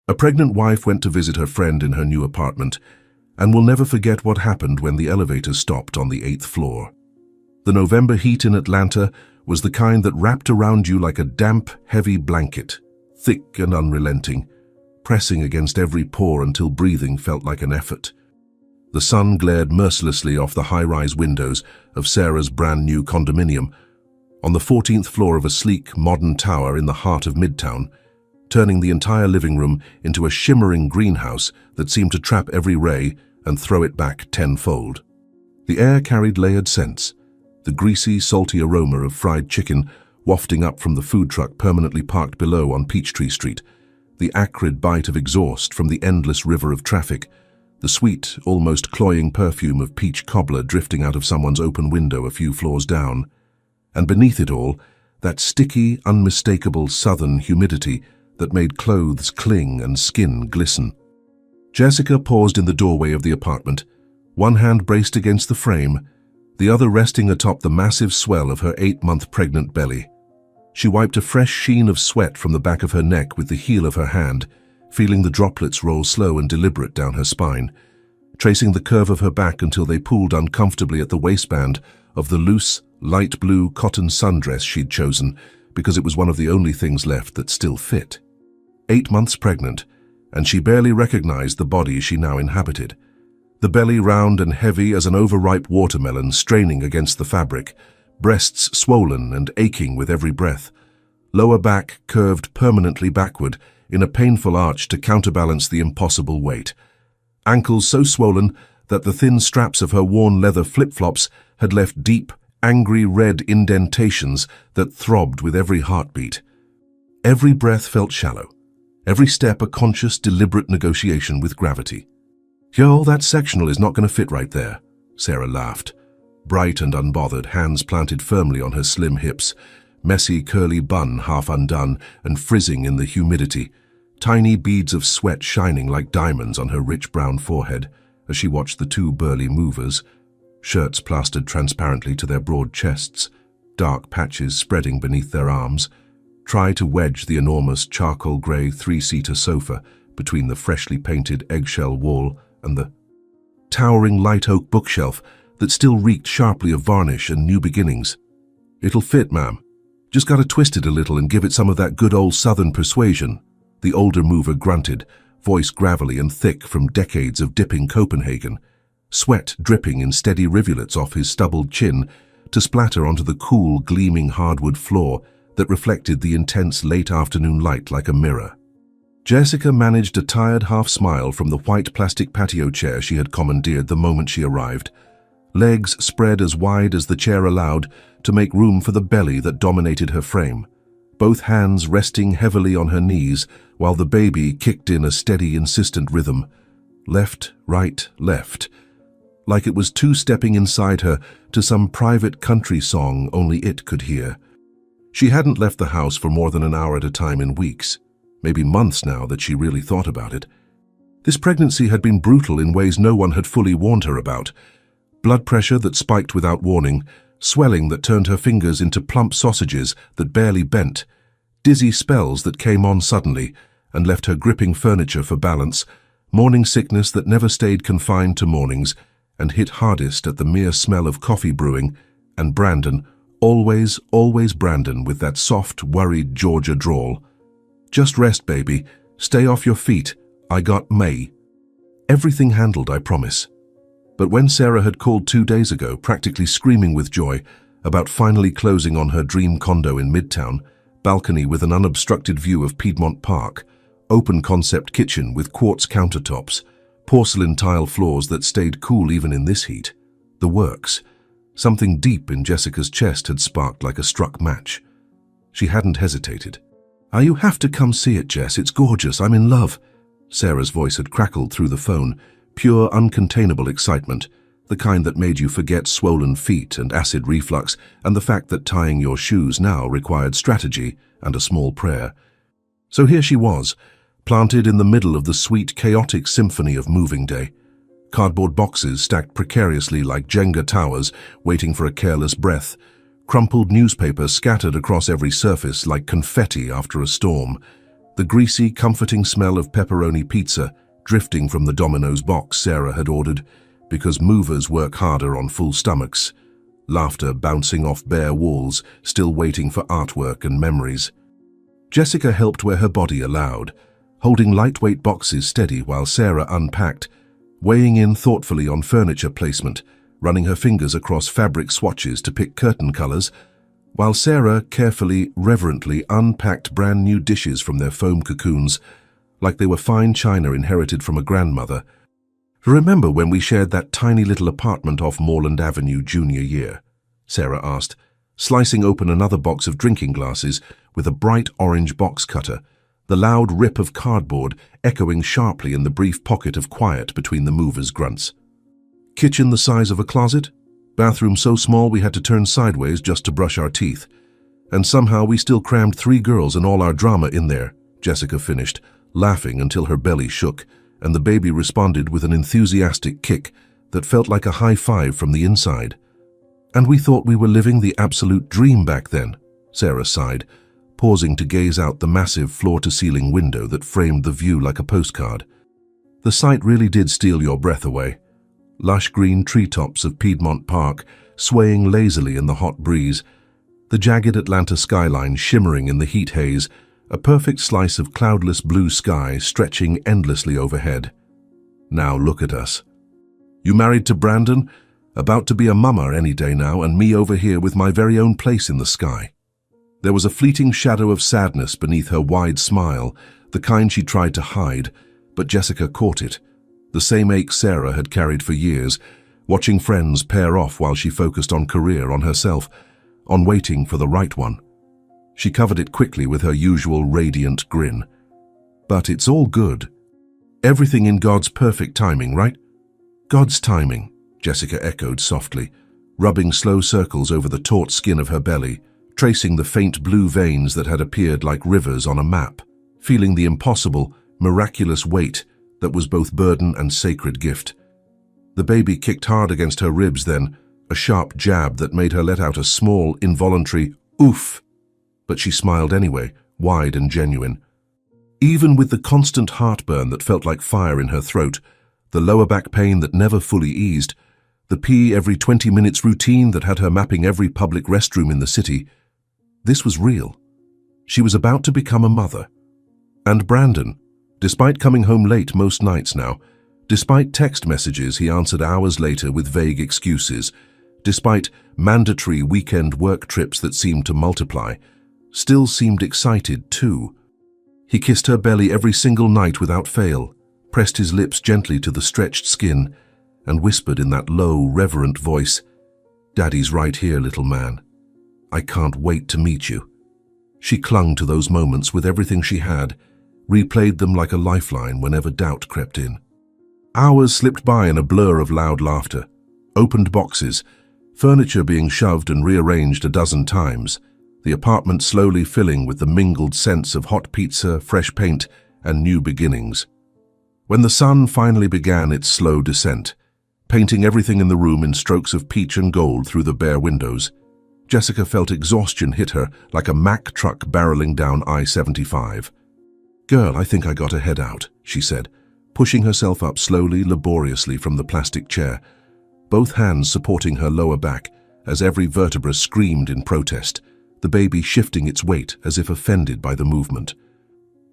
A pregnant wife went to visit her friend in her new apartment and will never forget what happened when the elevator stopped on the 8th floor. The November heat in Atlanta was the kind that wrapped around you like a damp, heavy blanket, thick and unrelenting, pressing against every pore until breathing felt like an effort. The sun glared mercilessly off the high-rise windows of Sarah's brand-new condominium on the 14th floor of a sleek, modern tower in the heart of Midtown, turning the entire living room into a shimmering greenhouse that seemed to trap every ray and throw it back tenfold. The air carried layered scents, the greasy, salty aroma of fried chicken wafting up from the food truck permanently parked below on Peachtree Street, the acrid bite of exhaust from the endless river of traffic, the sweet, almost cloying perfume of peach cobbler drifting out of someone's open window a few floors down, and beneath it all, that sticky, unmistakable southern humidity that made clothes cling and skin glisten. Jessica paused in the doorway of the apartment, one hand braced against the frame, the other resting atop the massive swell of her 8-month pregnant belly. She wiped a fresh sheen of sweat from the back of her neck with the heel of her hand, feeling the droplets roll slow and deliberate down her spine, tracing the curve of her back until they pooled uncomfortably at the waistband of the loose, light blue cotton sundress she'd chosen because it was one of the only things left that still fit. 8 months pregnant, and she barely recognized the body she now inhabited. The belly round and heavy as an overripe watermelon straining against the fabric, breasts swollen and aching with every breath, lower back curved permanently backward in a painful arch to counterbalance the impossible weight, ankles so swollen that the thin straps of her worn leather flip-flops had left deep, angry red indentations that throbbed with every heartbeat. Every breath felt shallow, every step a conscious, deliberate negotiation with gravity. "Yo, that sectional is not going to fit right there," Sarah laughed, bright and unbothered, hands planted firmly on her slim hips, messy curly bun half undone and frizzing in the humidity, tiny beads of sweat shining like diamonds on her rich brown forehead as she watched the two burly movers, shirts plastered transparently to their broad chests, dark patches spreading beneath their arms, try to wedge the enormous charcoal grey 3-seater sofa between the freshly painted eggshell wall and the towering light oak bookshelf that still reeked sharply of varnish and new beginnings. "It'll fit, ma'am. Just gotta twist it a little and give it some of that good old southern persuasion," the older mover grunted, voice gravelly and thick from decades of dipping Copenhagen, sweat dripping in steady rivulets off his stubbled chin to splatter onto the cool, gleaming hardwood floor that reflected the intense late afternoon light like a mirror. Jessica managed a tired half-smile from the white plastic patio chair she had commandeered the moment she arrived, legs spread as wide as the chair allowed to make room for the belly that dominated her frame, both hands resting heavily on her knees while the baby kicked in a steady, insistent rhythm, left, right, left, like it was two-stepping inside her to some private country song only it could hear. She hadn't left the house for more than an hour at a time in weeks, maybe months now that she really thought about it. This pregnancy had been brutal in ways no one had fully warned her about. Blood pressure that spiked without warning, swelling that turned her fingers into plump sausages that barely bent, dizzy spells that came on suddenly and left her gripping furniture for balance, morning sickness that never stayed confined to mornings and hit hardest at the mere smell of coffee brewing, and Brandon, always Brandon with that soft, worried Georgia drawl. "Just rest, baby. Stay off your feet. I got May." Everything handled, I promise. But when Sarah had called 2 days ago, practically screaming with joy about finally closing on her dream condo in Midtown, balcony with an unobstructed view of Piedmont Park, open concept kitchen with quartz countertops, porcelain tile floors that stayed cool even in this heat, the works, something deep in Jessica's chest had sparked like a struck match. She hadn't hesitated. "You have to come see it, Jess. It's gorgeous. I'm in love." Sarah's voice had crackled through the phone, pure, uncontainable excitement, the kind that made you forget swollen feet and acid reflux and the fact that tying your shoes now required strategy and a small prayer. So here she was, planted in the middle of the sweet, chaotic symphony of moving day. Cardboard boxes stacked precariously like Jenga towers, waiting for a careless breath, crumpled newspapers scattered across every surface like confetti after a storm, The greasy, comforting smell of pepperoni pizza drifting from the Domino's box Sarah had ordered because movers work harder on full stomachs. Laughter bouncing off bare walls, still waiting for artwork and memories. Jessica helped where her body allowed, holding lightweight boxes steady while Sarah unpacked, weighing in thoughtfully on furniture placement, running her fingers across fabric swatches to pick curtain colors, while Sarah carefully, reverently unpacked brand new dishes from their foam cocoons, like they were fine china inherited from a grandmother. "Remember when we shared that tiny little apartment off Moreland Avenue junior year?" Sarah asked, slicing open another box of drinking glasses with a bright orange box cutter, the loud rip of cardboard echoing sharply in the brief pocket of quiet between the movers' grunts. "Kitchen the size of a closet? Bathroom so small we had to turn sideways just to brush our teeth. And somehow we still crammed 3 girls and all our drama in there," Jessica finished, laughing until her belly shook, and the baby responded with an enthusiastic kick that felt like a high five from the inside. "And we thought we were living the absolute dream back then," Sarah sighed, pausing to gaze out the massive floor-to-ceiling window that framed the view like a postcard. The sight really did steal your breath away. Lush green treetops of Piedmont Park swaying lazily in the hot breeze, the jagged Atlanta skyline shimmering in the heat haze, a perfect slice of cloudless blue sky stretching endlessly overhead. "Now look at us. You married to Brandon, about to be a mama any day now, and me over here with my very own place in the sky." There was a fleeting shadow of sadness beneath her wide smile, the kind she tried to hide, but Jessica caught it. The same ache Sarah had carried for years, watching friends pair off while she focused on career, on herself, on waiting for the right one. She covered it quickly with her usual radiant grin. "But it's all good. Everything in God's perfect timing, right?" "God's timing," Jessica echoed softly, rubbing slow circles over the taut skin of her belly, tracing the faint blue veins that had appeared like rivers on a map, feeling the impossible, miraculous weight that was both burden and sacred gift. The baby kicked hard against her ribs then, a sharp jab that made her let out a small, involuntary oof. But she smiled anyway, wide and genuine. Even with the constant heartburn that felt like fire in her throat, the lower back pain that never fully eased, the pee every 20 minutes routine that had her mapping every public restroom in the city, this was real. She was about to become a mother. And Brandon, despite coming home late most nights now, despite text messages he answered hours later with vague excuses, despite mandatory weekend work trips that seemed to multiply, still seemed excited too. He kissed her belly every single night without fail, pressed his lips gently to the stretched skin, and whispered in that low, reverent voice, "Daddy's right here, little man. I can't wait to meet you." She clung to those moments with everything she had, replayed them like a lifeline whenever doubt crept in. Hours slipped by in a blur of loud laughter, opened boxes, furniture being shoved and rearranged a dozen times, the apartment slowly filling with the mingled scents of hot pizza, fresh paint, and new beginnings. When the sun finally began its slow descent, painting everything in the room in strokes of peach and gold through the bare windows, Jessica felt exhaustion hit her like a Mack truck barreling down I-75. "Girl, I think I got to head out," she said, pushing herself up slowly, laboriously from the plastic chair, both hands supporting her lower back as every vertebra screamed in protest, the baby shifting its weight as if offended by the movement.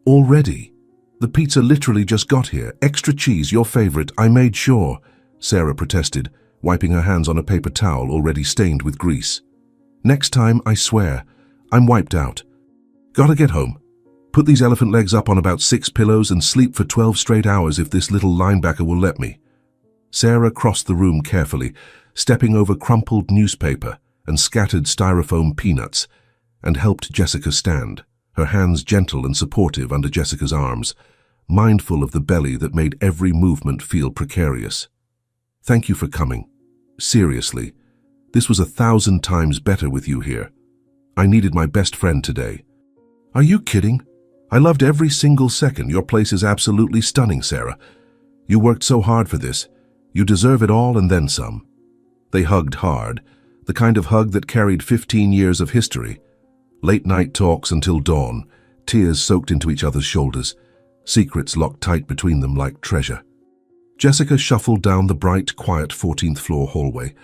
"Already? The pizza literally just got here. Extra cheese, your favorite, I made sure," Sarah protested, wiping her hands on a paper towel already stained with grease. "Next time, I swear, I'm wiped out. Gotta get home. Put these elephant legs up on about 6 pillows and sleep for 12 straight hours if this little linebacker will let me." Sarah crossed the room carefully, stepping over crumpled newspaper and scattered styrofoam peanuts, and helped Jessica stand, her hands gentle and supportive under Jessica's arms, mindful of the belly that made every movement feel precarious. "Thank you for coming. Seriously, this was 1,000 times better with you here. I needed my best friend today." "Are you kidding? I loved every single second. Your place is absolutely stunning, Sarah. You worked so hard for this. You deserve it all and then some." They hugged hard, the kind of hug that carried 15 years of history. Late-night talks until dawn, tears soaked into each other's shoulders, secrets locked tight between them like treasure. Jessica shuffled down the bright, quiet 14th floor hallway,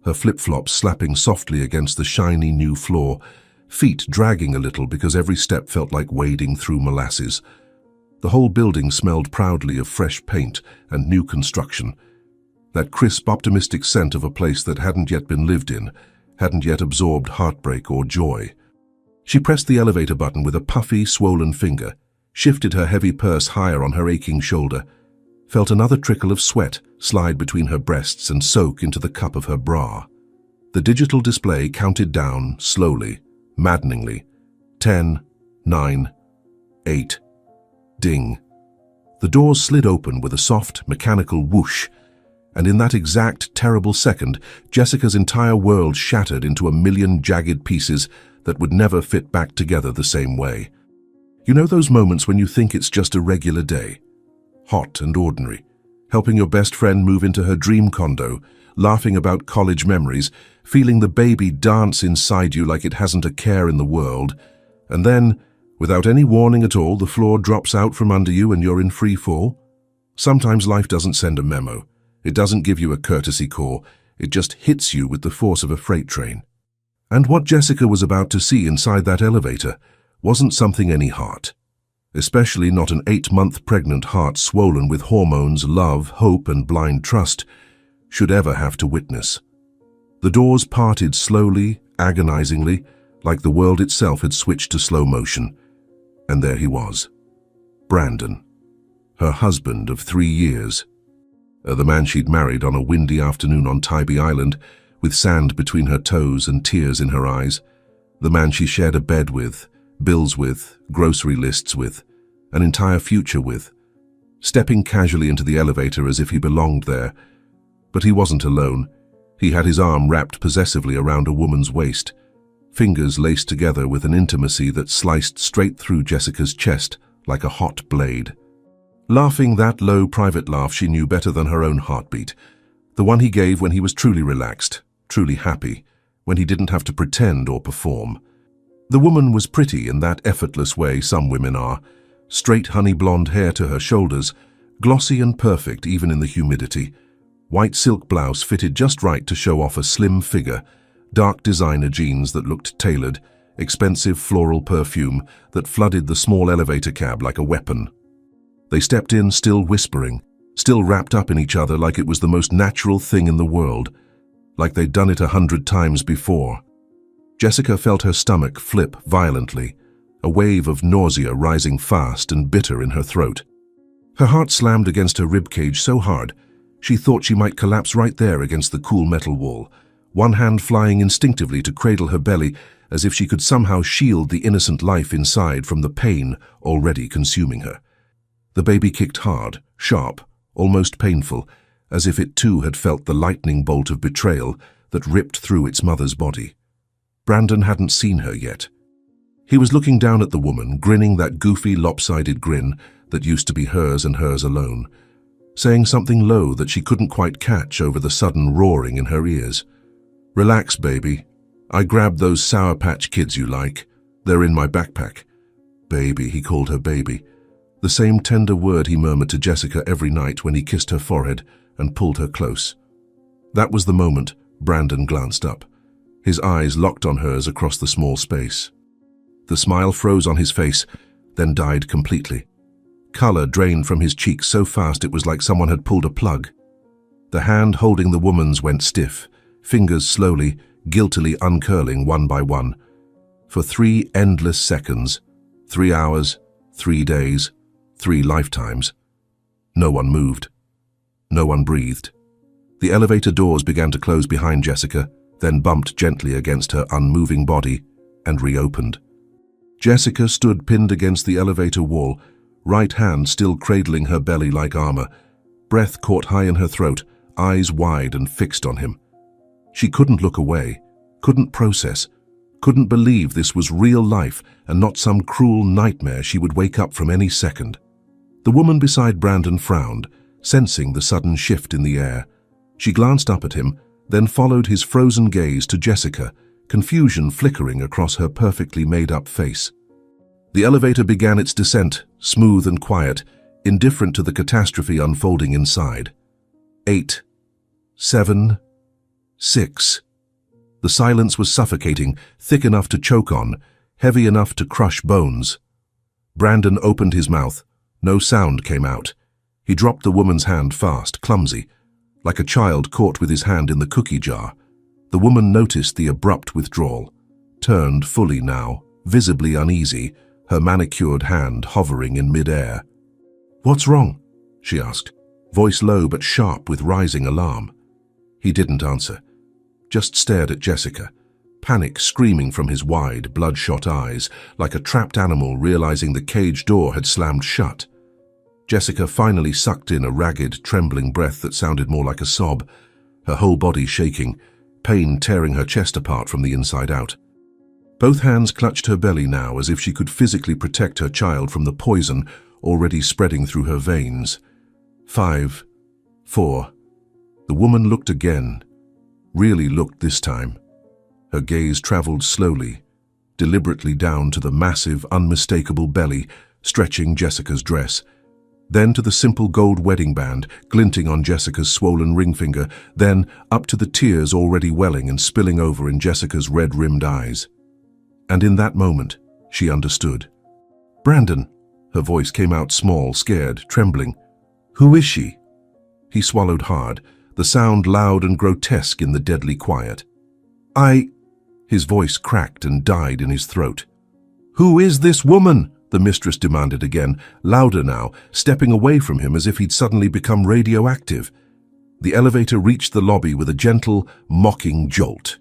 her flip-flops slapping softly against the shiny new floor, feet dragging a little because every step felt like wading through molasses. The whole building smelled proudly of fresh paint and new construction, that crisp, optimistic scent of a place that hadn't yet been lived in, hadn't yet absorbed heartbreak or joy. She pressed the elevator button with a puffy, swollen finger, shifted her heavy purse higher on her aching shoulder, felt another trickle of sweat slide between her breasts and soak into the cup of her bra. The digital display counted down, slowly, maddeningly. 10, 9, 8. Ding. The doors slid open with a soft, mechanical whoosh, and in that exact, terrible second, Jessica's entire world shattered into a million jagged pieces that would never fit back together the same way. You know those moments when you think it's just a regular day? Hot and ordinary, helping your best friend move into her dream condo, laughing about college memories, feeling the baby dance inside you like it hasn't a care in the world, and then, without any warning at all, the floor drops out from under you and you're in free fall? Sometimes life doesn't send a memo. It doesn't give you a courtesy call. It just hits you with the force of a freight train. And what Jessica was about to see inside that elevator wasn't something any heart, especially not an 8-month pregnant heart swollen with hormones, love, hope, and blind trust, should ever have to witness. The doors parted slowly, agonizingly, like the world itself had switched to slow motion. And there he was, Brandon, her husband of 3 years. The man she'd married on a windy afternoon on Tybee Island, with sand between her toes and tears in her eyes. The man she shared a bed with, bills with, grocery lists with, an entire future with, stepping casually into the elevator as if he belonged there. But he wasn't alone. He had his arm wrapped possessively around a woman's waist, fingers laced together with an intimacy that sliced straight through Jessica's chest like a hot blade. Laughing that low, private laugh she knew better than her own heartbeat, the one he gave when he was truly relaxed, truly happy, when he didn't have to pretend or perform. The woman was pretty in that effortless way some women are, straight honey blonde hair to her shoulders, glossy and perfect even in the humidity. White silk blouse fitted just right to show off a slim figure, dark designer jeans that looked tailored, expensive floral perfume that flooded the small elevator cab like a weapon. They stepped in still whispering, still wrapped up in each other like it was the most natural thing in the world, like they'd done it 100 times before. Jessica felt her stomach flip violently, a wave of nausea rising fast and bitter in her throat. Her heart slammed against her ribcage so hard, she thought she might collapse right there against the cool metal wall, one hand flying instinctively to cradle her belly as if she could somehow shield the innocent life inside from the pain already consuming her. The baby kicked hard, sharp, almost painful, as if it too had felt the lightning bolt of betrayal that ripped through its mother's body. Brandon hadn't seen her yet. He was looking down at the woman, grinning that goofy, lopsided grin that used to be hers and hers alone, saying something low that she couldn't quite catch over the sudden roaring in her ears. "Relax, baby. I grabbed those Sour Patch Kids you like. They're in my backpack." Baby, he called her baby. The same tender word he murmured to Jessica every night when he kissed her forehead and pulled her close. That was the moment Brandon glanced up, his eyes locked on hers across the small space. The smile froze on his face, then died completely. Color drained from his cheeks so fast it was like someone had pulled a plug. The hand holding the woman's went stiff, fingers slowly, guiltily uncurling one by one. For 3 endless seconds, 3 hours, 3 days, 3 lifetimes. No one moved. No one breathed. The elevator doors began to close behind Jessica, then bumped gently against her unmoving body and reopened. Jessica stood pinned against the elevator wall, right hand still cradling her belly like armor, breath caught high in her throat, eyes wide and fixed on him. She couldn't look away, couldn't process, couldn't believe this was real life and not some cruel nightmare she would wake up from any second. The woman beside Brandon frowned, sensing the sudden shift in the air. She glanced up at him, then followed his frozen gaze to Jessica, confusion flickering across her perfectly made-up face. The elevator began its descent, smooth and quiet, indifferent to the catastrophe unfolding inside. 8, 7, 6. The silence was suffocating, thick enough to choke on, heavy enough to crush bones. Brandon opened his mouth. No sound came out. He dropped the woman's hand fast, clumsy, like a child caught with his hand in the cookie jar. The woman noticed the abrupt withdrawal, turned fully now, visibly uneasy, her manicured hand hovering in mid-air. "What's wrong?" she asked, voice low but sharp with rising alarm. He didn't answer, just stared at Jessica, panic screaming from his wide, bloodshot eyes, like a trapped animal realizing the cage door had slammed shut. Jessica finally sucked in a ragged, trembling breath that sounded more like a sob, her whole body shaking, pain tearing her chest apart from the inside out. Both hands clutched her belly now as if she could physically protect her child from the poison already spreading through her veins. 5, 4. The woman looked again, really looked this time. Her gaze traveled slowly, deliberately down to the massive, unmistakable belly stretching Jessica's dress, then to the simple gold wedding band glinting on Jessica's swollen ring finger, then up to the tears already welling and spilling over in Jessica's red-rimmed eyes. And in that moment, she understood. "Brandon," her voice came out small, scared, trembling. "Who is she?" He swallowed hard, the sound loud and grotesque in the deadly quiet. His voice cracked and died in his throat. "Who is this woman?" the mistress demanded again, louder now, stepping away from him as if he'd suddenly become radioactive. The elevator reached the lobby with a gentle, mocking jolt.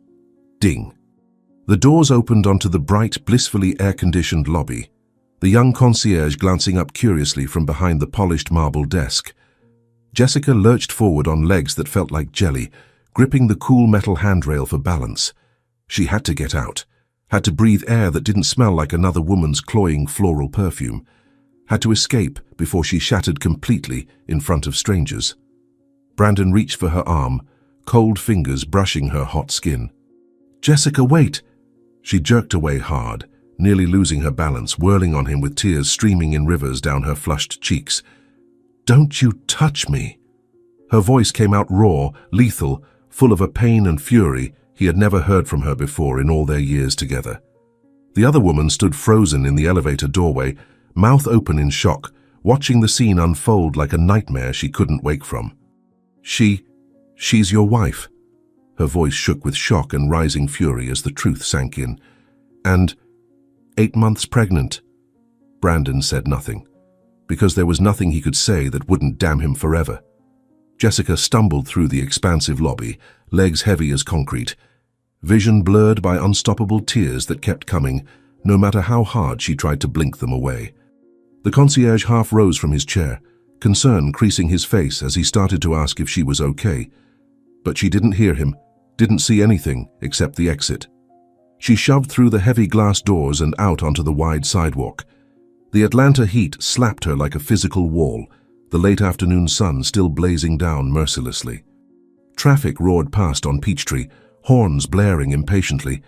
Ding. The doors opened onto the bright, blissfully air-conditioned lobby, the young concierge glancing up curiously from behind the polished marble desk. Jessica lurched forward on legs that felt like jelly, gripping the cool metal handrail for balance. She had to get out, had to breathe air that didn't smell like another woman's cloying floral perfume, had to escape before she shattered completely in front of strangers. Brandon reached for her arm, cold fingers brushing her hot skin. "Jessica, wait!" She jerked away hard, nearly losing her balance, whirling on him with tears streaming in rivers down her flushed cheeks. "Don't you touch me!" Her voice came out raw, lethal, full of a pain and fury he had never heard from her before in all their years together. The other woman stood frozen in the elevator doorway, mouth open in shock, watching the scene unfold like a nightmare she couldn't wake from. She's your wife." Her voice shook with shock and rising fury as the truth sank in. "And 8 months pregnant." Brandon said nothing, because there was nothing he could say that wouldn't damn him forever. Jessica stumbled through the expansive lobby, legs heavy as concrete, vision blurred by unstoppable tears that kept coming, no matter how hard she tried to blink them away. The concierge half rose from his chair, concern creasing his face as he started to ask if she was okay. But she didn't hear him, didn't see anything except the exit. She shoved through the heavy glass doors and out onto the wide sidewalk. The Atlanta heat slapped her like a physical wall, the late afternoon sun still blazing down mercilessly. Traffic roared past on Peachtree, horns blaring impatiently,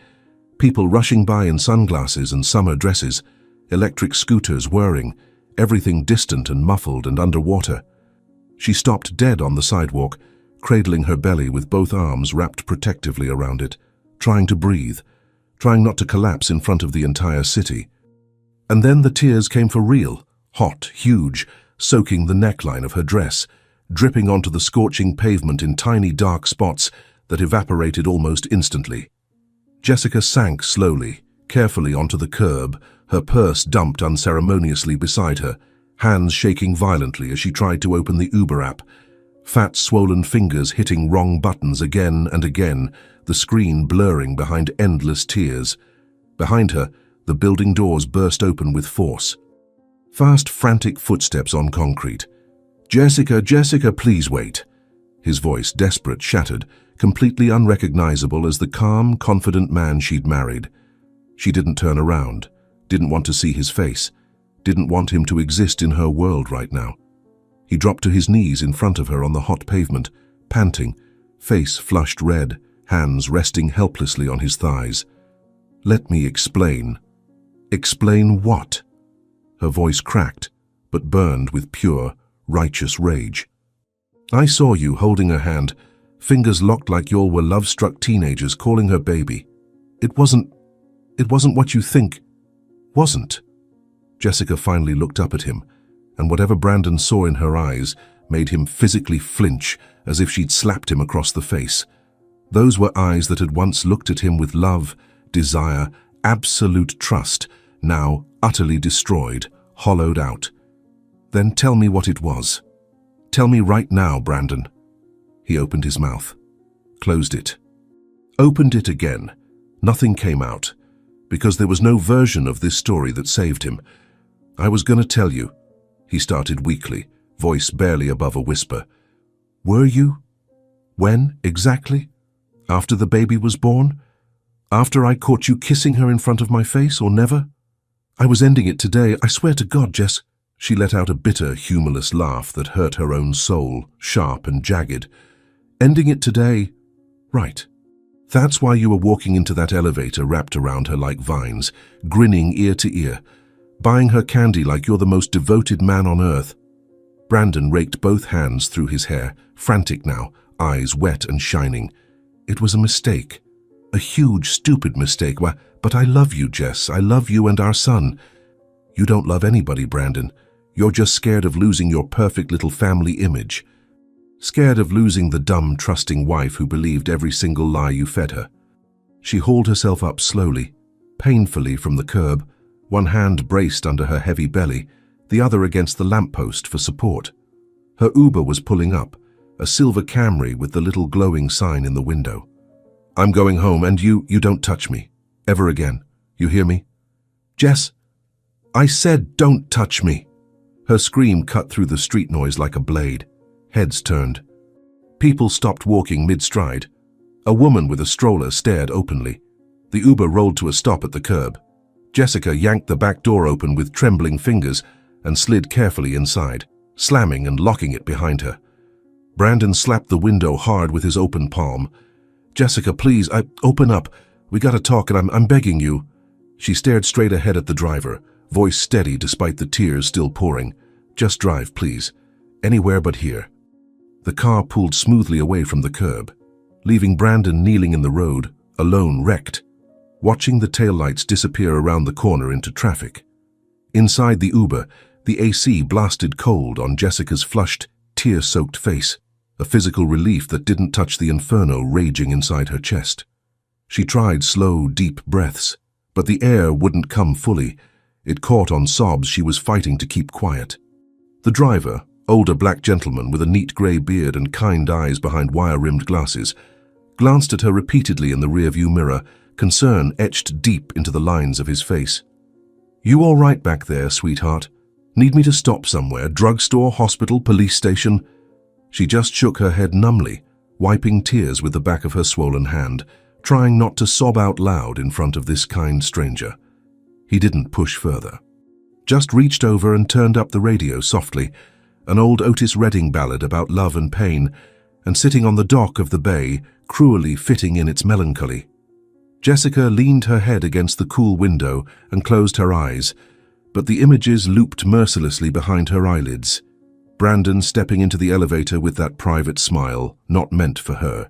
people rushing by in sunglasses and summer dresses, electric scooters whirring, everything distant and muffled and underwater. She stopped dead on the sidewalk, cradling her belly with both arms wrapped protectively around it, trying to breathe, trying not to collapse in front of the entire city. And then the tears came for real, hot, huge, soaking the neckline of her dress, dripping onto the scorching pavement in tiny dark spots that evaporated almost instantly. Jessica sank slowly, carefully onto the curb, her purse dumped unceremoniously beside her, hands shaking violently as she tried to open the Uber app, fat swollen fingers hitting wrong buttons again and again, the screen blurring behind endless tears. Behind her, the building doors burst open with force. Fast, frantic footsteps on concrete. "Jessica, Jessica, please wait." His voice, desperate, shattered, completely unrecognizable as the calm, confident man she'd married. She didn't turn around, didn't want to see his face, didn't want him to exist in her world right now. He dropped to his knees in front of her on the hot pavement, panting, face flushed red, hands resting helplessly on his thighs. "Let me explain." "Explain what?" Her voice cracked, but burned with pure, righteous rage. "I saw you holding her hand, fingers locked like y'all were love-struck teenagers calling her baby. It wasn't what you think. Wasn't." Jessica finally looked up at him, and whatever Brandon saw in her eyes made him physically flinch as if she'd slapped him across the face. Those were eyes that had once looked at him with love, desire, absolute trust, now utterly destroyed, hollowed out. "Then tell me what it was. Tell me right now, Brandon." He opened his mouth, closed it, opened it again. Nothing came out, because there was no version of this story that saved him. "I was going to tell you," he started weakly, voice barely above a whisper. "Were you? When, exactly? After the baby was born? After I caught you kissing her in front of my face, or never? I was ending it today, I swear to God, Jess." She let out a bitter, humorless laugh that hurt her own soul, sharp and jagged. "Ending it today? Right. That's why you were walking into that elevator wrapped around her like vines, grinning ear to ear, buying her candy like you're the most devoted man on earth." Brandon raked both hands through his hair, frantic now, eyes wet and shining. "It was a mistake. A huge, stupid mistake. But I love you, Jess. I love you and our son." "You don't love anybody, Brandon. You're just scared of losing your perfect little family image. Scared of losing the dumb, trusting wife who believed every single lie you fed her." She hauled herself up slowly, painfully from the curb, one hand braced under her heavy belly, the other against the lamppost for support. Her Uber was pulling up, a silver Camry with the little glowing sign in the window. "I'm going home, and you don't touch me. Ever again. You hear me?" "Jess, I said don't touch me." Her scream cut through the street noise like a blade. Heads turned. People stopped walking mid-stride. A woman with a stroller stared openly. The Uber rolled to a stop at the curb. Jessica yanked the back door open with trembling fingers and slid carefully inside, slamming and locking it behind her. Brandon slapped the window hard with his open palm. "Jessica, please, open up. We gotta talk, and I'm begging you." She stared straight ahead at the driver, voice steady despite the tears still pouring. "Just drive, please. Anywhere but here." The car pulled smoothly away from the curb, leaving Brandon kneeling in the road, alone, wrecked, watching the taillights disappear around the corner into traffic. Inside the Uber, the AC blasted cold on Jessica's flushed, tear-soaked face, a physical relief that didn't touch the inferno raging inside her chest. She tried slow, deep breaths, but the air wouldn't come fully. It caught on sobs she was fighting to keep quiet. The driver, older black gentleman with a neat grey beard and kind eyes behind wire-rimmed glasses, glanced at her repeatedly in the rearview mirror, concern etched deep into the lines of his face. "You all right back there, sweetheart? Need me to stop somewhere? Drugstore, hospital, police station?" She just shook her head numbly, wiping tears with the back of her swollen hand, trying not to sob out loud in front of this kind stranger. He didn't push further. Just reached over and turned up the radio softly, an old Otis Redding ballad about love and pain, and sitting on the dock of the bay, cruelly fitting in its melancholy. Jessica leaned her head against the cool window and closed her eyes, but the images looped mercilessly behind her eyelids. Brandon stepping into the elevator with that private smile, not meant for her.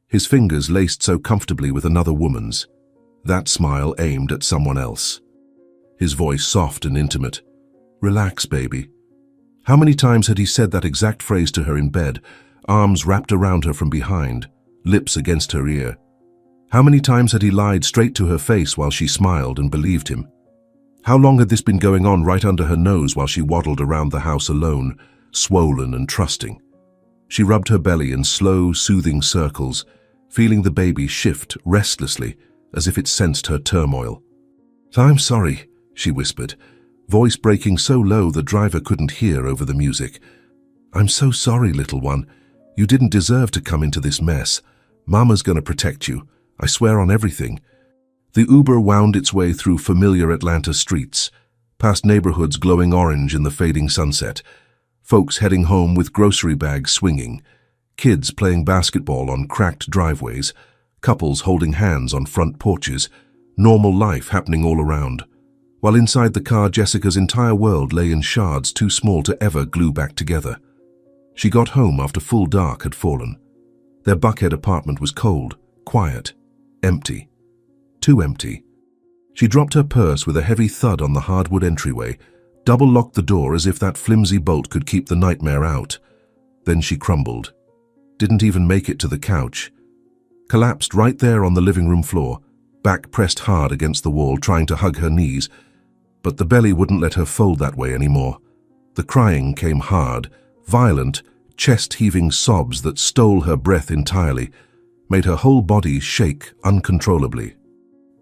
His fingers laced so comfortably with another woman's. That smile aimed at someone else. His voice soft and intimate. "Relax, baby." How many times had he said that exact phrase to her in bed, arms wrapped around her from behind, lips against her ear? How many times had he lied straight to her face while she smiled and believed him? How long had this been going on right under her nose while she waddled around the house alone, swollen and trusting? She rubbed her belly in slow, soothing circles, feeling the baby shift restlessly as if it sensed her turmoil. "I'm sorry," she whispered, voice breaking so low the driver couldn't hear over the music. "I'm so sorry, little one. You didn't deserve to come into this mess. Mama's gonna protect you. I swear on everything." The Uber wound its way through familiar Atlanta streets, past neighborhoods glowing orange in the fading sunset, folks heading home with grocery bags swinging, kids playing basketball on cracked driveways, couples holding hands on front porches, normal life happening all around. while inside the car Jessica's entire world lay in shards too small to ever glue back together. She got home after full dark had fallen. Their Buckhead apartment was cold, quiet, empty. Too empty. She dropped her purse with a heavy thud on the hardwood entryway, double-locked the door as if that flimsy bolt could keep the nightmare out. Then she crumbled. Didn't even make it to the couch. Collapsed right there on the living room floor, back pressed hard against the wall, trying to hug her knees. But the belly wouldn't let her fold that way anymore. The crying came hard, violent, chest-heaving sobs that stole her breath entirely, made her whole body shake uncontrollably.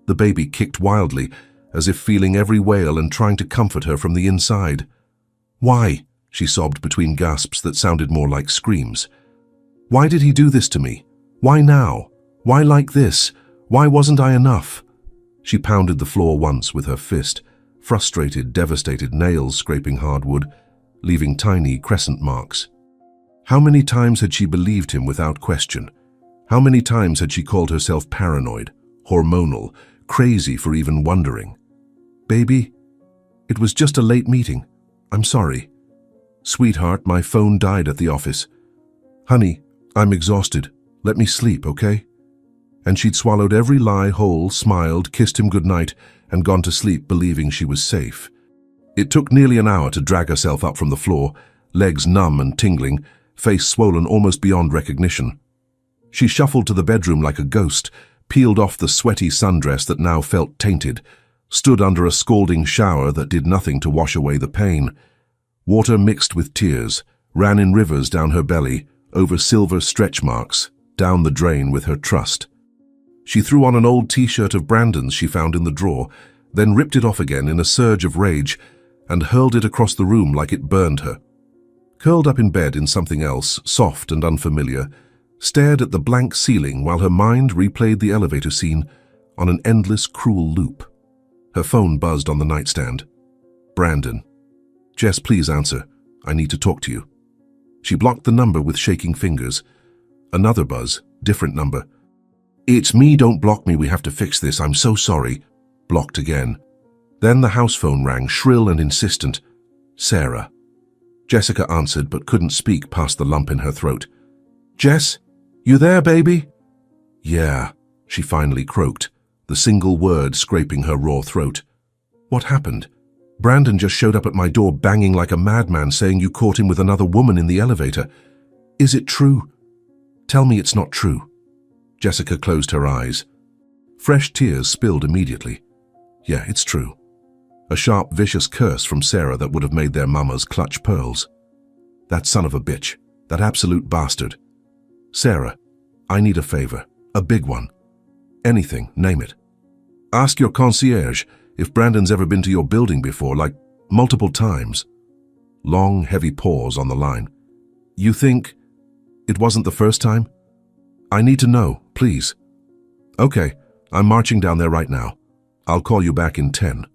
The baby kicked wildly, as if feeling every wail and trying to comfort her from the inside. "Why?" she sobbed between gasps that sounded more like screams. "Why did he do this to me? Why now? Why like this? Why wasn't I enough?" She pounded the floor once with her fist, frustrated, devastated nails scraping hardwood, leaving tiny crescent marks. How many times had she believed him without question? How many times had she called herself paranoid, hormonal, crazy for even wondering? "Baby, it was just a late meeting. I'm sorry." "Sweetheart, my phone died at the office." "Honey, I'm exhausted. Let me sleep, okay?" And she'd swallowed every lie whole, smiled, kissed him goodnight, and gone to sleep believing she was safe. It took nearly an hour to drag herself up from the floor, legs numb and tingling, face swollen almost beyond recognition. She shuffled to the bedroom like a ghost, peeled off the sweaty sundress that now felt tainted, stood under a scalding shower that did nothing to wash away the pain. Water mixed with tears, ran in rivers down her belly, over silver stretch marks, down the drain with her trust. She threw on an old t-shirt of Brandon's she found in the drawer, then ripped it off again in a surge of rage and hurled it across the room like it burned her. Curled up in bed in something else, soft and unfamiliar, stared at the blank ceiling while her mind replayed the elevator scene on an endless, cruel loop. Her phone buzzed on the nightstand. "Brandon." "Jess, please answer. I need to talk to you." She blocked the number with shaking fingers. Another buzz, different number. "It's me, don't block me, we have to fix this, I'm so sorry." Blocked again. Then the house phone rang, shrill and insistent. "Sarah." Jessica answered but couldn't speak past the lump in her throat. "Jess, you there, baby?" "Yeah," she finally croaked, the single word scraping her raw throat. "What happened? Brandon just showed up at my door banging like a madman saying you caught him with another woman in the elevator. Is it true? Tell me it's not true." Jessica closed her eyes. Fresh tears spilled immediately. "Yeah, it's true." A sharp, vicious curse from Sarah that would have made their mamas clutch pearls. "That son of a bitch, that absolute bastard. Sarah, I need a favor, a big one. Anything, name it. Ask your concierge if Brandon's ever been to your building before, like multiple times." Long, heavy pause on the line. "You think it wasn't the first time? I need to know, please." "Okay, I'm marching down there right now. I'll call you back in 10.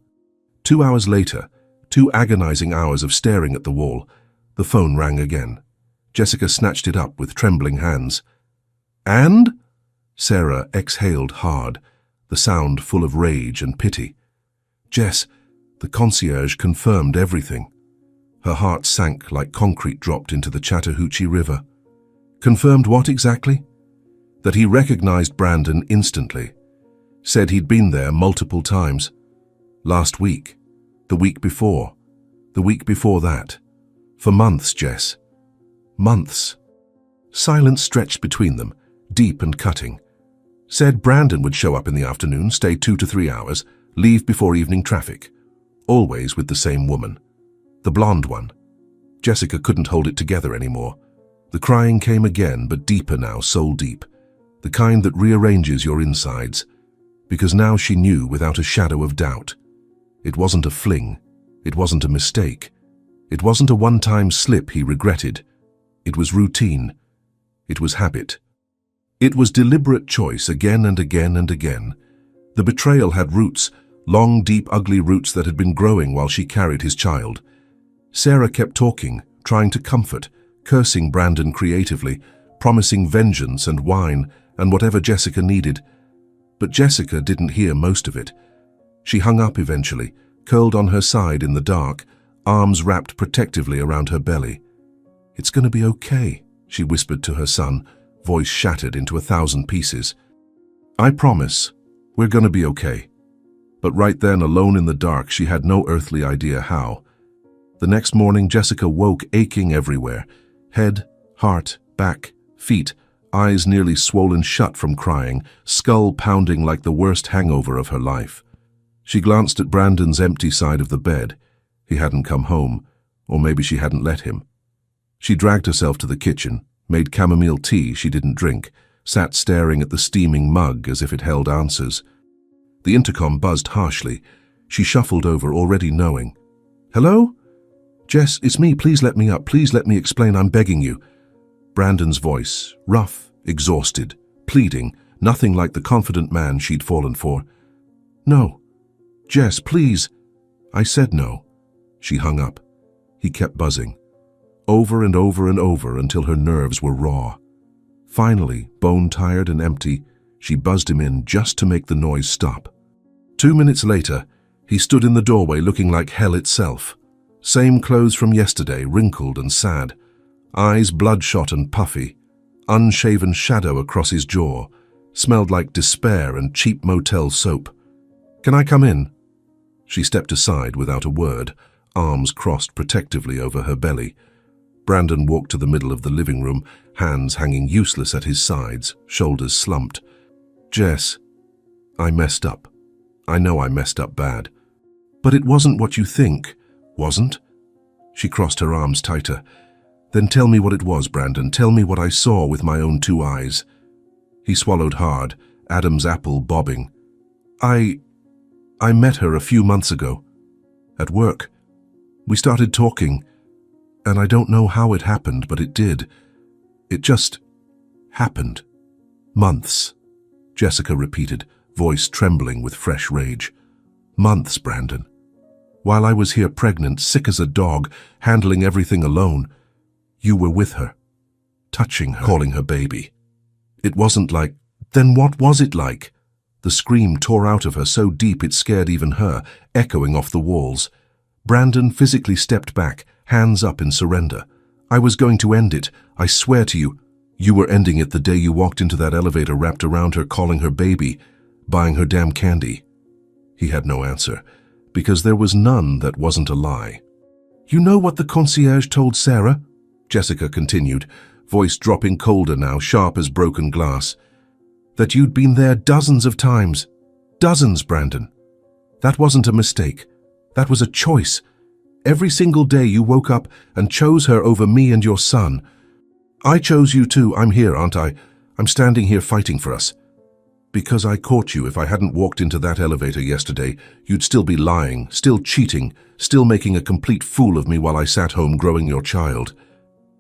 2 hours later, 2 agonizing hours of staring at the wall, the phone rang again. Jessica snatched it up with trembling hands. "And?" Sarah exhaled hard, the sound full of rage and pity. "Jess, the concierge confirmed everything." Her heart sank like concrete dropped into the Chattahoochee River. "Confirmed what exactly?" "That he recognized Brandon instantly. Said he'd been there multiple times. Last week, the week before, the week before that. For months, Jess. Months." Silence stretched between them, deep and cutting. Said Brandon would show up in the afternoon, stay 2 to 3 hours, leave before evening traffic. Always with the same woman. The blonde one. Jessica couldn't hold it together anymore. The crying came again, but deeper now, soul deep. The kind that rearranges your insides. Because now she knew without a shadow of doubt. It wasn't a fling. It wasn't a mistake. It wasn't a one-time slip he regretted. It was routine. It was habit. It was deliberate choice again and again and again. The betrayal had roots, long, deep, ugly roots that had been growing while she carried his child. Sarah kept talking, trying to comfort, cursing Brandon creatively, promising vengeance and wine and whatever Jessica needed. But Jessica didn't hear most of it. She hung up eventually, curled on her side in the dark, arms wrapped protectively around her belly. "It's going to be okay," she whispered to her son, voice shattered into 1,000 pieces. "I promise, we're going to be okay." But right then, alone in the dark, she had no earthly idea how. The next morning, Jessica woke aching everywhere. Head, heart, back, feet, eyes nearly swollen shut from crying, skull pounding like the worst hangover of her life. She glanced at Brandon's empty side of the bed. He hadn't come home, or maybe she hadn't let him. She dragged herself to the kitchen, made chamomile tea she didn't drink, sat staring at the steaming mug as if it held answers. The intercom buzzed harshly. She shuffled over, already knowing. "Hello? Jess, it's me. Please let me up. Please let me explain. I'm begging you." Brandon's voice, rough, exhausted, pleading, nothing like the confident man she'd fallen for. "No. Jess, please." "I said no." She hung up. He kept buzzing. Over and over and over until her nerves were raw. Finally, bone-tired and empty, she buzzed him in just to make the noise stop. 2 minutes later, he stood in the doorway looking like hell itself. Same clothes from yesterday, wrinkled and sad. Eyes bloodshot and puffy. Unshaven shadow across his jaw. Smelled like despair and cheap motel soap. "Can I come in?" She stepped aside without a word, arms crossed protectively over her belly. Brandon walked to the middle of the living room, hands hanging useless at his sides, shoulders slumped. "Jess, I messed up. I know I messed up bad. But it wasn't what you think, wasn't?" She crossed her arms tighter. "Then tell me what it was, Brandon. Tell me what I saw with my own 2 eyes." He swallowed hard, Adam's apple bobbing. I met her a few months ago. At work. We started talking, and I don't know how it happened, but it did. It just happened. Months," Jessica repeated, voice trembling with fresh rage. "Months, Brandon. While I was here pregnant, sick as a dog, handling everything alone, you were with her, touching her, calling her baby. It wasn't like, then what was it like?" The scream tore out of her so deep it scared even her, echoing off the walls. Brandon physically stepped back, hands up in surrender. "I was going to end it. I swear to you. You were ending it the day you walked into that elevator wrapped around her, calling her baby, buying her damn candy." He had no answer, because there was none that wasn't a lie. "You know what the concierge told Sarah?" Jessica continued, voice dropping colder now, sharp as broken glass. "That you'd been there dozens of times. Dozens, Brandon. That wasn't a mistake. That was a choice. Every single day you woke up and chose her over me and your son. I chose you too. I'm here, aren't I? I'm standing here fighting for us. Because I caught you. If I hadn't walked into that elevator yesterday, you'd still be lying, still cheating, still making a complete fool of me while I sat home growing your child."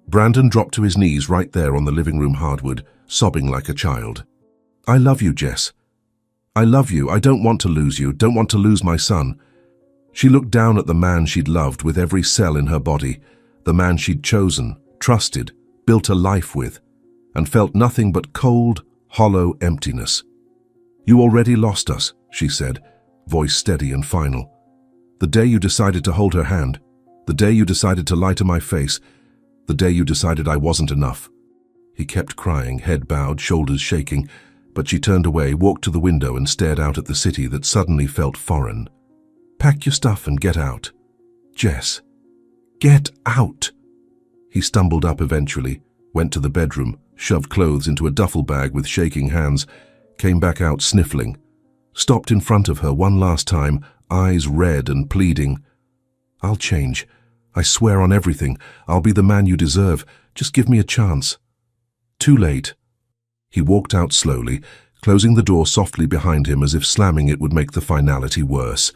Brandon dropped to his knees right there on the living room hardwood, sobbing like a child. "I love you, Jess. I love you. I don't want to lose you, don't want to lose my son." She looked down at the man she'd loved with every cell in her body, the man she'd chosen, trusted, built a life with, and felt nothing but cold, hollow emptiness. "You already lost us," she said, voice steady and final. "The day you decided to hold her hand, the day you decided to lie to my face, the day you decided I wasn't enough." He kept crying, head bowed, shoulders shaking, but she turned away, walked to the window and stared out at the city that suddenly felt foreign. "Pack your stuff and get out. Jess, get out." He stumbled up eventually, went to the bedroom, shoved clothes into a duffel bag with shaking hands, came back out sniffling, stopped in front of her one last time, eyes red and pleading. "I'll change. I swear on everything. I'll be the man you deserve. Just give me a chance." Too late. He walked out slowly, closing the door softly behind him as if slamming it would make the finality worse.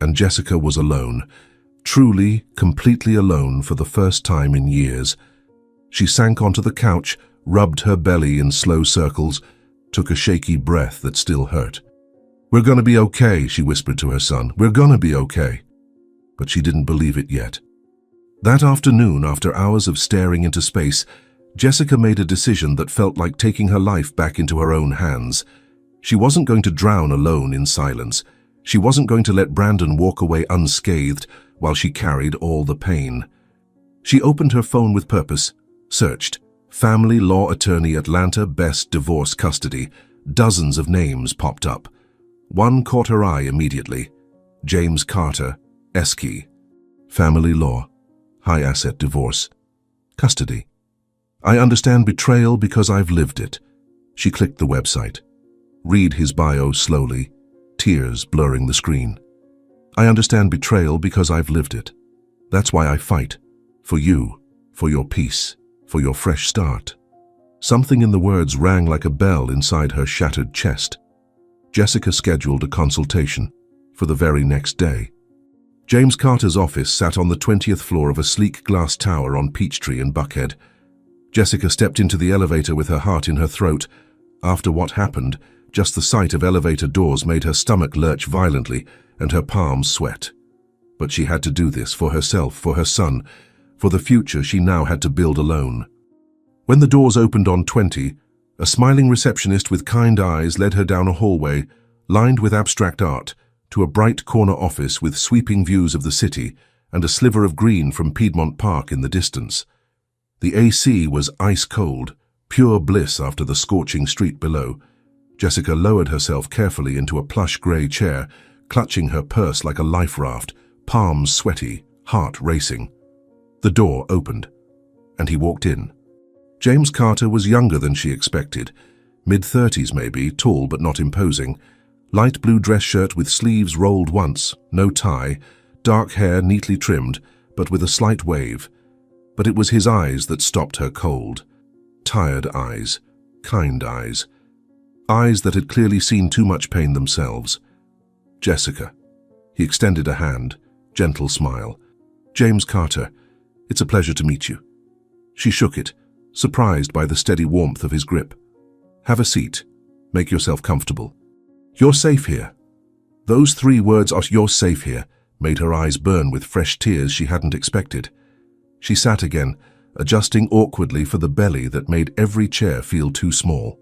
And Jessica was alone, truly, completely alone for the first time in years. She sank onto the couch, rubbed her belly in slow circles, took a shaky breath that still hurt. "We're gonna be okay," she whispered to her son. "We're gonna be okay." But she didn't believe it yet. That afternoon, after hours of staring into space, Jessica made a decision that felt like taking her life back into her own hands. She wasn't going to drown alone in silence. She wasn't going to let Brandon walk away unscathed while she carried all the pain. She opened her phone with purpose, searched, Family Law Attorney Atlanta Best Divorce Custody. Dozens of names popped up. One caught her eye immediately. James Carter, Esky. Family Law, High Asset Divorce, Custody. I understand betrayal because I've lived it. She clicked the website. Read his bio slowly, tears blurring the screen. I understand betrayal because I've lived it. That's why I fight. For you, for your peace, for your fresh start. Something in the words rang like a bell inside her shattered chest. Jessica scheduled a consultation for the very next day. James Carter's office sat on the 20th floor of a sleek glass tower on Peachtree in Buckhead. Jessica stepped into the elevator with her heart in her throat. After what happened, just the sight of elevator doors made her stomach lurch violently and her palms sweat. But she had to do this for herself, for her son, for the future she now had to build alone. When the doors opened on 20, a smiling receptionist with kind eyes led her down a hallway lined with abstract art to a bright corner office with sweeping views of the city and a sliver of green from Piedmont Park in the distance. The AC was ice cold, pure bliss after the scorching street below. Jessica lowered herself carefully into a plush grey chair, clutching her purse like a life raft, palms sweaty, heart racing. The door opened, and he walked in. James Carter was younger than she expected, mid-30s maybe, tall but not imposing. Light blue dress shirt with sleeves rolled once, no tie, dark hair neatly trimmed, but with a slight wave. But it was his eyes that stopped her cold. Tired eyes, kind eyes. Eyes that had clearly seen too much pain themselves. Jessica. He extended a hand, gentle smile. James Carter, it's a pleasure to meet you. She shook it, surprised by the steady warmth of his grip. Have a seat. Make yourself comfortable. You're safe here. Those 3 words, "you're safe here," made her eyes burn with fresh tears she hadn't expected. She sat again, adjusting awkwardly for the belly that made every chair feel too small.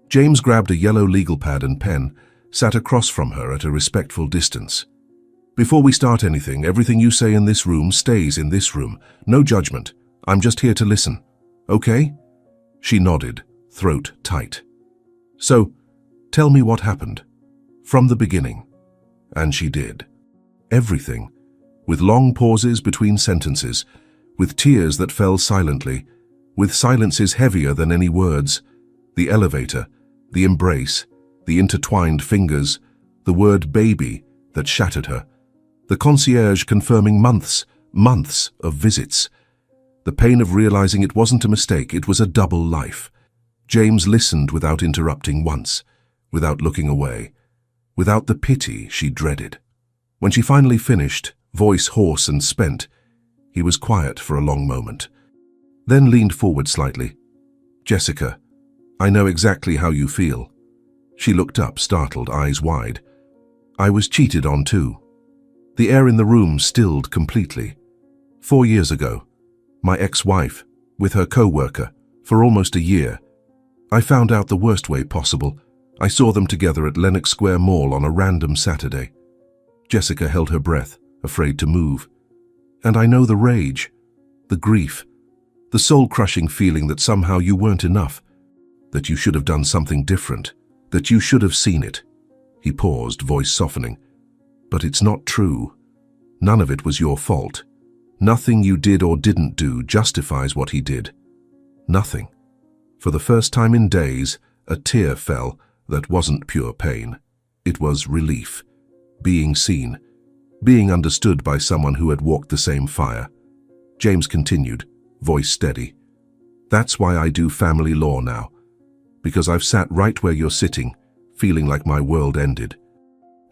James grabbed a yellow legal pad and pen, sat across from her at a respectful distance. Before we start anything, everything you say in this room stays in this room. No judgment. I'm just here to listen. Okay? She nodded, throat tight. So, tell me what happened. From the beginning. And she did. Everything. With long pauses between sentences, with tears that fell silently, with silences heavier than any words. The elevator, the embrace, the intertwined fingers, the word baby that shattered her. The concierge confirming months of visits. The pain of realizing it wasn't a mistake, it was a double life. James listened without interrupting once, without looking away, without the pity she dreaded. When she finally finished, voice hoarse and spent, he was quiet for a long moment, then leaned forward slightly. Jessica, I know exactly how you feel. She looked up, startled, eyes wide. I was cheated on too. The air in the room stilled completely. 4 years ago, my ex-wife, with her co-worker, for almost a year. I found out the worst way possible. I saw them together at Lenox Square Mall on a random Saturday. Jessica held her breath, afraid to move. And I know the rage, the grief, the soul-crushing feeling that somehow you weren't enough, that you should have done something different, that you should have seen it. He paused, voice softening. But it's not true. None of it was your fault. Nothing you did or didn't do justifies what he did. Nothing. For the first time in days, a tear fell that wasn't pure pain. It was relief. Being seen. Being understood by someone who had walked the same fire. James continued, voice steady. That's why I do family law now. Because I've sat right where you're sitting, feeling like my world ended.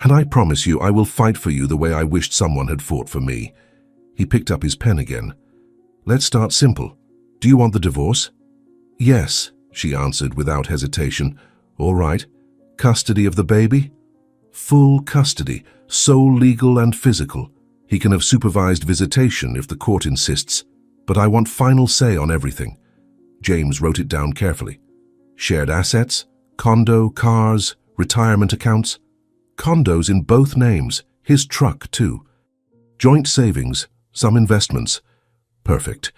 And I promise you I will fight for you the way I wished someone had fought for me. He picked up his pen again. Let's start simple. Do you want the divorce? Yes, she answered without hesitation. All right. Custody of the baby? Full custody, sole legal and physical. He can have supervised visitation if the court insists, but I want final say on everything. James wrote it down carefully. Shared assets, condo, cars, retirement accounts. Condos in both names, his truck too. Joint savings, some investments. Perfect.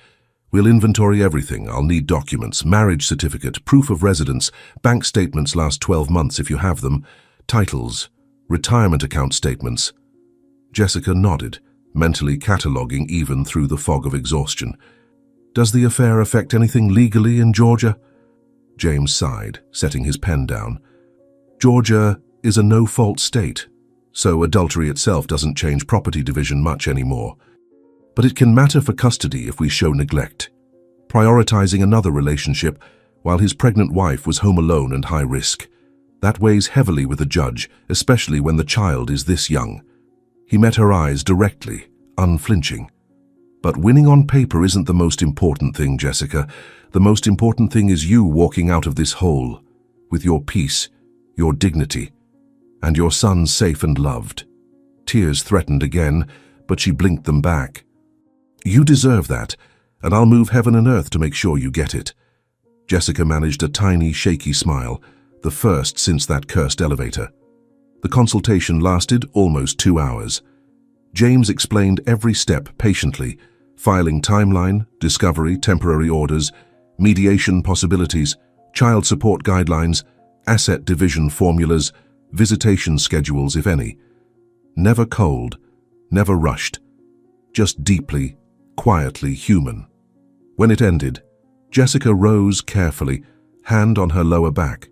We'll inventory everything. I'll need documents, marriage certificate, proof of residence, bank statements last 12 months if you have them, titles, retirement account statements. Jessica nodded, mentally cataloguing even through the fog of exhaustion. Does the affair affect anything legally in Georgia? James sighed, setting his pen down. Georgia is a no-fault state, so adultery itself doesn't change property division much anymore. But it can matter for custody if we show neglect, prioritizing another relationship while his pregnant wife was home alone and high risk. That weighs heavily with a judge, especially when the child is this young. He met her eyes directly, unflinching. But winning on paper isn't the most important thing, Jessica. The most important thing is you walking out of this hole with your peace, your dignity, and your son safe and loved. Tears threatened again, but she blinked them back. You deserve that, and I'll move heaven and earth to make sure you get it. Jessica managed a tiny, shaky smile, the first since that cursed elevator. The consultation lasted almost 2 hours. James explained every step patiently, filing timeline, discovery, temporary orders, mediation possibilities, child support guidelines, asset division formulas, visitation schedules, if any. Never cold, never rushed, just deeply, quietly human. When it ended, Jessica rose carefully, hand on her lower back.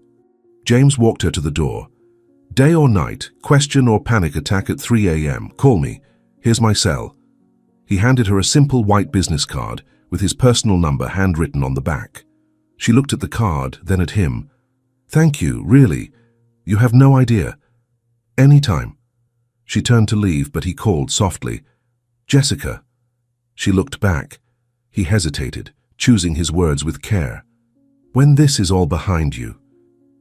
James walked her to the door. Day or night, question or panic attack at 3 a.m. Call me. Here's my cell. He handed her a simple white business card with his personal number handwritten on the back. She looked at the card, then at him. Thank you, really. You have no idea. Anytime. She turned to leave, but he called softly. Jessica. She looked back. He hesitated, choosing his words with care. When this is all behind you,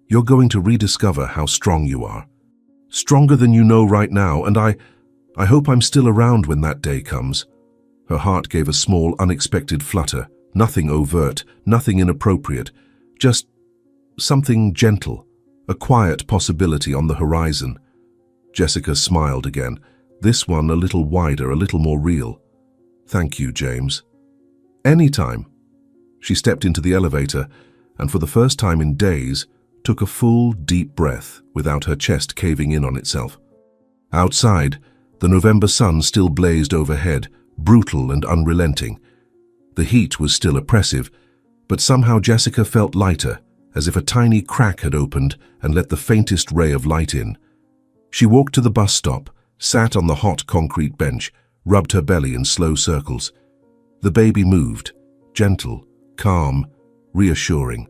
you're going to rediscover how strong you are. Stronger than you know right now, and I hope I'm still around when that day comes. Her heart gave a small, unexpected flutter. Nothing overt, nothing inappropriate, just something gentle, a quiet possibility on the horizon. Jessica smiled again, this one a little wider, a little more real. Thank you, James. Anytime. She stepped into the elevator and for the first time in days, took a full, deep breath without her chest caving in on itself. Outside, the November sun still blazed overhead, brutal and unrelenting. The heat was still oppressive, but somehow Jessica felt lighter, as if a tiny crack had opened and let the faintest ray of light in. She walked to the bus stop, sat on the hot concrete bench, rubbed her belly in slow circles. The baby moved, gentle, calm, reassuring.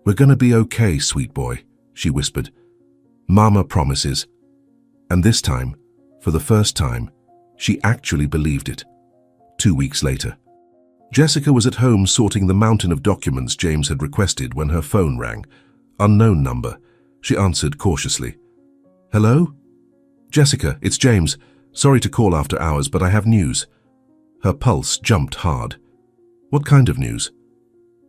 We're gonna be okay, sweet boy, she whispered. Mama promises. And this time, for the first time, she actually believed it. 2 weeks later. Jessica was at home sorting the mountain of documents James had requested when her phone rang. Unknown number. She answered cautiously. Hello? Jessica, it's James. Sorry to call after hours, but I have news. Her pulse jumped hard. What kind of news?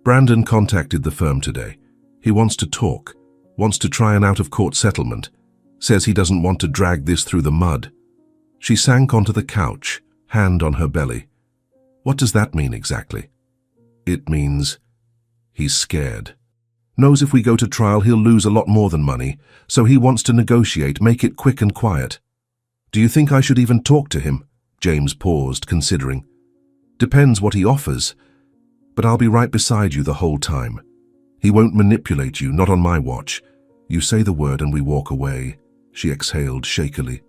Brandon contacted the firm today. He wants to talk, wants to try an out-of-court settlement, says he doesn't want to drag this through the mud. She sank onto the couch, hand on her belly. What does that mean exactly? It means he's scared. Knows if we go to trial he'll lose a lot more than money, so he wants to negotiate, make it quick and quiet. Do you think I should even talk to him? James paused, considering. Depends what he offers, but I'll be right beside you the whole time. He won't manipulate you, not on my watch. You say the word and we walk away. She exhaled shakily.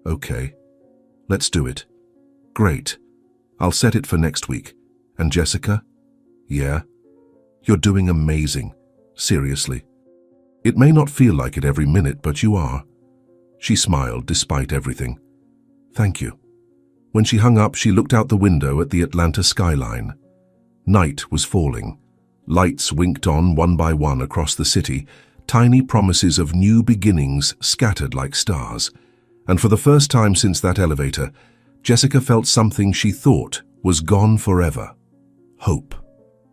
Okay, let's do it. Great. I'll set it for next week. And Jessica? Yeah? You're doing amazing. Seriously. It may not feel like it every minute, but you are. She smiled despite everything. Thank you. When she hung up, she looked out the window at the Atlanta skyline. Night was falling. Lights winked on one by one across the city, tiny promises of new beginnings scattered like stars. And for the first time since that elevator, Jessica felt something she thought was gone forever. Hope.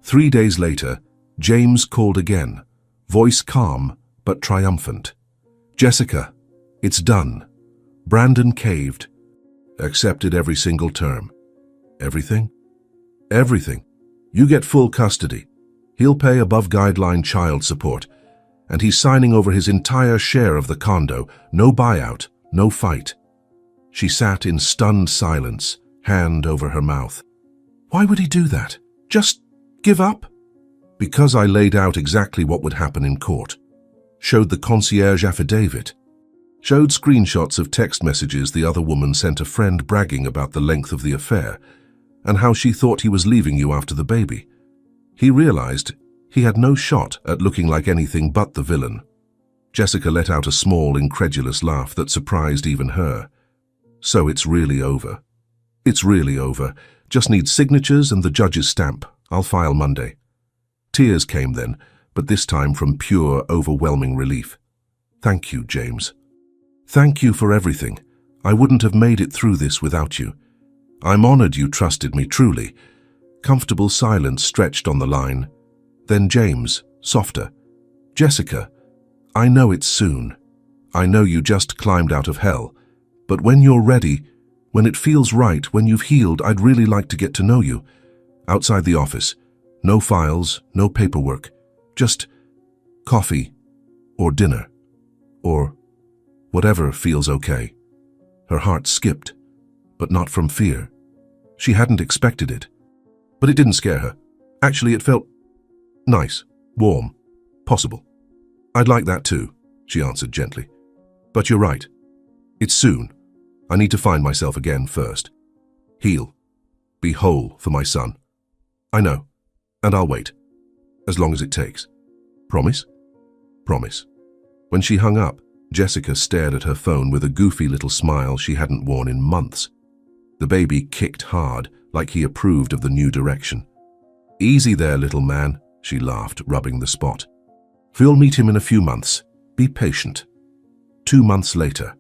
3 days later, James called again, voice calm but triumphant. Jessica, It's done. Brandon caved. Accepted every single term. Everything? Everything. You get full custody. He'll pay above-guideline child support. And he's signing over his entire share of the condo. No buyout, no fight. She sat in stunned silence, hand over her mouth. Why would he do that? Just give up? Because I laid out exactly what would happen in court. Showed the concierge affidavit. Showed screenshots of text messages the other woman sent a friend bragging about the length of the affair and how she thought he was leaving you after the baby. He realized he had no shot at looking like anything but the villain. Jessica let out a small, incredulous laugh that surprised even her. So it's really over. It's really over. Just need signatures and the judge's stamp. I'll file Monday. Tears came then, but this time from pure, overwhelming relief. Thank you, James. Thank you for everything. I wouldn't have made it through this without you. I'm honored you trusted me, truly. Comfortable silence stretched on the line. Then James, softer. Jessica, I know it's soon. I know you just climbed out of hell. But when you're ready, when it feels right, when you've healed, I'd really like to get to know you. Outside the office. No files, no paperwork. Just coffee or dinner or whatever feels okay. Her heart skipped, but not from fear. She hadn't expected it. But it didn't scare her. Actually, it felt nice, warm, possible. I'd like that too, she answered gently. But you're right. It's soon. I need to find myself again first. Heal. Be whole for my son. I know. And I'll wait. As long as it takes. Promise? Promise. When she hung up, Jessica stared at her phone with a goofy little smile she hadn't worn in months. The baby kicked hard, like he approved of the new direction. Easy there, little man, she laughed, rubbing the spot. We'll meet him in a few months. Be patient. 2 months later.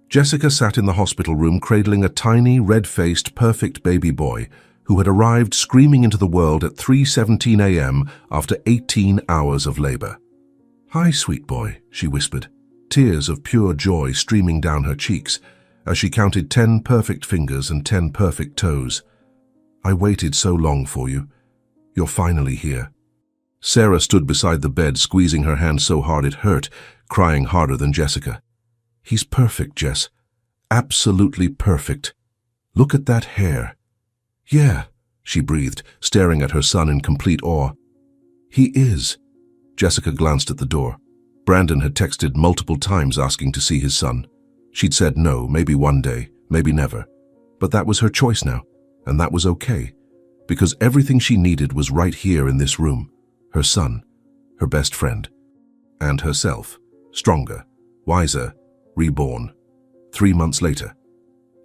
Jessica sat in the hospital room cradling a tiny, red-faced, perfect baby boy who had arrived screaming into the world at 3:17 a.m. after 18 hours of labor. Hi, sweet boy, she whispered, tears of pure joy streaming down her cheeks as she counted 10 perfect fingers and 10 perfect toes. I waited so long for you. You're finally here. Sarah stood beside the bed, squeezing her hand so hard it hurt, crying harder than Jessica. He's perfect, Jess. Absolutely perfect. Look at that hair. Yeah, she breathed, staring at her son in complete awe. He is. Jessica glanced at the door. Brandon had texted multiple times asking to see his son. She'd said no, maybe one day, maybe never. But that was her choice now, and that was okay, because everything she needed was right here in this room. Her son, her best friend, and herself, stronger, wiser, reborn. 3 months later.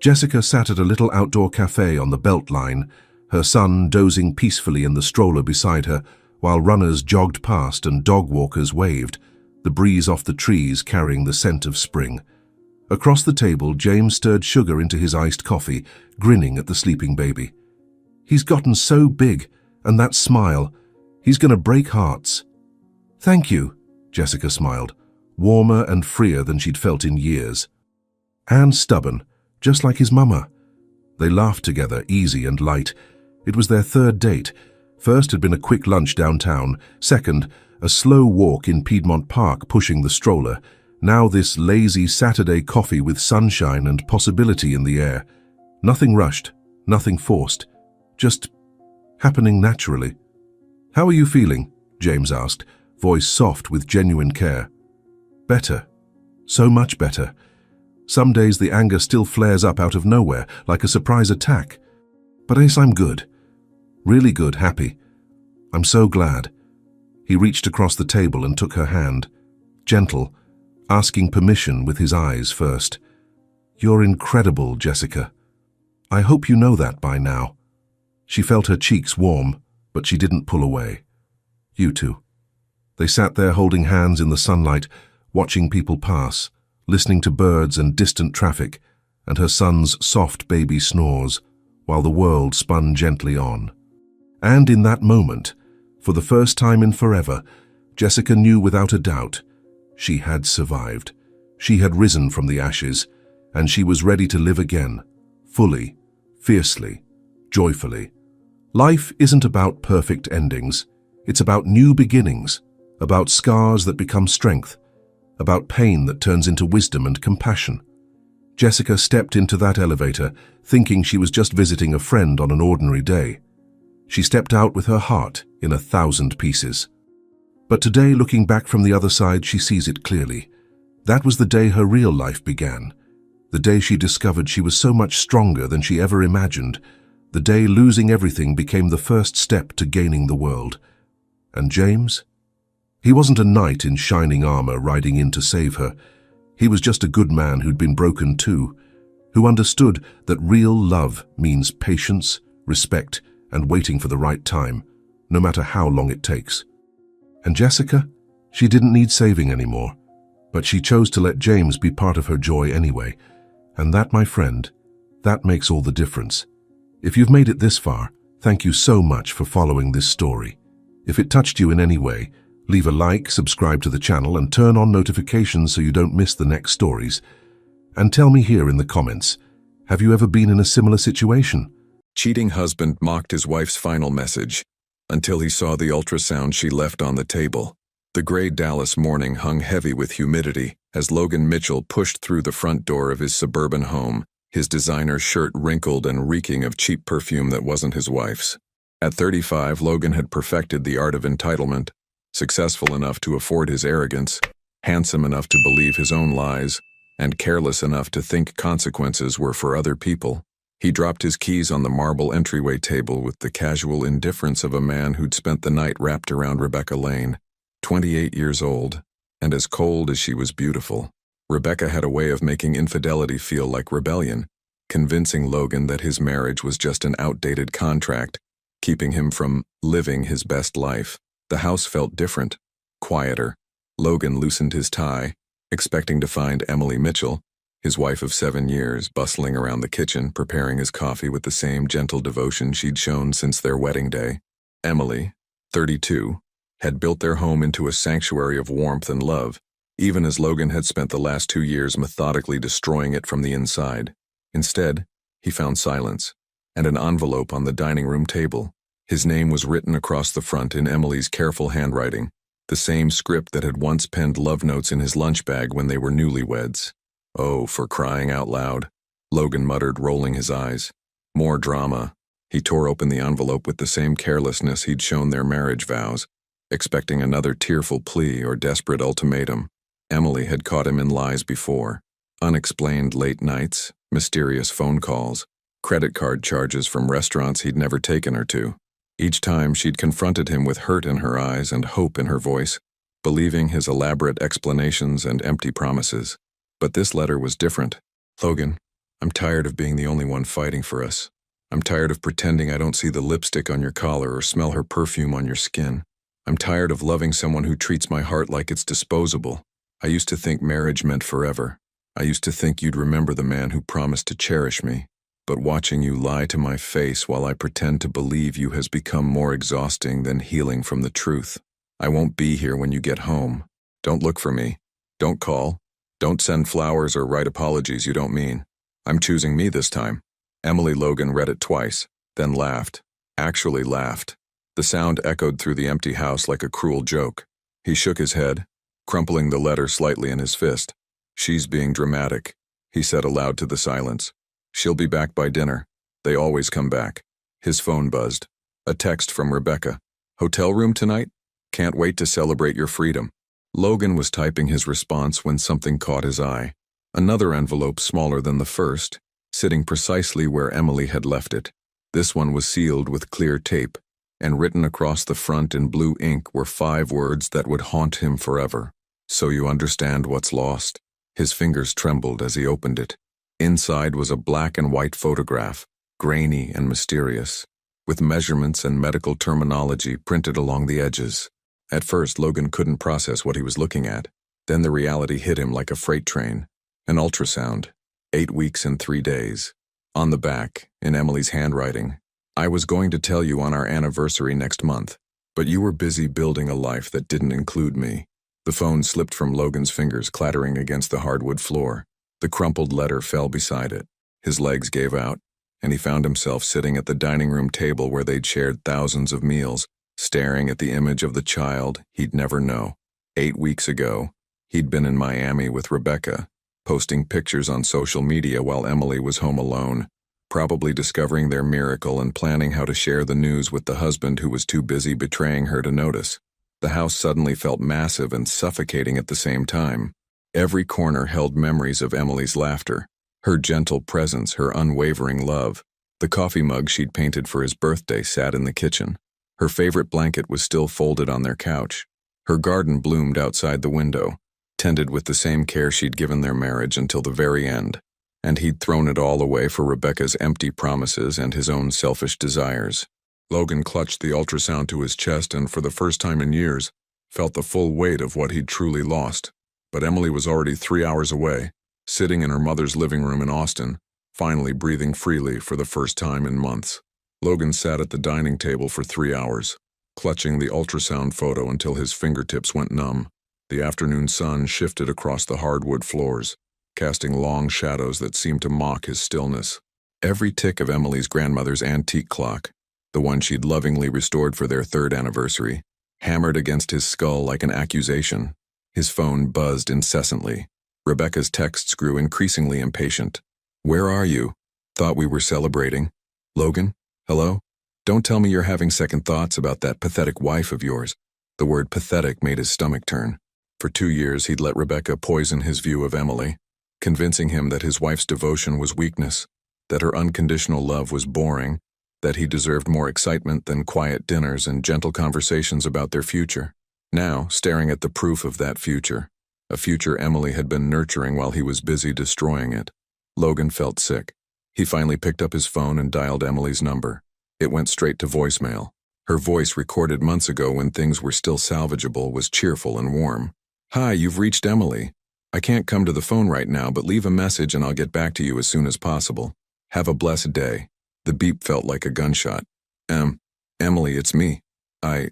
Jessica sat at a little outdoor cafe on the Beltline, her son dozing peacefully in the stroller beside her, while runners jogged past and dog walkers waved, the breeze off the trees carrying the scent of spring. Across the table, James stirred sugar into his iced coffee, grinning at the sleeping baby. He's gotten so big, and that smile, he's gonna break hearts. Thank you, Jessica smiled, warmer and freer than she'd felt in years. And stubborn, just like his mama. They laughed together, easy and light. It was their third date. First had been a quick lunch downtown. Second, a slow walk in Piedmont Park pushing the stroller. Now this lazy Saturday coffee with sunshine and possibility in the air. Nothing rushed, nothing forced. Just happening naturally. How are you feeling? James asked, voice soft with genuine care. Better. So much better. Some days the anger still flares up out of nowhere, like a surprise attack. But I guess I'm good. Really good, happy. I'm so glad. He reached across the table and took her hand. Gentle, asking permission with his eyes first. You're incredible, Jessica. I hope you know that by now. She felt her cheeks warm, but she didn't pull away. You two. They sat there holding hands in the sunlight, watching people pass, listening to birds and distant traffic, and her son's soft baby snores, while the world spun gently on. And in that moment, for the first time in forever, Jessica knew without a doubt, she had survived. She had risen from the ashes, and she was ready to live again, fully, fiercely, joyfully. Life isn't about perfect endings. It's about new beginnings, about scars that become strength, about pain that turns into wisdom and compassion. Jessica stepped into that elevator, thinking she was just visiting a friend on an ordinary day. She stepped out with her heart in 1,000 pieces. But today, looking back from the other side, she sees it clearly. That was the day her real life began. The day she discovered she was so much stronger than she ever imagined. The day losing everything became the first step to gaining the world. And James? He wasn't a knight in shining armor riding in to save her. He was just a good man who'd been broken too, who understood that real love means patience, respect, and waiting for the right time, no matter how long it takes. And Jessica? She didn't need saving anymore, but she chose to let James be part of her joy anyway. And that, my friend, that makes all the difference. If you've made it this far, thank you so much for following this story. If it touched you in any way, leave a like, subscribe to the channel, and turn on notifications so you don't miss the next stories. And tell me here in the comments, have you ever been in a similar situation? Cheating husband mocked his wife's final message until he saw the ultrasound she left on the table. The gray Dallas morning hung heavy with humidity as Logan Mitchell pushed through the front door of his suburban home, his designer shirt wrinkled and reeking of cheap perfume that wasn't his wife's. At 35, Logan had perfected the art of entitlement, successful enough to afford his arrogance, handsome enough to believe his own lies, and careless enough to think consequences were for other people. He dropped his keys on the marble entryway table with the casual indifference of a man who'd spent the night wrapped around Rebecca Lane, 28 years old, and as cold as she was beautiful. Rebecca had a way of making infidelity feel like rebellion, convincing Logan that his marriage was just an outdated contract, keeping him from living his best life. The house felt different, quieter. Logan loosened his tie, expecting to find Emily Mitchell, his wife of 7 years, bustling around the kitchen, preparing his coffee with the same gentle devotion she'd shown since their wedding day. Emily, 32, had built their home into a sanctuary of warmth and love, even as Logan had spent the last 2 years methodically destroying it from the inside. Instead, he found silence and an envelope on the dining room table. His name was written across the front in Emily's careful handwriting, the same script that had once penned love notes in his lunch bag when they were newlyweds. Oh, for crying out loud, Logan muttered, rolling his eyes. More drama. He tore open the envelope with the same carelessness he'd shown their marriage vows, expecting another tearful plea or desperate ultimatum. Emily had caught him in lies before. Unexplained late nights, mysterious phone calls, credit card charges from restaurants he'd never taken her to. Each time she'd confronted him with hurt in her eyes and hope in her voice, believing his elaborate explanations and empty promises. But this letter was different. Logan, I'm tired of being the only one fighting for us. I'm tired of pretending I don't see the lipstick on your collar or smell her perfume on your skin. I'm tired of loving someone who treats my heart like it's disposable. I used to think marriage meant forever. I used to think you'd remember the man who promised to cherish me. But watching you lie to my face while I pretend to believe you has become more exhausting than healing from the truth. I won't be here when you get home. Don't look for me. Don't call. Don't send flowers or write apologies you don't mean. I'm choosing me this time. Emily. Logan read it twice, then laughed. Actually laughed. The sound echoed through the empty house like a cruel joke. He shook his head, crumpling the letter slightly in his fist. She's being dramatic, he said aloud to the silence. She'll be back by dinner. They always come back. His phone buzzed. A text from Rebecca. Hotel room tonight? Can't wait to celebrate your freedom. Logan was typing his response when something caught his eye. Another envelope smaller than the first, sitting precisely where Emily had left it. This one was sealed with clear tape, and written across the front in blue ink were 5 words that would haunt him forever. So you understand what's lost. His fingers trembled as he opened it. Inside was a black and white photograph, grainy and mysterious, with measurements and medical terminology printed along the edges. At first, Logan couldn't process what he was looking at. Then the reality hit him like a freight train. An ultrasound. 8 weeks and 3 days. On the back, in Emily's handwriting, I was going to tell you on our anniversary next month, but you were busy building a life that didn't include me. The phone slipped from Logan's fingers, clattering against the hardwood floor. The crumpled letter fell beside it. His legs gave out, and he found himself sitting at the dining room table where they'd shared thousands of meals, staring at the image of the child he'd never know. 8 weeks ago, he'd been in Miami with Rebecca, posting pictures on social media while Emily was home alone, probably discovering their miracle and planning how to share the news with the husband who was too busy betraying her to notice. The house suddenly felt massive and suffocating at the same time. Every corner held memories of Emily's laughter, her gentle presence, her unwavering love. The coffee mug she'd painted for his birthday sat in the kitchen. Her favorite blanket was still folded on their couch. Her garden bloomed outside the window, tended with the same care she'd given their marriage until the very end. And he'd thrown it all away for Rebecca's empty promises and his own selfish desires. Logan clutched the ultrasound to his chest and, for the first time in years, felt the full weight of what he'd truly lost. But Emily was already 3 hours away, sitting in her mother's living room in Austin, finally breathing freely for the first time in months. Logan sat at the dining table for 3 hours, clutching the ultrasound photo until his fingertips went numb. The afternoon sun shifted across the hardwood floors, casting long shadows that seemed to mock his stillness. Every tick of Emily's grandmother's antique clock, the one she'd lovingly restored for their 3rd anniversary, hammered against his skull like an accusation. His phone buzzed incessantly. Rebecca's texts grew increasingly impatient. "Where are you? Thought we were celebrating. Logan? Hello? Don't tell me you're having second thoughts about that pathetic wife of yours." The word pathetic made his stomach turn. For 2 years he'd let Rebecca poison his view of Emily, convincing him that his wife's devotion was weakness, that her unconditional love was boring, that he deserved more excitement than quiet dinners and gentle conversations about their future. Now, staring at the proof of that future, a future Emily had been nurturing while he was busy destroying it, Logan felt sick. He finally picked up his phone and dialed Emily's number. It went straight to voicemail. Her voice, recorded months ago when things were still salvageable, was cheerful and warm. "Hi, you've reached Emily. I can't come to the phone right now, but leave a message and I'll get back to you as soon as possible. Have a blessed day." The beep felt like a gunshot. Emily, it's me. I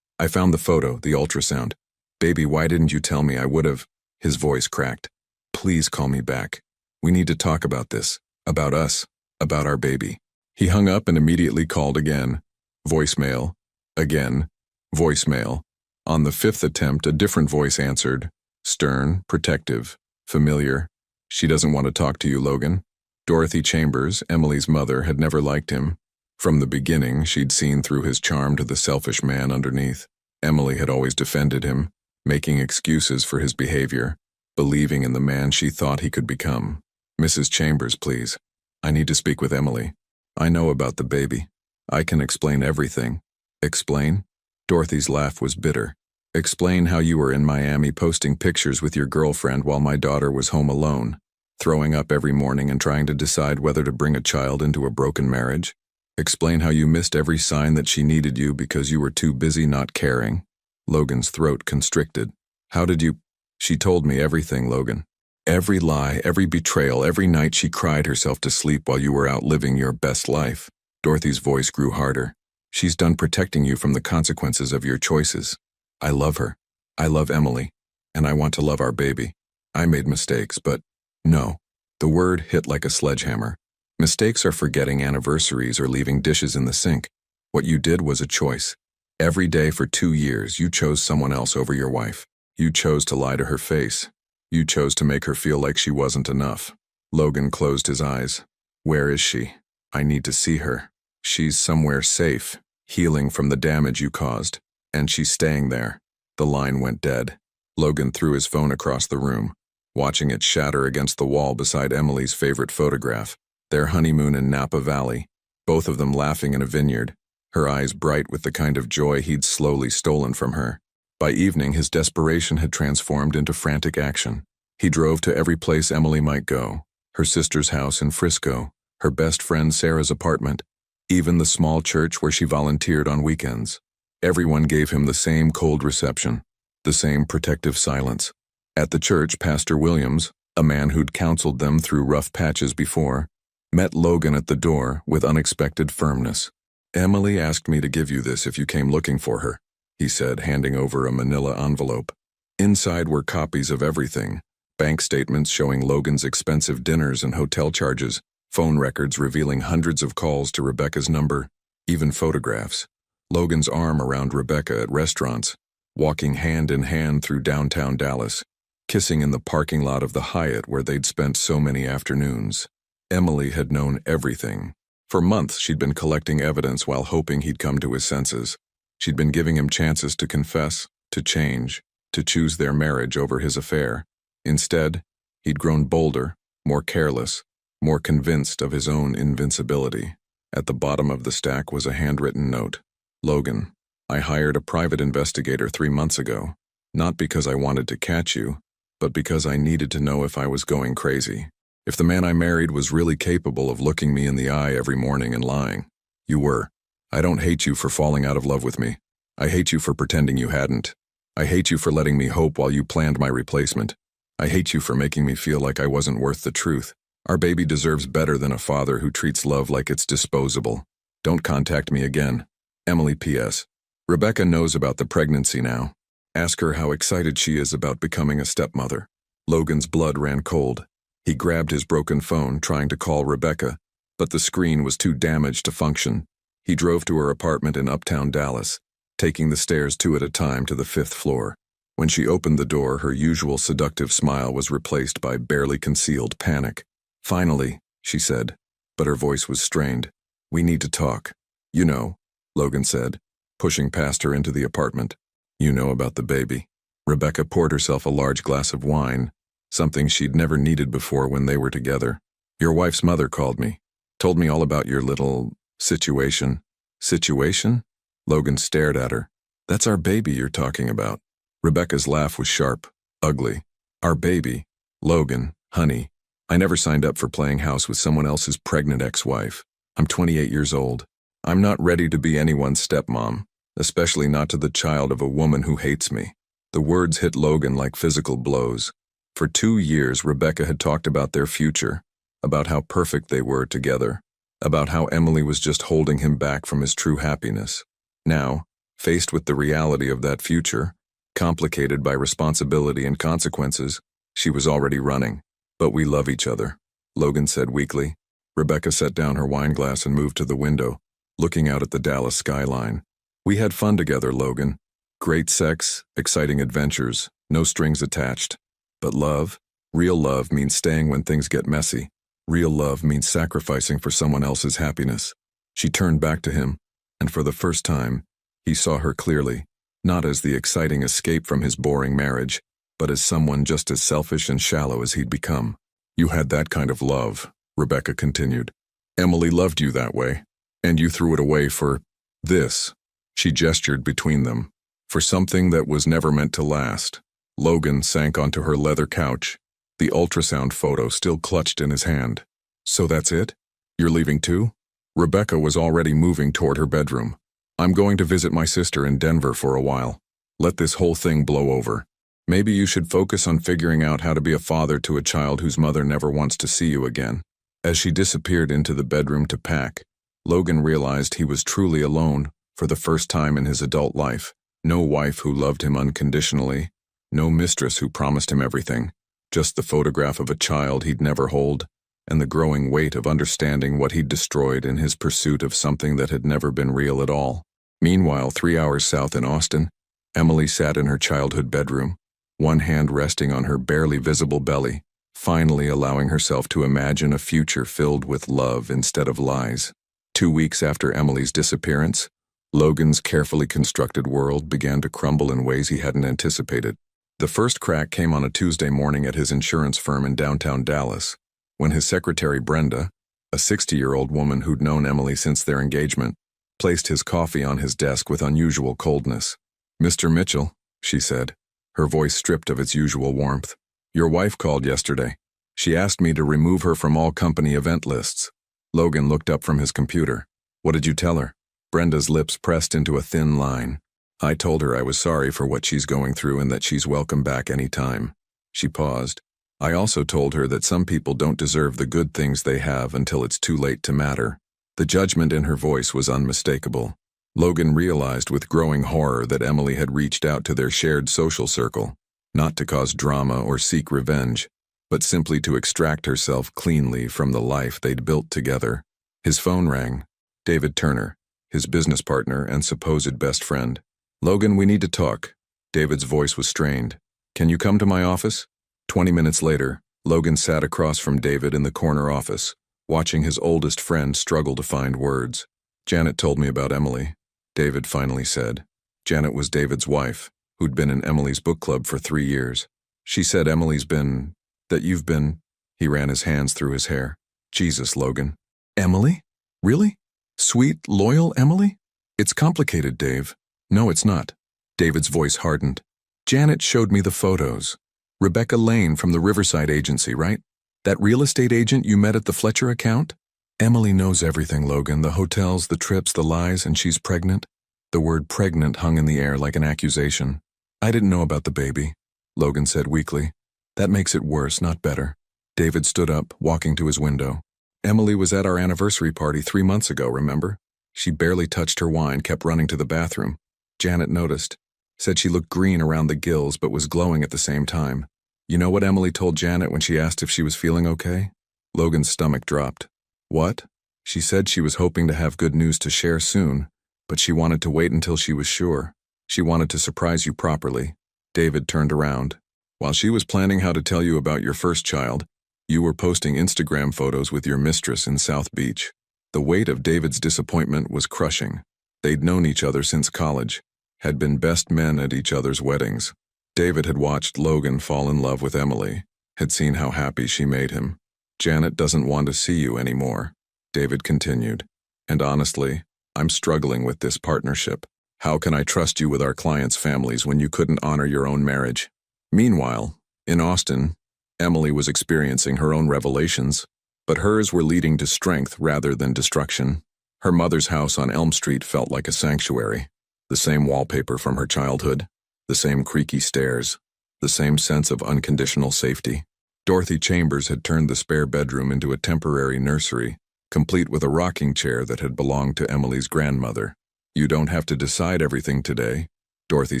found the photo, the ultrasound. Baby, why didn't you tell me? I would've." His voice cracked. "Please call me back. We need to talk about this. About us. About our baby." He hung up and immediately called again. Voicemail. Again. Voicemail. On the 5th attempt, a different voice answered. Stern, protective, familiar. "She doesn't want to talk to you, Logan." Dorothy Chambers, Emily's mother, had never liked him. From the beginning, she'd seen through his charm to the selfish man underneath. Emily had always defended him, making excuses for his behavior, believing in the man she thought he could become. "Mrs. Chambers, please. I need to speak with Emily. I know about the baby. I can explain everything." "Explain?" Dorothy's laugh was bitter. "Explain how you were in Miami posting pictures with your girlfriend while my daughter was home alone, throwing up every morning and trying to decide whether to bring a child into a broken marriage. Explain how you missed every sign that she needed you because you were too busy not caring." Logan's throat constricted. "How did you—" "She told me everything, Logan. Every lie, every betrayal, every night she cried herself to sleep while you were out living your best life." Dorothy's voice grew harder. "She's done protecting you from the consequences of your choices. I love her. I love Emily. And I want to love our baby. I made mistakes, but no." The word hit like a sledgehammer. Mistakes are forgetting anniversaries or leaving dishes in the sink. What you did was a choice. Every day for 2 years, you chose someone else over your wife. You chose to lie to her face. You chose to make her feel like she wasn't enough. Logan closed his eyes. "Where is she? I need to see her. She's somewhere safe, healing from the damage you caused. And she's staying there." The line went dead. Logan threw his phone across the room, watching it shatter against the wall beside Emily's favorite photograph, their honeymoon in Napa Valley, both of them laughing in a vineyard, her eyes bright with the kind of joy he'd slowly stolen from her. By evening, his desperation had transformed into frantic action. He drove to every place Emily might go, her sister's house in Frisco, her best friend Sarah's apartment, even the small church where she volunteered on weekends. Everyone gave him the same cold reception, the same protective silence. At the church, Pastor Williams, a man who'd counseled them through rough patches before, met Logan at the door with unexpected firmness. "Emily asked me to give you this if you came looking for her," he said, handing over a manila envelope. Inside were copies of everything: bank statements showing Logan's expensive dinners and hotel charges, phone records revealing hundreds of calls to Rebecca's number, even photographs. Logan's arm around Rebecca at restaurants, walking hand in hand through downtown Dallas, kissing in the parking lot of the Hyatt where they'd spent so many afternoons. Emily had known everything. For months she'd been collecting evidence while hoping he'd come to his senses. She'd been giving him chances to confess, to change, to choose their marriage over his affair. Instead, he'd grown bolder, more careless, more convinced of his own invincibility. At the bottom of the stack was a handwritten note. Logan, I hired a private investigator 3 months ago, not because I wanted to catch you, but because I needed to know if I was going crazy. If the man I married was really capable of looking me in the eye every morning and lying. You were. I don't hate you for falling out of love with me. I hate you for pretending you hadn't. I hate you for letting me hope while you planned my replacement. I hate you for making me feel like I wasn't worth the truth. Our baby deserves better than a father who treats love like it's disposable. Don't contact me again. Emily P.S. Rebecca knows about the pregnancy now. Ask her how excited she is about becoming a stepmother. Logan's blood ran cold. He grabbed his broken phone, trying to call Rebecca, but the screen was too damaged to function. He drove to her apartment in uptown Dallas, taking the stairs 2 at a time to the 5th floor. When she opened the door, her usual seductive smile was replaced by barely concealed panic. Finally, she said, but her voice was strained. We need to talk. You know, Logan said, pushing past her into the apartment. You know about the baby. Rebecca poured herself a large glass of wine, something she'd never needed before when they were together. Your wife's mother called me, told me all about your little situation. Situation? Logan stared at her. That's our baby you're talking about. Rebecca's laugh was sharp, ugly. Our baby. Logan, honey, I never signed up for playing house with someone else's pregnant ex-wife. I'm 28 years old. I'm not ready to be anyone's stepmom, especially not to the child of a woman who hates me. The words hit Logan like physical blows. For 2 years, Rebecca had talked about their future, about how perfect they were together, about how Emily was just holding him back from his true happiness. Now, faced with the reality of that future, complicated by responsibility and consequences, she was already running. But we love each other, Logan said weakly. Rebecca set down her wine glass and moved to the window, looking out at the Dallas skyline. We had fun together, Logan. Great sex, exciting adventures, no strings attached. But love, real love, means staying when things get messy. Real love means sacrificing for someone else's happiness. She turned back to him, and for the first time, he saw her clearly, not as the exciting escape from his boring marriage, but as someone just as selfish and shallow as he'd become. You had that kind of love, Rebecca continued. Emily loved you that way, and you threw it away for this. She gestured between them. For something that was never meant to last. Logan sank onto her leather couch, the ultrasound photo still clutched in his hand. So that's it? You're leaving too? Rebecca was already moving toward her bedroom. I'm going to visit my sister in Denver for a while. Let this whole thing blow over. Maybe you should focus on figuring out how to be a father to a child whose mother never wants to see you again. As she disappeared into the bedroom to pack, Logan realized he was truly alone for the first time in his adult life. No wife who loved him unconditionally, no mistress who promised him everything, just the photograph of a child he'd never hold, and the growing weight of understanding what he'd destroyed in his pursuit of something that had never been real at all. Meanwhile, 3 hours south in Austin, Emily sat in her childhood bedroom, one hand resting on her barely visible belly, finally allowing herself to imagine a future filled with love instead of lies. 2 weeks after Emily's disappearance, Logan's carefully constructed world began to crumble in ways he hadn't anticipated. The first crack came on a Tuesday morning at his insurance firm in downtown Dallas, when his secretary Brenda, a 60-year-old woman who'd known Emily since their engagement, placed his coffee on his desk with unusual coldness. Mr. Mitchell, she said, her voice stripped of its usual warmth. Your wife called yesterday. She asked me to remove her from all company event lists. Logan looked up from his computer. What did you tell her? Brenda's lips pressed into a thin line. I told her I was sorry for what she's going through and that she's welcome back any time. She paused. I also told her that some people don't deserve the good things they have until it's too late to matter. The judgment in her voice was unmistakable. Logan realized with growing horror that Emily had reached out to their shared social circle, not to cause drama or seek revenge, but simply to extract herself cleanly from the life they'd built together. His phone rang. David Turner, his business partner and supposed best friend. "Logan, we need to talk." David's voice was strained. "Can you come to my office?" 20 minutes later, Logan sat across from David in the corner office, watching his oldest friend struggle to find words. "Janet told me about Emily," David finally said. Janet was David's wife, who'd been in Emily's book club for 3 years. "She said that you've been," he ran his hands through his hair. "Jesus, Logan. Emily? Really? Sweet, loyal Emily?" "It's complicated, Dave." "No, it's not." David's voice hardened. "Janet showed me the photos. Rebecca Lane from the Riverside agency, right? That real estate agent you met at the Fletcher account? Emily knows everything, Logan, the hotels, the trips, the lies, and she's pregnant." The word pregnant hung in the air like an accusation. "I didn't know about the baby," Logan said weakly. "That makes it worse, not better." David stood up, walking to his window. "Emily was at our anniversary party 3 months ago, remember? She barely touched her wine, kept running to the bathroom. Janet noticed. Said she looked green around the gills but was glowing at the same time. You know what Emily told Janet when she asked if she was feeling okay?" Logan's stomach dropped. "What?" "She said she was hoping to have good news to share soon, but she wanted to wait until she was sure. She wanted to surprise you properly." David turned around. "While she was planning how to tell you about your first child, you were posting Instagram photos with your mistress in South Beach." The weight of David's disappointment was crushing. They'd known each other since college, had been best men at each other's weddings. David had watched Logan fall in love with Emily, had seen how happy she made him. "Janet doesn't want to see you anymore," David continued. "And honestly, I'm struggling with this partnership. How can I trust you with our clients' families when you couldn't honor your own marriage?" Meanwhile, in Austin, Emily was experiencing her own revelations, but hers were leading to strength rather than destruction. Her mother's house on Elm Street felt like a sanctuary. The same wallpaper from her childhood, the same creaky stairs, the same sense of unconditional safety. Dorothy Chambers had turned the spare bedroom into a temporary nursery, complete with a rocking chair that had belonged to Emily's grandmother. "You don't have to decide everything today," Dorothy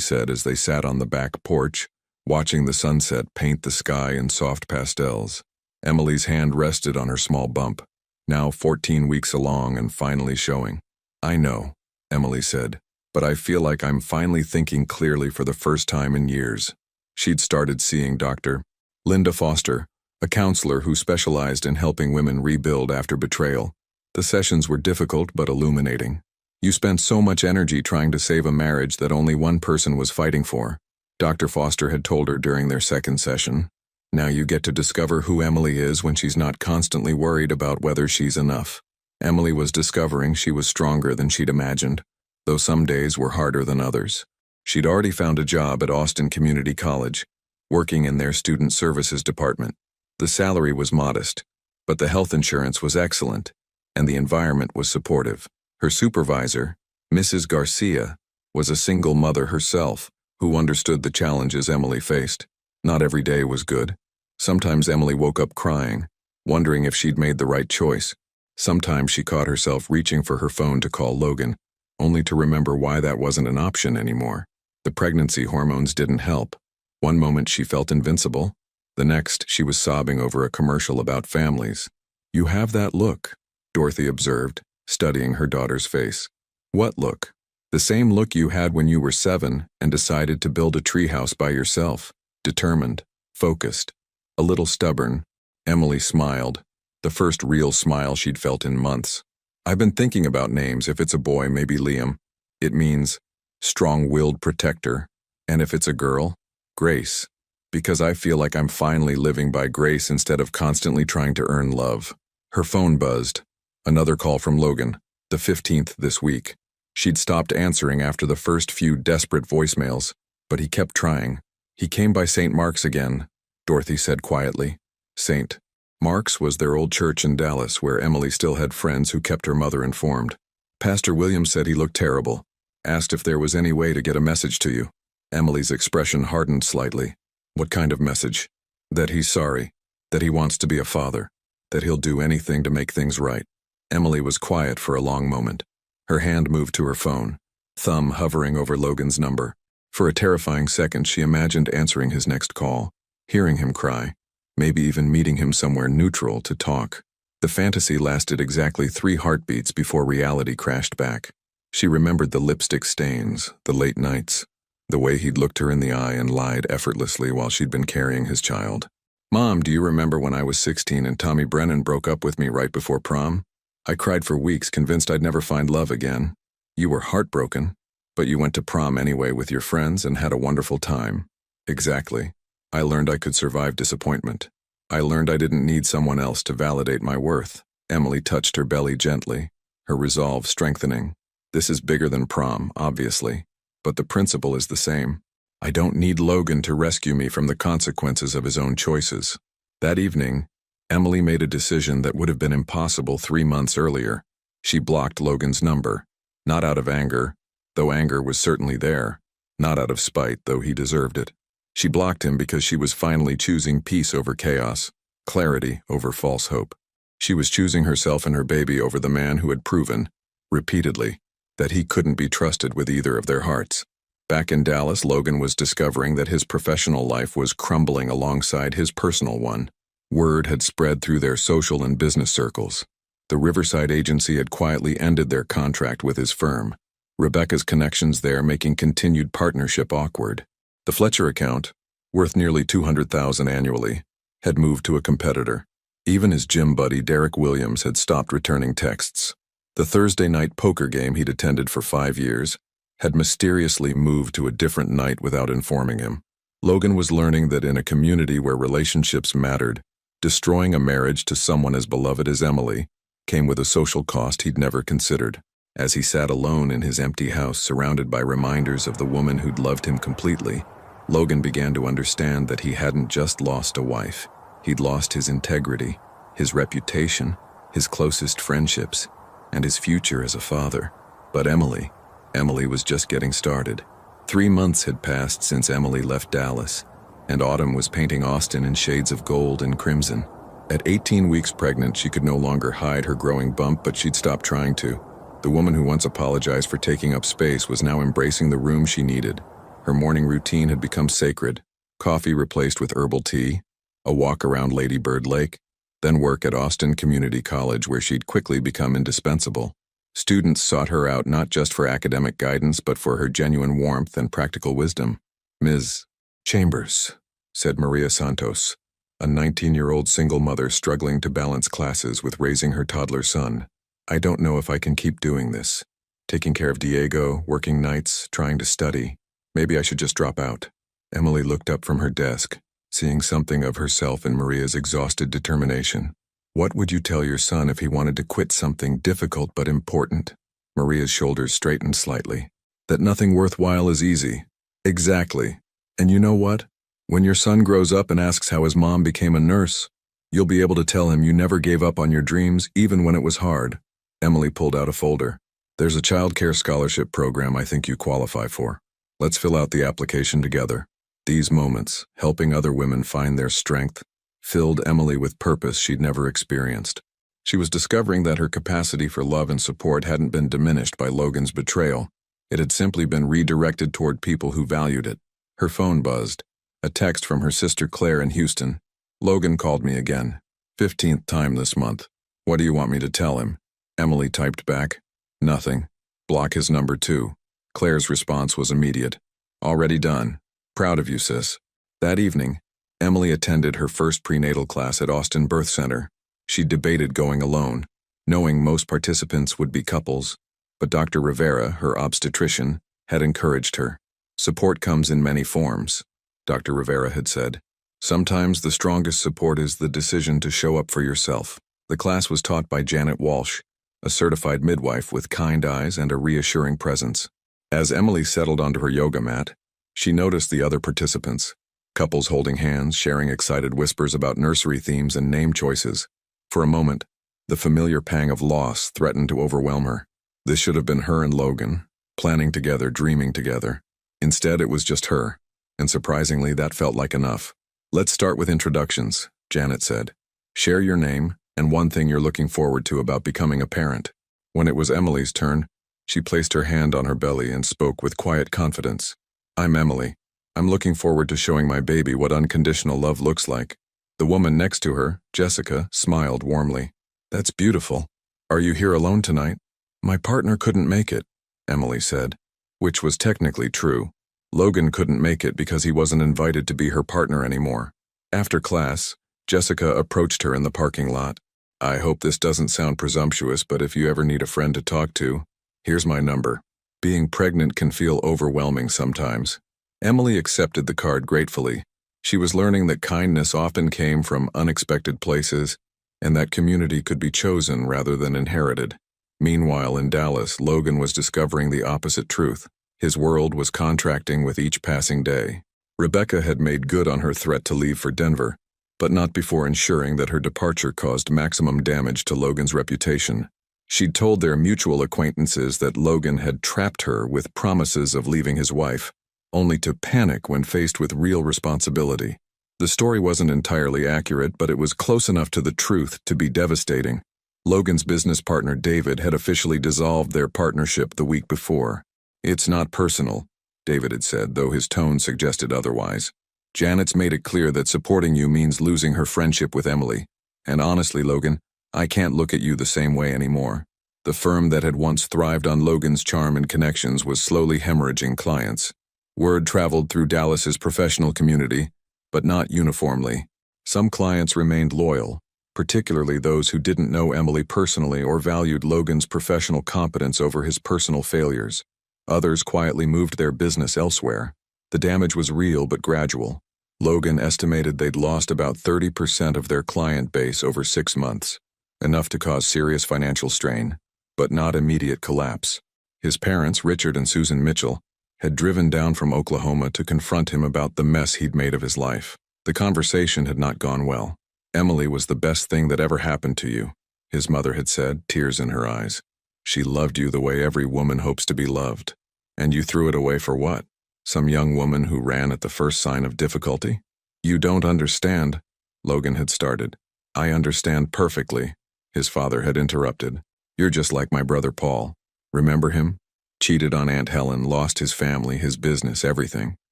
said as they sat on the back porch, watching the sunset paint the sky in soft pastels. Emily's hand rested on her small bump, now 14 weeks along and finally showing. "I know," Emily said, "but I feel like I'm finally thinking clearly for the first time in years." She'd started seeing Dr. Linda Foster, a counselor who specialized in helping women rebuild after betrayal. The sessions were difficult but illuminating. "You spent so much energy trying to save a marriage that only one person was fighting for," Dr. Foster had told her during their second session. "Now you get to discover who Emily is when she's not constantly worried about whether she's enough." Emily was discovering she was stronger than she'd imagined, though some days were harder than others. She'd already found a job at Austin Community College, working in their student services department. The salary was modest, but the health insurance was excellent, and the environment was supportive. Her supervisor, Mrs. Garcia, was a single mother herself who understood the challenges Emily faced. Not every day was good. Sometimes Emily woke up crying, wondering if she'd made the right choice. Sometimes she caught herself reaching for her phone to call Logan, only to remember why that wasn't an option anymore. The pregnancy hormones didn't help. One moment she felt invincible. The next, she was sobbing over a commercial about families. "You have that look," Dorothy observed, studying her daughter's face. "What look?" "The same look you had when you were 7 and decided to build a treehouse by yourself. Determined, focused, a little stubborn." Emily smiled, the first real smile she'd felt in months. "I've been thinking about names. If it's a boy, maybe Liam. It means strong-willed protector. And if it's a girl, Grace. Because I feel like I'm finally living by grace instead of constantly trying to earn love." Her phone buzzed. Another call from Logan, the 15th this week. She'd stopped answering after the first few desperate voicemails, but he kept trying. "He came by St. Mark's again," Dorothy said quietly. St. Mark's was their old church in Dallas, where Emily still had friends who kept her mother informed. "Pastor Williams said he looked terrible. Asked if there was any way to get a message to you." Emily's expression hardened slightly. "What kind of message?" "That he's sorry. That he wants to be a father. That he'll do anything to make things right." Emily was quiet for a long moment. Her hand moved to her phone, thumb hovering over Logan's number. For a terrifying second, she imagined answering his next call, hearing him cry, maybe even meeting him somewhere neutral to talk. The fantasy lasted exactly 3 heartbeats before reality crashed back. She remembered the lipstick stains, the late nights, the way he'd looked her in the eye and lied effortlessly while she'd been carrying his child. "Mom, do you remember when I was 16 and Tommy Brennan broke up with me right before prom? I cried for weeks, convinced I'd never find love again. You were heartbroken, but you went to prom anyway with your friends and had a wonderful time." "Exactly. I learned I could survive disappointment. I learned I didn't need someone else to validate my worth." Emily touched her belly gently, her resolve strengthening. "This is bigger than prom, obviously, but the principle is the same. I don't need Logan to rescue me from the consequences of his own choices." That evening, Emily made a decision that would have been impossible 3 months earlier. She blocked Logan's number, not out of anger, though anger was certainly there, not out of spite, though he deserved it. She blocked him because she was finally choosing peace over chaos, clarity over false hope. She was choosing herself and her baby over the man who had proven, repeatedly, that he couldn't be trusted with either of their hearts. Back in Dallas, Logan was discovering that his professional life was crumbling alongside his personal one. Word had spread through their social and business circles. The Riverside agency had quietly ended their contract with his firm, Rebecca's connections there making continued partnership awkward. The Fletcher account, worth nearly $200,000 annually, had moved to a competitor. Even his gym buddy Derek Williams had stopped returning texts. The Thursday night poker game he'd attended for 5 years had mysteriously moved to a different night without informing him. Logan was learning that in a community where relationships mattered, destroying a marriage to someone as beloved as Emily came with a social cost he'd never considered. As he sat alone in his empty house surrounded by reminders of the woman who'd loved him completely, Logan began to understand that he hadn't just lost a wife. He'd lost his integrity, his reputation, his closest friendships, and his future as a father. But Emily was just getting started. 3 months had passed since Emily left Dallas, and autumn was painting Austin in shades of gold and crimson. At 18 weeks pregnant, she could no longer hide her growing bump, but she'd stopped trying to. The woman who once apologized for taking up space was now embracing the room she needed. Her morning routine had become sacred. Coffee replaced with herbal tea, a walk around Lady Bird Lake, then work at Austin Community College where she'd quickly become indispensable. Students sought her out not just for academic guidance but for her genuine warmth and practical wisdom. "Ms. Chambers," said Maria Santos, a 19-year-old single mother struggling to balance classes with raising her toddler son. "I don't know if I can keep doing this. Taking care of Diego, working nights, trying to study. Maybe I should just drop out." Emily looked up from her desk, seeing something of herself in Maria's exhausted determination. "What would you tell your son if he wanted to quit something difficult but important?" Maria's shoulders straightened slightly. "That nothing worthwhile is easy." "Exactly. And you know what? When your son grows up and asks how his mom became a nurse, you'll be able to tell him you never gave up on your dreams even when it was hard." Emily pulled out a folder. "There's a child care scholarship program I think you qualify for. Let's fill out the application together." These moments, helping other women find their strength, filled Emily with purpose she'd never experienced. She was discovering that her capacity for love and support hadn't been diminished by Logan's betrayal. It had simply been redirected toward people who valued it. Her phone buzzed. A text from her sister Claire in Houston. "Logan called me again. 15th time this month. What do you want me to tell him?" Emily typed back, "Nothing. Block his number too." Claire's response was immediate. "Already done. Proud of you, sis." That evening, Emily attended her first prenatal class at Austin Birth Center. She debated going alone, knowing most participants would be couples, but Dr. Rivera, her obstetrician, had encouraged her. "Support comes in many forms," Dr. Rivera had said. "Sometimes the strongest support is the decision to show up for yourself." The class was taught by Janet Walsh, a certified midwife with kind eyes and a reassuring presence. As Emily settled onto her yoga mat, she noticed the other participants, couples holding hands, sharing excited whispers about nursery themes and name choices. For a moment, the familiar pang of loss threatened to overwhelm her. This should have been her and Logan, planning together, dreaming together. Instead, it was just her, and surprisingly, that felt like enough. "Let's start with introductions," Janet said. "Share your name and one thing you're looking forward to about becoming a parent." When it was Emily's turn, she placed her hand on her belly and spoke with quiet confidence. I'm Emily. I'm looking forward to showing my baby what unconditional love looks like. The woman next to her, Jessica, smiled warmly. That's beautiful. Are you here alone tonight? My partner couldn't make it, Emily said, which was technically true. Logan couldn't make it because he wasn't invited to be her partner anymore. After class, Jessica approached her in the parking lot. I hope this doesn't sound presumptuous, but if you ever need a friend to talk to, here's my number. Being pregnant can feel overwhelming sometimes. Emily accepted the card gratefully. She was learning that kindness often came from unexpected places, and that community could be chosen rather than inherited. Meanwhile, in Dallas, Logan was discovering the opposite truth. His world was contracting with each passing day. Rebecca had made good on her threat to leave for Denver, but not before ensuring that her departure caused maximum damage to Logan's reputation. She'd told their mutual acquaintances that Logan had trapped her with promises of leaving his wife, only to panic when faced with real responsibility. The story wasn't entirely accurate, but it was close enough to the truth to be devastating. Logan's business partner David had officially dissolved their partnership the week before. It's not personal, David had said, though his tone suggested otherwise. Janet's made it clear that supporting you means losing her friendship with Emily. And honestly, Logan, I can't look at you the same way anymore. The firm that had once thrived on Logan's charm and connections was slowly hemorrhaging clients. Word traveled through Dallas's professional community, but not uniformly. Some clients remained loyal, particularly those who didn't know Emily personally or valued Logan's professional competence over his personal failures. Others quietly moved their business elsewhere. The damage was real but gradual. Logan estimated they'd lost about 30% of their client base over 6 months, enough to cause serious financial strain, but not immediate collapse. His parents, Richard and Susan Mitchell, had driven down from Oklahoma to confront him about the mess he'd made of his life. The conversation had not gone well. Emily was the best thing that ever happened to you, his mother had said, tears in her eyes. She loved you the way every woman hopes to be loved. And you threw it away for what? Some young woman who ran at the first sign of difficulty? You don't understand, Logan had started. I understand perfectly, his father had interrupted. You're just like my brother Paul. Remember him? Cheated on Aunt Helen, lost his family, his business, everything.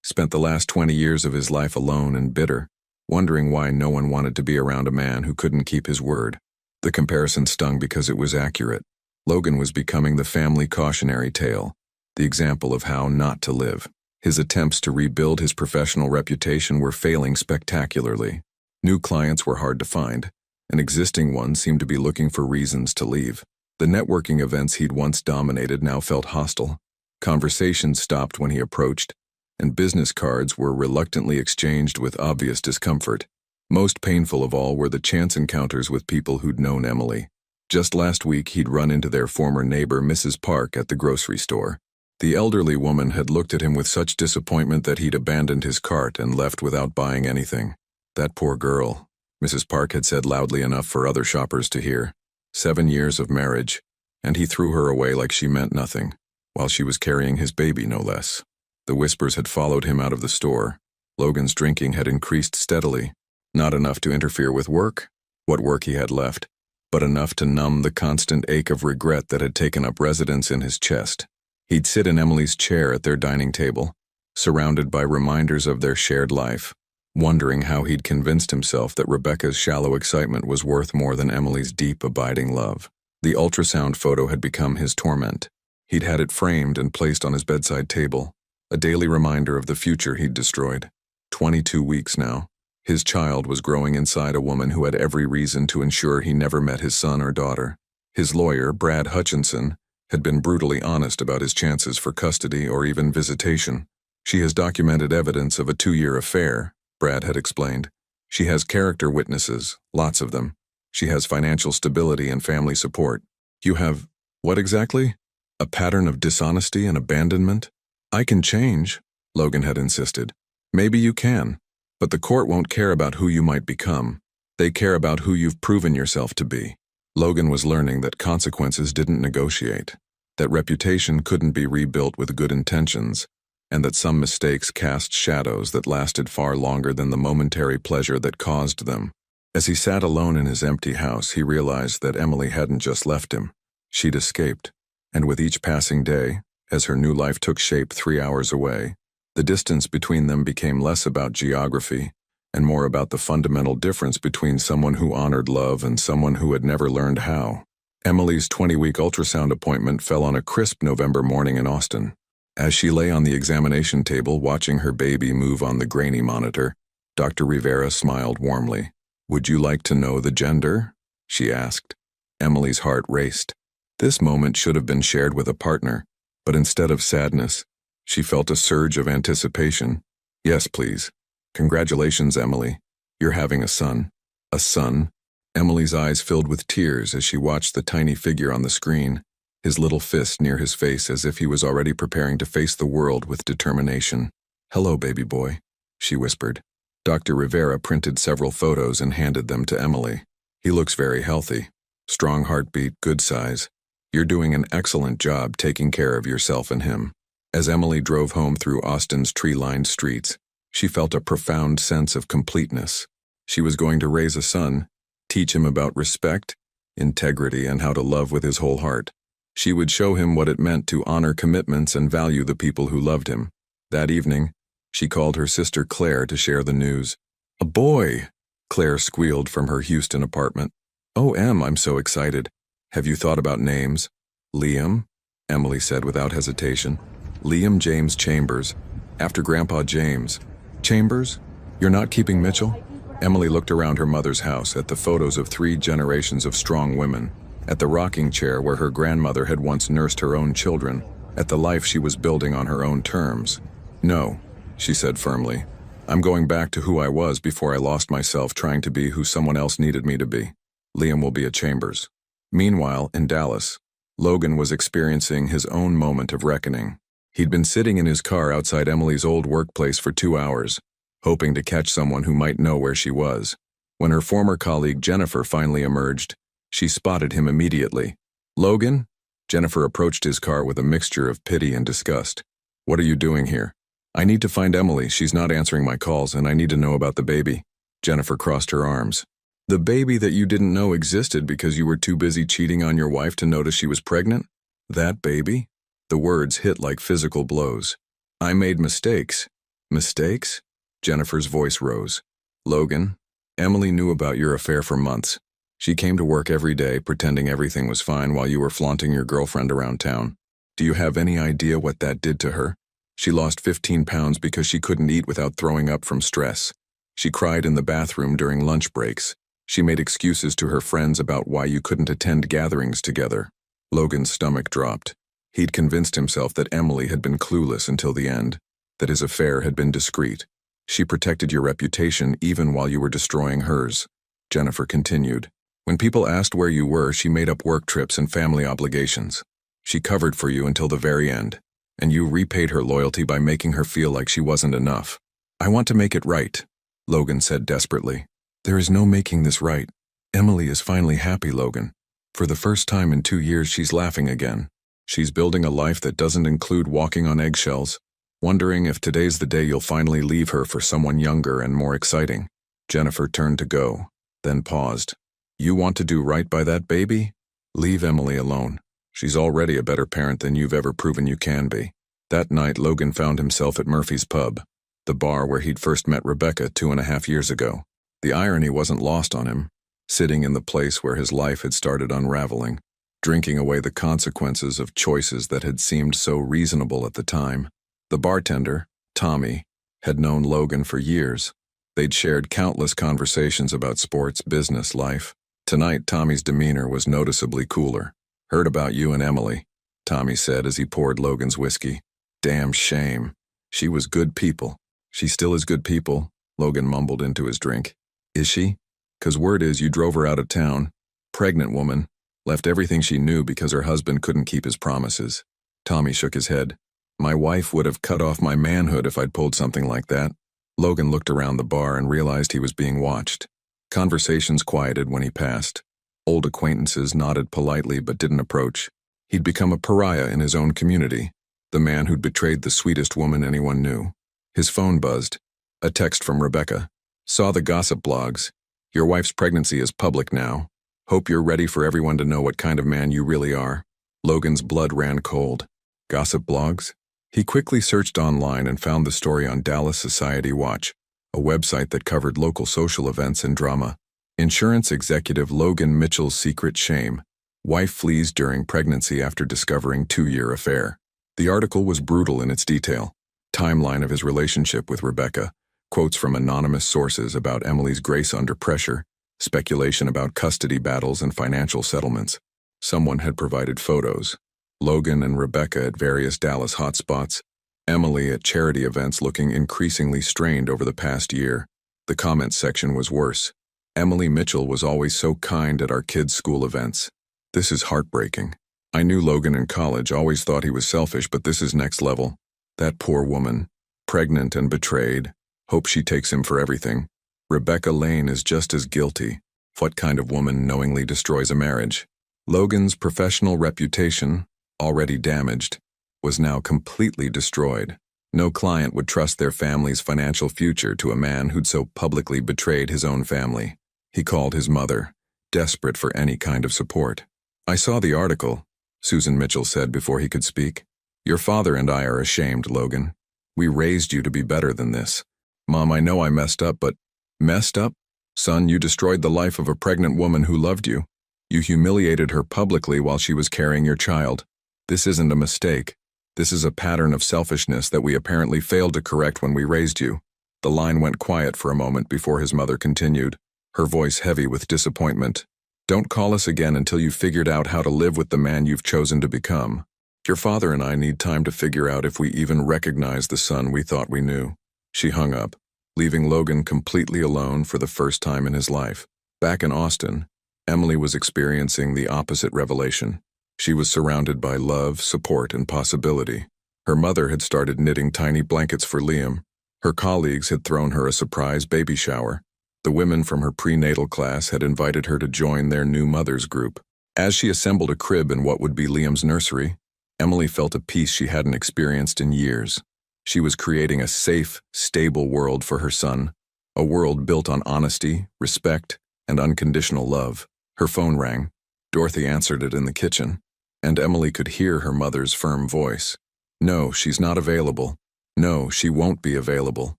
Spent the last 20 years of his life alone and bitter, wondering why no one wanted to be around a man who couldn't keep his word. The comparison stung because it was accurate. Logan was becoming the family cautionary tale, the example of how not to live. His attempts to rebuild his professional reputation were failing spectacularly. New clients were hard to find, and existing ones seemed to be looking for reasons to leave. The networking events he'd once dominated now felt hostile. Conversations stopped when he approached, and business cards were reluctantly exchanged with obvious discomfort. Most painful of all were the chance encounters with people who'd known Emily. Just last week, he'd run into their former neighbor, Mrs. Park, at the grocery store. The elderly woman had looked at him with such disappointment that he'd abandoned his cart and left without buying anything. That poor girl, Mrs. Park had said loudly enough for other shoppers to hear. 7 years of marriage, and he threw her away like she meant nothing, while she was carrying his baby, no less. The whispers had followed him out of the store. Logan's drinking had increased steadily, not enough to interfere with work, what work he had left, but enough to numb the constant ache of regret that had taken up residence in his chest. He'd sit in Emily's chair at their dining table, surrounded by reminders of their shared life, wondering how he'd convinced himself that Rebecca's shallow excitement was worth more than Emily's deep, abiding love. The ultrasound photo had become his torment. He'd had it framed and placed on his bedside table, a daily reminder of the future he'd destroyed. 22 weeks now. His child was growing inside a woman who had every reason to ensure he never met his son or daughter. His lawyer, Brad Hutchinson, had been brutally honest about his chances for custody or even visitation. She has documented evidence of a 2-year affair, Brad had explained. She has character witnesses, lots of them. She has financial stability and family support. You have, what exactly? A pattern of dishonesty and abandonment? I can change, Logan had insisted. Maybe you can, but the court won't care about who you might become. They care about who you've proven yourself to be. Logan was learning that consequences didn't negotiate, that reputation couldn't be rebuilt with good intentions, and that some mistakes cast shadows that lasted far longer than the momentary pleasure that caused them. As he sat alone in his empty house, he realized that Emily hadn't just left him. She'd escaped, and with each passing day, as her new life took shape 3 hours away, The distance between them became less about geography and more about the fundamental difference between someone who honored love and someone who had never learned how. Emily's 20-week ultrasound appointment fell on a crisp November morning in Austin. As she lay on the examination table watching her baby move on the grainy monitor, Dr. Rivera smiled warmly. "Would you like to know the gender?" she asked. Emily's heart raced. This moment should have been shared with a partner, but instead of sadness, she felt a surge of anticipation. "Yes, please. Congratulations, Emily. You're having a son." A son? Emily's eyes filled with tears as she watched the tiny figure on the screen, his little fist near his face as if he was already preparing to face the world with determination. "Hello, baby boy," she whispered. Dr. Rivera printed several photos and handed them to Emily. "He looks very healthy. Strong heartbeat, good size. You're doing an excellent job taking care of yourself and him." As Emily drove home through Austin's tree-lined streets, she felt a profound sense of completeness. She was going to raise a son, teach him about respect, integrity, and how to love with his whole heart. She would show him what it meant to honor commitments and value the people who loved him. That evening, she called her sister Claire to share the news. "A boy!" Claire squealed from her Houston apartment. "Oh, Em, I'm so excited. Have you thought about names?" "Liam," Emily said without hesitation. "Liam James Chambers, after Grandpa James." "Chambers? You're not keeping Mitchell?" Emily looked around her mother's house at the photos of 3 generations of strong women, at the rocking chair where her grandmother had once nursed her own children, at the life she was building on her own terms. "No," she said firmly. "I'm going back to who I was before I lost myself trying to be who someone else needed me to be. Liam will be a Chambers." Meanwhile, in Dallas, Logan was experiencing his own moment of reckoning. He'd been sitting in his car outside Emily's old workplace for 2 hours, hoping to catch someone who might know where she was. When her former colleague Jennifer finally emerged, she spotted him immediately. "Logan?" Jennifer approached his car with a mixture of pity and disgust. "What are you doing here?" "I need to find Emily. She's not answering my calls, and I need to know about the baby." Jennifer crossed her arms. "The baby that you didn't know existed because you were too busy cheating on your wife to notice she was pregnant? That baby?" The words hit like physical blows. "I made mistakes." "Mistakes?" Jennifer's voice rose. "Logan, Emily knew about your affair for months. She came to work every day pretending everything was fine while you were flaunting your girlfriend around town. Do you have any idea what that did to her? She lost 15 pounds because she couldn't eat without throwing up from stress. She cried in the bathroom during lunch breaks. She made excuses to her friends about why you couldn't attend gatherings together." Logan's stomach dropped. He'd convinced himself that Emily had been clueless until the end, that his affair had been discreet. "She protected your reputation even while you were destroying hers," Jennifer continued. "When people asked where you were, she made up work trips and family obligations. She covered for you until the very end, and you repaid her loyalty by making her feel like she wasn't enough." "I want to make it right," Logan said desperately. "There is no making this right. Emily is finally happy, Logan. For the first time in 2 years, she's laughing again. She's building a life that doesn't include walking on eggshells, wondering if today's the day you'll finally leave her for someone younger and more exciting." Jennifer turned to go, then paused. "You want to do right by that baby? Leave Emily alone. She's already a better parent than you've ever proven you can be." That night, Logan found himself at Murphy's Pub, the bar where he'd first met Rebecca 2.5 years ago. The irony wasn't lost on him, sitting in the place where his life had started unraveling, drinking away the consequences of choices that had seemed so reasonable at the time. The bartender, Tommy, had known Logan for years. They'd shared countless conversations about sports, business, life. Tonight, Tommy's demeanor was noticeably cooler. "Heard about you and Emily," Tommy said as he poured Logan's whiskey. "Damn shame. She was good people." "She still is good people," Logan mumbled into his drink. "Is she? 'Cause word is you drove her out of town. Pregnant woman. Left everything she knew because her husband couldn't keep his promises." Tommy shook his head. "My wife would have cut off my manhood if I'd pulled something like that." Logan looked around the bar and realized he was being watched. Conversations quieted when he passed. Old acquaintances nodded politely but didn't approach. He'd become a pariah in his own community, the man who'd betrayed the sweetest woman anyone knew. His phone buzzed. A text from Rebecca. "Saw the gossip blogs. Your wife's pregnancy is public now. Hope you're ready for everyone to know what kind of man you really are." Logan's blood ran cold. Gossip blogs? He quickly searched online and found the story on Dallas Society Watch, a website that covered local social events and drama. Insurance executive Logan Mitchell's secret shame. Wife flees during pregnancy after discovering two-year affair. The article was brutal in its detail. Timeline of his relationship with Rebecca, quotes from anonymous sources about Emily's grace under pressure, speculation about custody battles and financial settlements. Someone had provided photos. Logan and Rebecca at various Dallas hotspots, Emily at charity events looking increasingly strained over the past year. The comments section was worse. Emily Mitchell was always so kind at our kids' school events. This is heartbreaking. I knew Logan in college, always thought he was selfish, but this is next level. That poor woman, pregnant and betrayed, hope she takes him for everything. Rebecca Lane is just as guilty. What kind of woman knowingly destroys a marriage? Logan's professional reputation, already damaged, was now completely destroyed. No client would trust their family's financial future to a man who'd so publicly betrayed his own family. He called his mother, desperate for any kind of support. "I saw the article," Susan Mitchell said before he could speak. "Your father and I are ashamed, Logan. We raised you to be better than this. Mom, I know I messed up, but..." "Messed up? Son, you destroyed the life of a pregnant woman who loved you. You humiliated her publicly while she was carrying your child. This isn't a mistake. This is a pattern of selfishness that we apparently failed to correct when we raised you." The line went quiet for a moment before his mother continued, her voice heavy with disappointment. "Don't call us again until you've figured out how to live with the man you've chosen to become. Your father and I need time to figure out if we even recognize the son we thought we knew." She hung up, leaving Logan completely alone for the first time in his life. Back in Austin, Emily was experiencing the opposite revelation. She was surrounded by love, support, and possibility. Her mother had started knitting tiny blankets for Liam. Her colleagues had thrown her a surprise baby shower. The women from her prenatal class had invited her to join their new mothers group. As she assembled a crib in what would be Liam's nursery, Emily felt a peace she hadn't experienced in years. She was creating a safe, stable world for her son, a world built on honesty, respect, and unconditional love. Her phone rang. Dorothy answered it in the kitchen, and Emily could hear her mother's firm voice. "No, she's not available. No, she won't be available.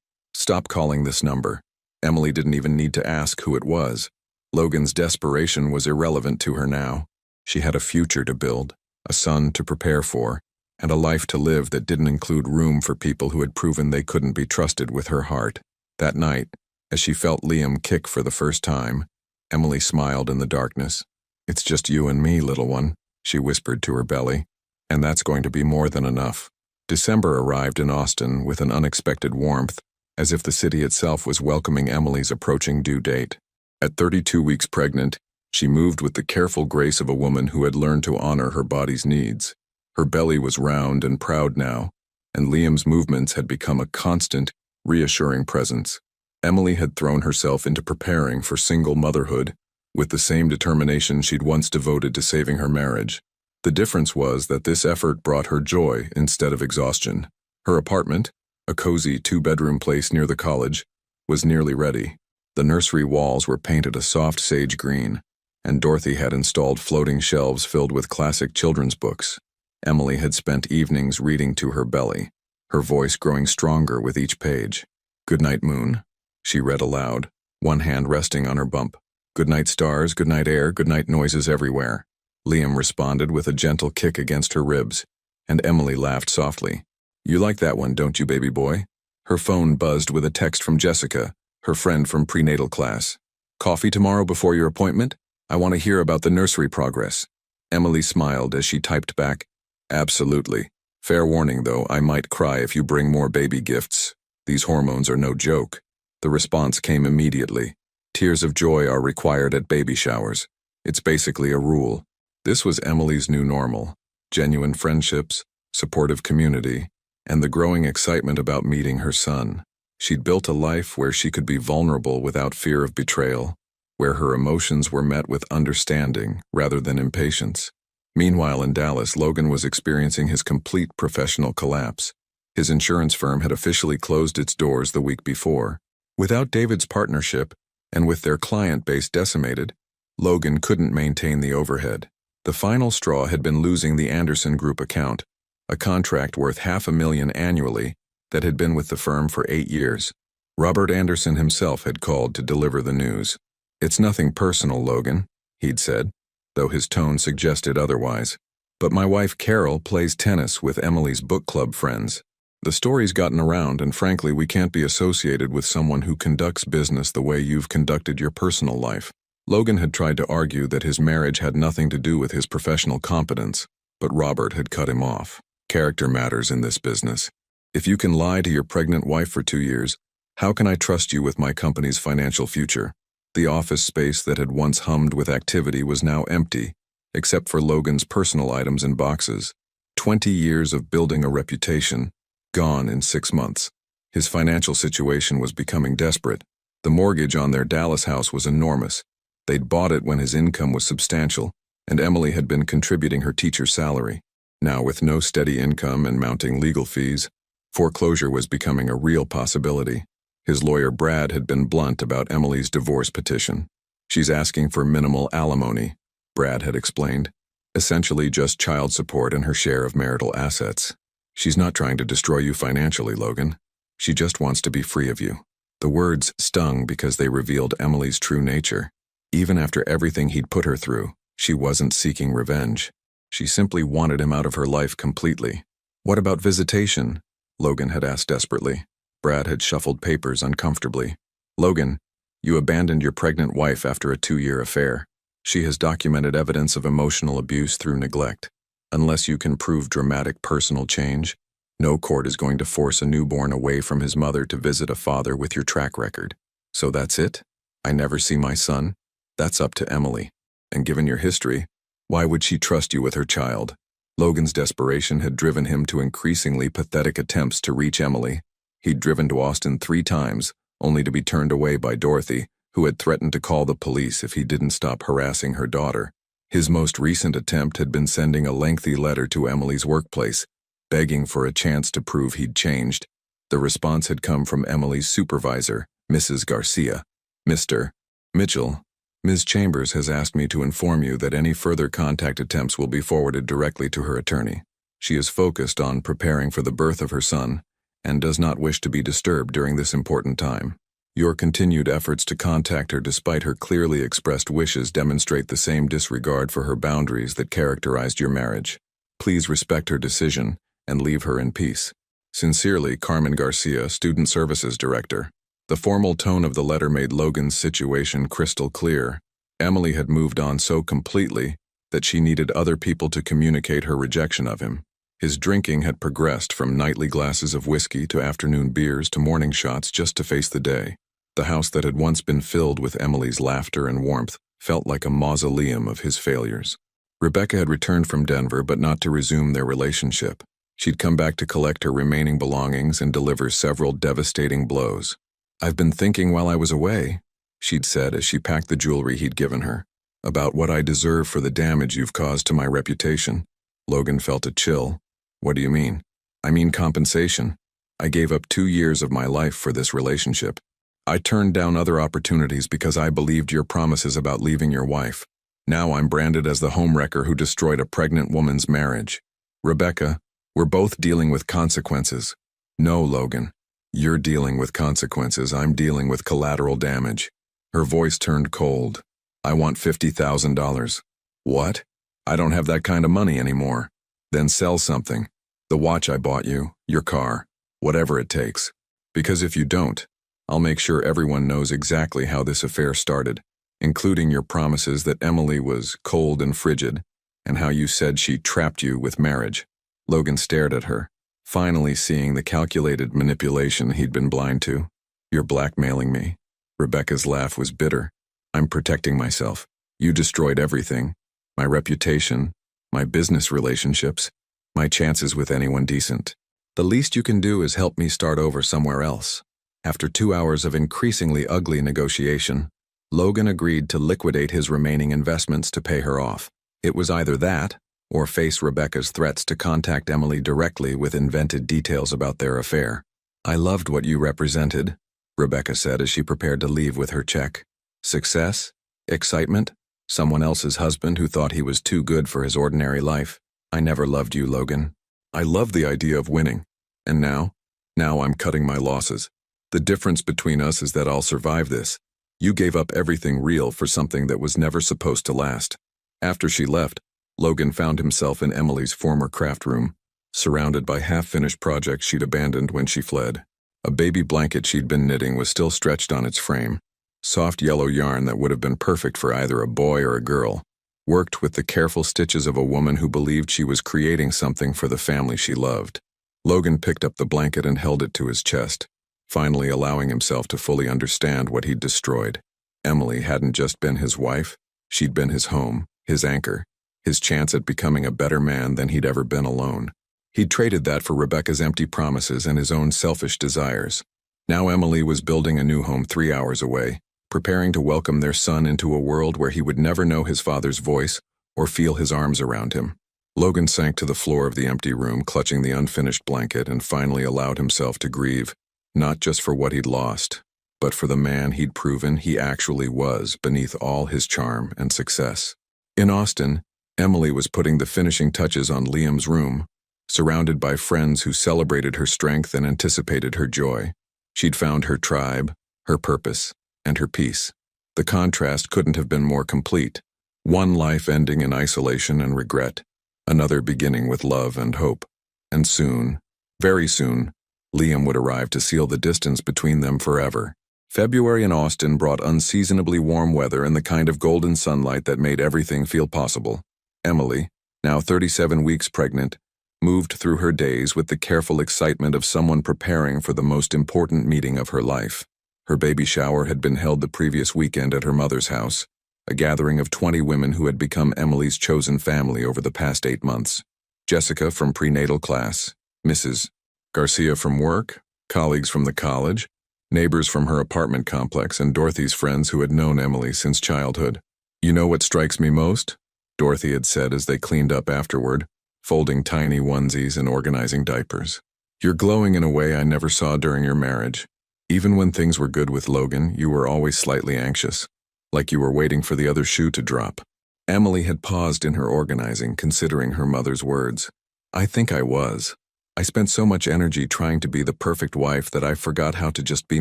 Stop calling this number." Emily didn't even need to ask who it was. Logan's desperation was irrelevant to her now. She had a future to build, a son to prepare for, and a life to live that didn't include room for people who had proven they couldn't be trusted with her heart. That night, as she felt Liam kick for the first time, Emily smiled in the darkness. "It's just you and me, little one," she whispered to her belly, "and that's going to be more than enough." December arrived in Austin with an unexpected warmth, as if the city itself was welcoming Emily's approaching due date. At 32 weeks pregnant, she moved with the careful grace of a woman who had learned to honor her body's needs. Her belly was round and proud now, and Liam's movements had become a constant, reassuring presence. Emily had thrown herself into preparing for single motherhood with the same determination she'd once devoted to saving her marriage. The difference was that this effort brought her joy instead of exhaustion. Her apartment, a cozy two-bedroom place near the college, was nearly ready. The nursery walls were painted a soft sage green, and Dorothy had installed floating shelves filled with classic children's books. Emily had spent evenings reading to her belly, her voice growing stronger with each page. "Good night, moon," she read aloud, one hand resting on her bump. "Good night, stars, good night, air, good night, noises everywhere." Liam responded with a gentle kick against her ribs, and Emily laughed softly. "You like that one, don't you, baby boy?" Her phone buzzed with a text from Jessica, her friend from prenatal class. "Coffee tomorrow before your appointment? I want to hear about the nursery progress." Emily smiled as she typed back, "Absolutely. Fair warning, though, I might cry if you bring more baby gifts. These hormones are no joke." The response came immediately. "Tears of joy are required at baby showers. It's basically a rule." This was Emily's new normal. Genuine friendships, supportive community, and the growing excitement about meeting her son. She'd built a life where she could be vulnerable without fear of betrayal, where her emotions were met with understanding rather than impatience. Meanwhile, in Dallas, Logan was experiencing his complete professional collapse. His insurance firm had officially closed its doors the week before. Without David's partnership, and with their client base decimated, Logan couldn't maintain the overhead. The final straw had been losing the Anderson Group account, a contract worth $500,000 annually that had been with the firm for 8 years. Robert Anderson himself had called to deliver the news. "It's nothing personal, Logan," he'd said, though his tone suggested otherwise. "But my wife Carol plays tennis with Emily's book club friends. The story's gotten around, and frankly, we can't be associated with someone who conducts business the way you've conducted your personal life." Logan had tried to argue that his marriage had nothing to do with his professional competence, but Robert had cut him off. "Character matters in this business. If you can lie to your pregnant wife for 2 years, how can I trust you with my company's financial future?" The office space that had once hummed with activity was now empty, except for Logan's personal items and boxes. 20 years of building a reputation, gone in 6 months. His financial situation was becoming desperate. The mortgage on their Dallas house was enormous. They'd bought it when his income was substantial, and Emily had been contributing her teacher's salary. Now, with no steady income and mounting legal fees, foreclosure was becoming a real possibility. His lawyer Brad had been blunt about Emily's divorce petition. "She's asking for minimal alimony," Brad had explained. "Essentially just child support and her share of marital assets. She's not trying to destroy you financially, Logan. She just wants to be free of you." The words stung because they revealed Emily's true nature. Even after everything he'd put her through, she wasn't seeking revenge. She simply wanted him out of her life completely. "What about visitation?" Logan had asked desperately. Brad had shuffled papers uncomfortably. "Logan, you abandoned your pregnant wife after a 2-year affair. She has documented evidence of emotional abuse through neglect. Unless you can prove dramatic personal change, no court is going to force a newborn away from his mother to visit a father with your track record. So that's it? I never see my son? That's up to Emily. And given your history, why would she trust you with her child?" Logan's desperation had driven him to increasingly pathetic attempts to reach Emily. He'd driven to Austin 3 times, only to be turned away by Dorothy, who had threatened to call the police if he didn't stop harassing her daughter. His most recent attempt had been sending a lengthy letter to Emily's workplace, begging for a chance to prove he'd changed. The response had come from Emily's supervisor, Mrs. Garcia. "Mr. Mitchell, Ms. Chambers has asked me to inform you that any further contact attempts will be forwarded directly to her attorney. She is focused on preparing for the birth of her son and does not wish to be disturbed during this important time. Your continued efforts to contact her despite her clearly expressed wishes demonstrate the same disregard for her boundaries that characterized your marriage. Please respect her decision and leave her in peace. Sincerely, Carmen Garcia, Student Services Director." The formal tone of the letter made Logan's situation crystal clear. Emily had moved on so completely that she needed other people to communicate her rejection of him. His drinking had progressed from nightly glasses of whiskey to afternoon beers to morning shots just to face the day. The house that had once been filled with Emily's laughter and warmth felt like a mausoleum of his failures. Rebecca had returned from Denver, but not to resume their relationship. She'd come back to collect her remaining belongings and deliver several devastating blows. "I've been thinking while I was away," she'd said as she packed the jewelry he'd given her, "about what I deserve for the damage you've caused to my reputation." Logan felt a chill. "What do you mean?" "I mean compensation. I gave up 2 years of my life for this relationship. I turned down other opportunities because I believed your promises about leaving your wife. Now I'm branded as the homewrecker who destroyed a pregnant woman's marriage. Rebecca, we're both dealing with consequences." "No, Logan. You're dealing with consequences. I'm dealing with collateral damage." Her voice turned cold. "I want $50,000. "What? I don't have that kind of money anymore." "Then sell something. The watch I bought you, your car, whatever it takes. Because if you don't, I'll make sure everyone knows exactly how this affair started, including your promises that Emily was cold and frigid, and how you said she trapped you with marriage." Logan stared at her, finally seeing the calculated manipulation he'd been blind to. "You're blackmailing me." Rebecca's laugh was bitter. "I'm protecting myself. You destroyed everything. My reputation, my business relationships, my chances with anyone decent. The least you can do is help me start over somewhere else." After 2 hours of increasingly ugly negotiation, Logan agreed to liquidate his remaining investments to pay her off. It was either that, or face Rebecca's threats to contact Emily directly with invented details about their affair. "I loved what you represented," Rebecca said as she prepared to leave with her check. "Success? Excitement? Someone else's husband who thought he was too good for his ordinary life? I never loved you, Logan. I love the idea of winning. And now I'm cutting my losses. The difference between us is that I'll survive this. You gave up everything real for something that was never supposed to last. After she left, Logan found himself in Emily's former craft room, surrounded by half-finished projects she'd abandoned when she fled. A baby blanket she'd been knitting was still stretched on its frame. Soft yellow yarn that would have been perfect for either a boy or a girl, worked with the careful stitches of a woman who believed she was creating something for the family she loved. Logan picked up the blanket and held it to his chest, finally allowing himself to fully understand what he'd destroyed. Emily hadn't just been his wife, she'd been his home, his anchor, his chance at becoming a better man than he'd ever been alone. He'd traded that for Rebecca's empty promises and his own selfish desires. Now Emily was building a new home 3 hours away, preparing to welcome their son into a world where he would never know his father's voice or feel his arms around him. Logan sank to the floor of the empty room, clutching the unfinished blanket, and finally allowed himself to grieve, not just for what he'd lost, but for the man he'd proven he actually was beneath all his charm and success. In Austin, Emily was putting the finishing touches on Liam's room, surrounded by friends who celebrated her strength and anticipated her joy. She'd found her tribe, her purpose, and her peace. The contrast couldn't have been more complete. One life ending in isolation and regret, another beginning with love and hope. And soon, very soon, Liam would arrive to seal the distance between them forever. February in Austin brought unseasonably warm weather and the kind of golden sunlight that made everything feel possible. Emily, now 37 weeks pregnant, moved through her days with the careful excitement of someone preparing for the most important meeting of her life. Her baby shower had been held the previous weekend at her mother's house, a gathering of 20 women who had become Emily's chosen family over the past 8 months. Jessica from prenatal class, Mrs. Garcia from work, colleagues from the college, neighbors from her apartment complex, and Dorothy's friends who had known Emily since childhood. "You know what strikes me most?" Dorothy had said as they cleaned up afterward, folding tiny onesies and organizing diapers. "You're glowing in a way I never saw during your marriage. Even when things were good with Logan, you were always slightly anxious, like you were waiting for the other shoe to drop." Emily had paused in her organizing, considering her mother's words. "I think I was. I spent so much energy trying to be the perfect wife that I forgot how to just be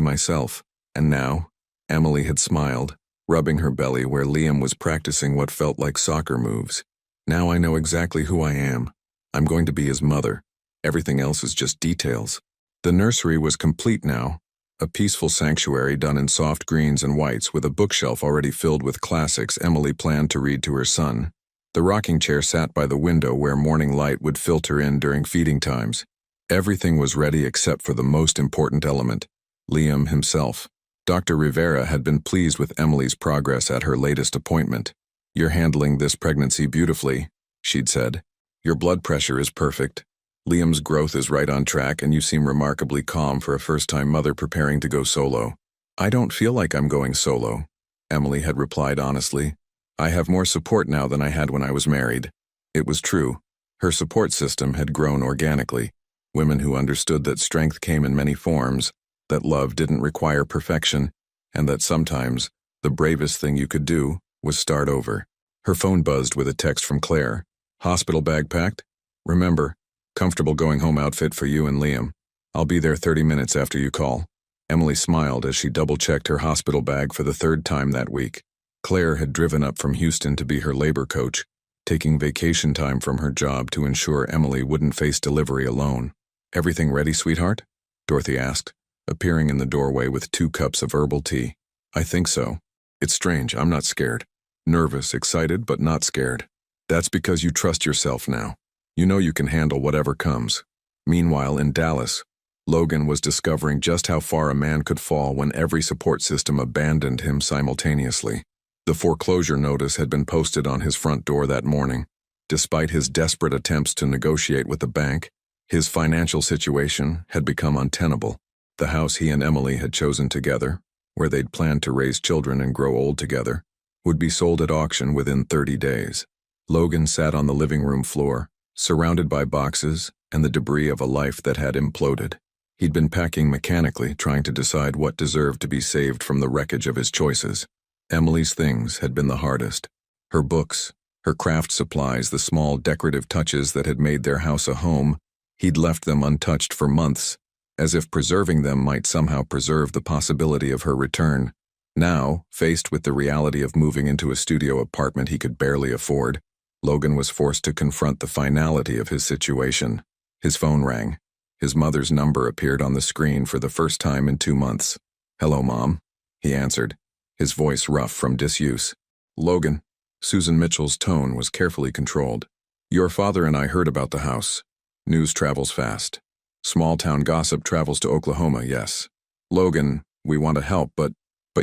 myself. And now," Emily had smiled, rubbing her belly where Liam was practicing what felt like soccer moves. "Now I know exactly who I am. I'm going to be his mother. Everything else is just details." The nursery was complete now, a peaceful sanctuary done in soft greens and whites with a bookshelf already filled with classics Emily planned to read to her son. The rocking chair sat by the window where morning light would filter in during feeding times. Everything was ready except for the most important element, Liam himself. Dr. Rivera had been pleased with Emily's progress at her latest appointment. "You're handling this pregnancy beautifully," she'd said. "Your blood pressure is perfect. Liam's growth is right on track, and you seem remarkably calm for a first-time mother preparing to go solo." "I don't feel like I'm going solo," Emily had replied honestly. "I have more support now than I had when I was married." It was true. Her support system had grown organically. Women who understood that strength came in many forms, that love didn't require perfection, and that sometimes the bravest thing you could do was start over. Her phone buzzed with a text from Claire. "Hospital bag packed? Remember, comfortable going home outfit for you and Liam. I'll be there 30 minutes after you call." Emily smiled as she double-checked her hospital bag for the 3rd time that week. Claire had driven up from Houston to be her labor coach, taking vacation time from her job to ensure Emily wouldn't face delivery alone. "Everything ready, sweetheart?" Dorothy asked, appearing in the doorway with 2 cups of herbal tea. "I think so. It's strange, I'm not scared. Nervous, excited, but not scared. That's because you trust yourself now. You know you can handle whatever comes." Meanwhile, in Dallas, Logan was discovering just how far a man could fall when every support system abandoned him simultaneously. The foreclosure notice had been posted on his front door that morning. Despite his desperate attempts to negotiate with the bank, his financial situation had become untenable. The house he and Emily had chosen together, where they'd planned to raise children and grow old together, would be sold at auction within 30 days. Logan sat on the living room floor, surrounded by boxes and the debris of a life that had imploded. He'd been packing mechanically, trying to decide what deserved to be saved from the wreckage of his choices. Emily's things had been the hardest. Her books, her craft supplies, the small decorative touches that had made their house a home, He'd left them untouched for months, as if preserving them might somehow preserve the possibility of her return. Now, faced with the reality of moving into a studio apartment he could barely afford, Logan was forced to confront the finality of his situation. His phone rang. His mother's number appeared on the screen for the first time in 2 months. "Hello, Mom," he answered, his voice rough from disuse. "Logan." Susan Mitchell's tone was carefully controlled. "Your father and I heard about the house. News travels fast. Small-town gossip travels to Oklahoma, yes. Logan, we want to help, but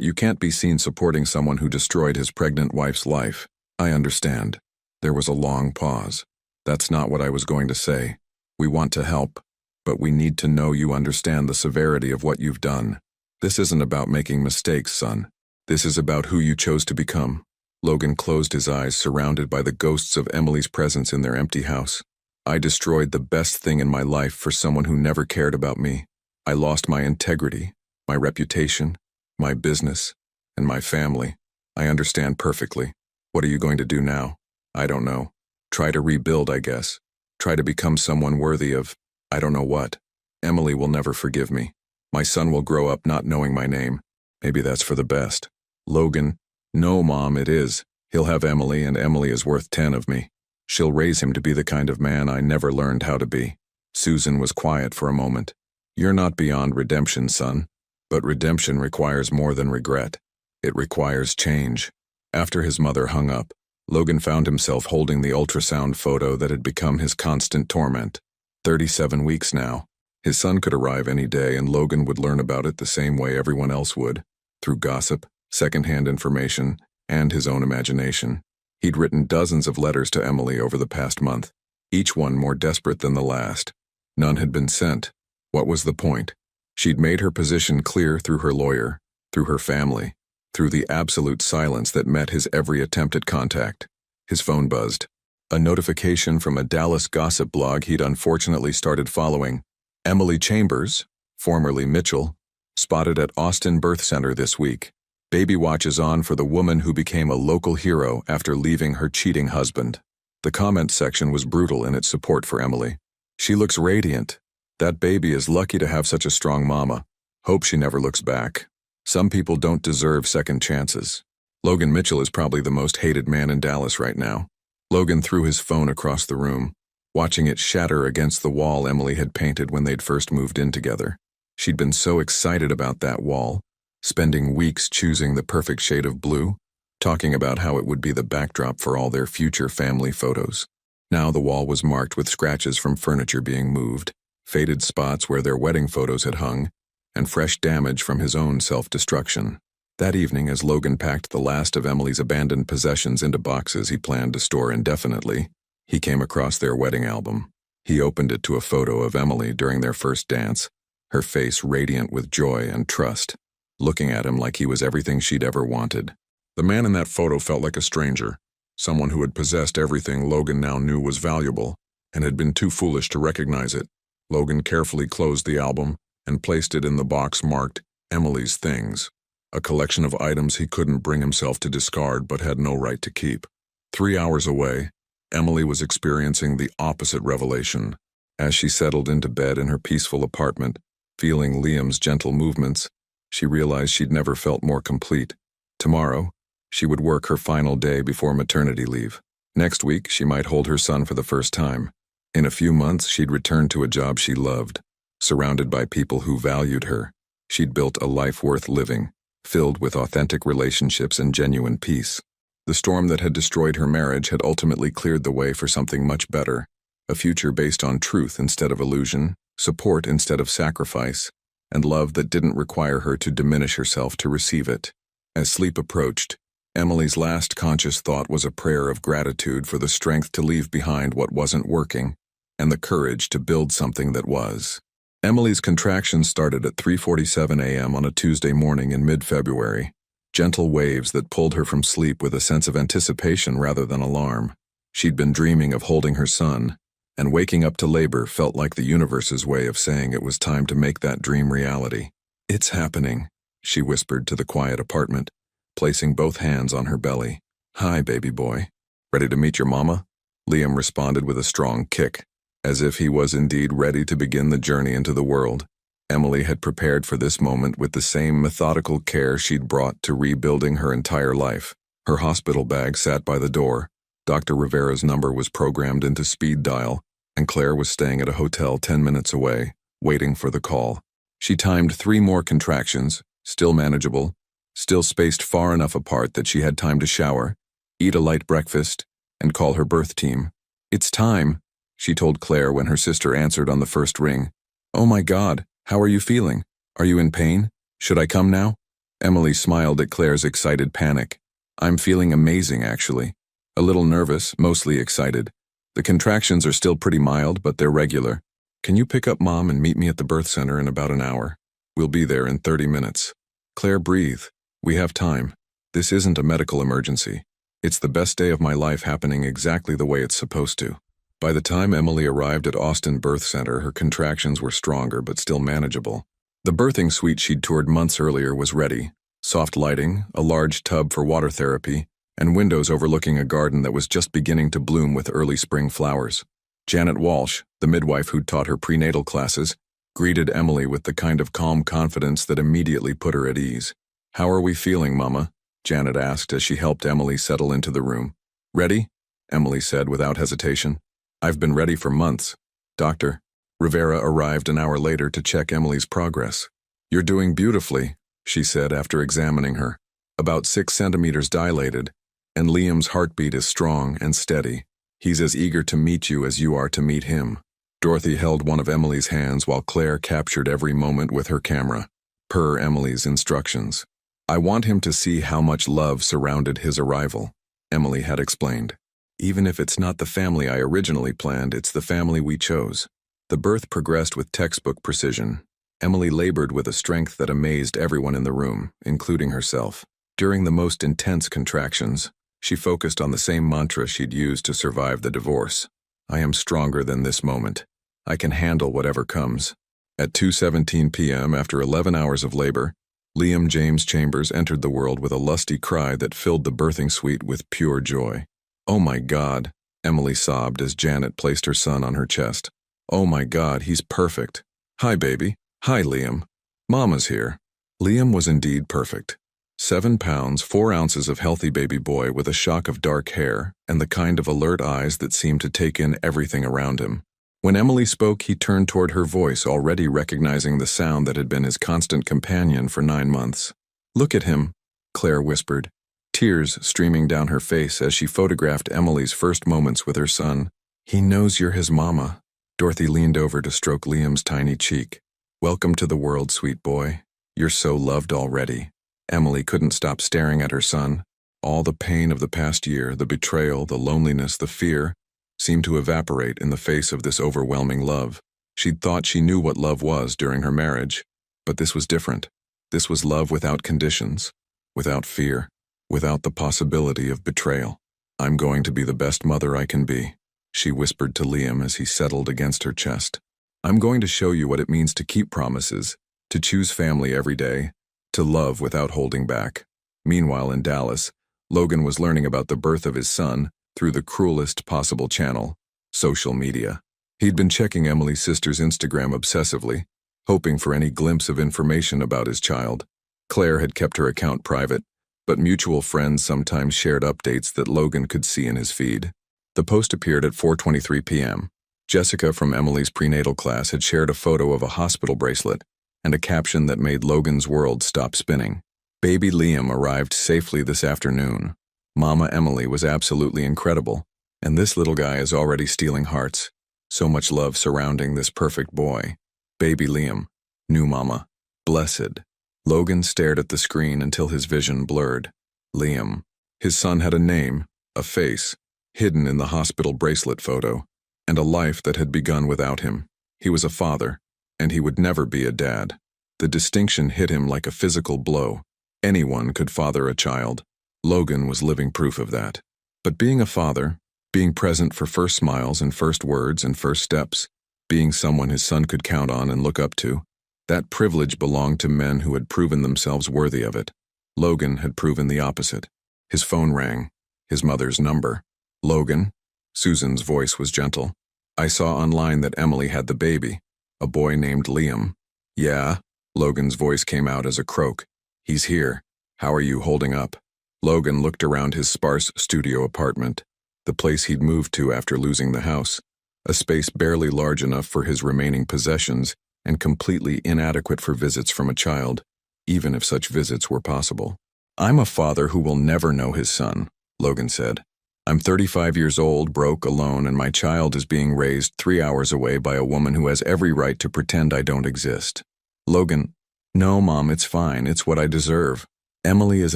you can't be seen supporting someone who destroyed his pregnant wife's life. I understand." There was a long pause. "That's not what I was going to say. We want to help, but we need to know you understand the severity of what you've done. This isn't about making mistakes, son. This is about who you chose to become." Logan closed his eyes, surrounded by the ghosts of Emily's presence in their empty house. "I destroyed the best thing in my life for someone who never cared about me. I lost my integrity, my reputation, my business, and my family. I understand perfectly. What are you going to do now? I don't know. Try to rebuild, I guess. Try to become someone worthy of, I don't know what. Emily will never forgive me. My son will grow up not knowing my name. Maybe that's for the best." "Logan, no, Mom, it is. He'll have Emily, and Emily is worth 10 of me. She'll raise him to be the kind of man I never learned how to be." Susan was quiet for a moment. "You're not beyond redemption, son. But redemption requires more than regret. It requires change." After his mother hung up, Logan found himself holding the ultrasound photo that had become his constant torment. 37 weeks now. His son could arrive any day, and Logan would learn about it the same way everyone else would, through gossip, secondhand information, and his own imagination. He'd written dozens of letters to Emily over the past month, each one more desperate than the last. None had been sent. What was the point? She'd made her position clear through her lawyer, through her family, through the absolute silence that met his every attempt at contact. His phone buzzed. A notification from a Dallas gossip blog he'd unfortunately started following. "Emily Chambers, formerly Mitchell, spotted at Austin Birth Center this week. Baby watch is on for the woman who became a local hero after leaving her cheating husband." The comment section was brutal in its support for Emily. "She looks radiant. That baby is lucky to have such a strong mama. Hope she never looks back. Some people don't deserve second chances." Logan Mitchell is probably the most hated man in Dallas right now. Logan threw his phone across the room, watching it shatter against the wall Emily had painted when they'd first moved in together. She'd been so excited about that wall, spending weeks choosing the perfect shade of blue, talking about how it would be the backdrop for all their future family photos. Now the wall was marked with scratches from furniture being moved, faded spots where their wedding photos had hung, and fresh damage from his own self-destruction. That evening, as Logan packed the last of Emily's abandoned possessions into boxes he planned to store indefinitely, he came across their wedding album. He opened it to a photo of Emily during their first dance, her face radiant with joy and trust, looking at him like he was everything she'd ever wanted. The man in that photo felt like a stranger, someone who had possessed everything Logan now knew was valuable, and had been too foolish to recognize it. Logan carefully closed the album and placed it in the box marked Emily's Things, a collection of items he couldn't bring himself to discard but had no right to keep. 3 hours away, Emily was experiencing the opposite revelation. As she settled into bed in her peaceful apartment, feeling Liam's gentle movements, she realized she'd never felt more complete. Tomorrow, she would work her final day before maternity leave. Next week, she might hold her son for the first time. In a few months, she'd return to a job she loved, surrounded by people who valued her. She'd built a life worth living, filled with authentic relationships and genuine peace. The storm that had destroyed her marriage had ultimately cleared the way for something much better, a future based on truth instead of illusion, support instead of sacrifice, and love that didn't require her to diminish herself to receive it. As sleep approached, Emily's last conscious thought was a prayer of gratitude for the strength to leave behind what wasn't working, and the courage to build something that was. Emily's contractions started at 3:47 a.m. on a Tuesday morning in mid-February, gentle waves that pulled her from sleep with a sense of anticipation rather than alarm. She'd been dreaming of holding her son, and waking up to labor felt like the universe's way of saying it was time to make that dream reality. "It's happening," she whispered to the quiet apartment, placing both hands on her belly. "Hi, baby boy. Ready to meet your mama?" Liam responded with a strong kick. as if he was indeed ready to begin the journey into the world. Emily had prepared for this moment with the same methodical care she'd brought to rebuilding her entire life. Her hospital bag sat by the door. Dr. Rivera's number was programmed into speed dial, and Claire was staying at a hotel 10 minutes away, waiting for the call. She timed 3 more contractions, still manageable, still spaced far enough apart that she had time to shower, eat a light breakfast, and call her birth team. "It's time," she told Claire when her sister answered on the first ring. "Oh my God, how are you feeling? Are you in pain? Should I come now?" Emily smiled at Claire's excited panic. "I'm feeling amazing, actually. A little nervous, mostly excited. The contractions are still pretty mild, but they're regular. Can you pick up Mom and meet me at the birth center in about an hour? We'll be there in 30 minutes. Claire, breathe. We have time. This isn't a medical emergency. It's the best day of my life happening exactly the way it's supposed to." By the time Emily arrived at Austin Birth Center, her contractions were stronger but still manageable. The birthing suite she'd toured months earlier was ready. Soft lighting, a large tub for water therapy, and windows overlooking a garden that was just beginning to bloom with early spring flowers. Janet Walsh, the midwife who'd taught her prenatal classes, greeted Emily with the kind of calm confidence that immediately put her at ease. "How are we feeling, Mama?" Janet asked as she helped Emily settle into the room. "Ready?" Emily said without hesitation. "I've been ready for months." Dr. Rivera arrived an hour later to check Emily's progress. "You're doing beautifully," she said after examining her. "About 6 centimeters dilated, and Liam's heartbeat is strong and steady. He's as eager to meet you as you are to meet him." Dorothy held one of Emily's hands while Claire captured every moment with her camera, per Emily's instructions. "I want him to see how much love surrounded his arrival," Emily had explained. "Even if it's not the family I originally planned, it's the family we chose." The birth progressed with textbook precision. Emily labored with a strength that amazed everyone in the room, including herself. During the most intense contractions, she focused on the same mantra she'd used to survive the divorce. "I am stronger than this moment. I can handle whatever comes." At 2:17 p.m., after 11 hours of labor, Liam James Chambers entered the world with a lusty cry that filled the birthing suite with pure joy. "Oh my God," Emily sobbed as Janet placed her son on her chest. "Oh my God, he's perfect. Hi, baby. Hi, Liam. Mama's here." Liam was indeed perfect. 7 pounds, 4 ounces of healthy baby boy with a shock of dark hair and the kind of alert eyes that seemed to take in everything around him. When Emily spoke, he turned toward her voice, already recognizing the sound that had been his constant companion for 9 months. "Look at him," Claire whispered, tears streaming down her face as she photographed Emily's first moments with her son. "He knows you're his mama." Dorothy leaned over to stroke Liam's tiny cheek. "Welcome to the world, sweet boy. You're so loved already." Emily couldn't stop staring at her son. All the pain of the past year, the betrayal, the loneliness, the fear, seemed to evaporate in the face of this overwhelming love. She'd thought she knew what love was during her marriage, but this was different. This was love without conditions, without fear, without the possibility of betrayal. "I'm going to be the best mother I can be," she whispered to Liam as he settled against her chest. "I'm going to show you what it means to keep promises, to choose family every day, to love without holding back." Meanwhile, in Dallas, Logan was learning about the birth of his son through the cruelest possible channel, social media. He'd been checking Emily's sister's Instagram obsessively, hoping for any glimpse of information about his child. Claire had kept her account private, but mutual friends sometimes shared updates that Logan could see in his feed. The post appeared at 4:23 p.m. Jessica from Emily's prenatal class had shared a photo of a hospital bracelet and a caption that made Logan's world stop spinning. "Baby Liam arrived safely this afternoon. Mama Emily was absolutely incredible, and this little guy is already stealing hearts. So much love surrounding this perfect boy. Baby Liam. New mama. Blessed." Logan stared at the screen until his vision blurred. Liam. His son had a name, a face, hidden in the hospital bracelet photo, and a life that had begun without him. He was a father, and he would never be a dad. The distinction hit him like a physical blow. Anyone could father a child. Logan was living proof of that. But being a father, being present for first smiles and first words and first steps, being someone his son could count on and look up to, that privilege belonged to men who had proven themselves worthy of it. Logan had proven the opposite. His phone rang. His mother's number. "Logan?" Susan's voice was gentle. I saw online that Emily had the baby, a boy named Liam. Yeah, Logan's voice came out as a croak. He's here. How are you holding up? Logan looked around his sparse studio apartment, the place he'd moved to after losing the house, a space barely large enough for his remaining possessions and completely inadequate for visits from a child, even if such visits were possible. I'm a father who will never know his son, Logan said. I'm 35 years old, broke, alone, and my child is being raised 3 hours away by a woman who has every right to pretend I don't exist. Logan, no, Mom, it's fine. It's what I deserve. Emily is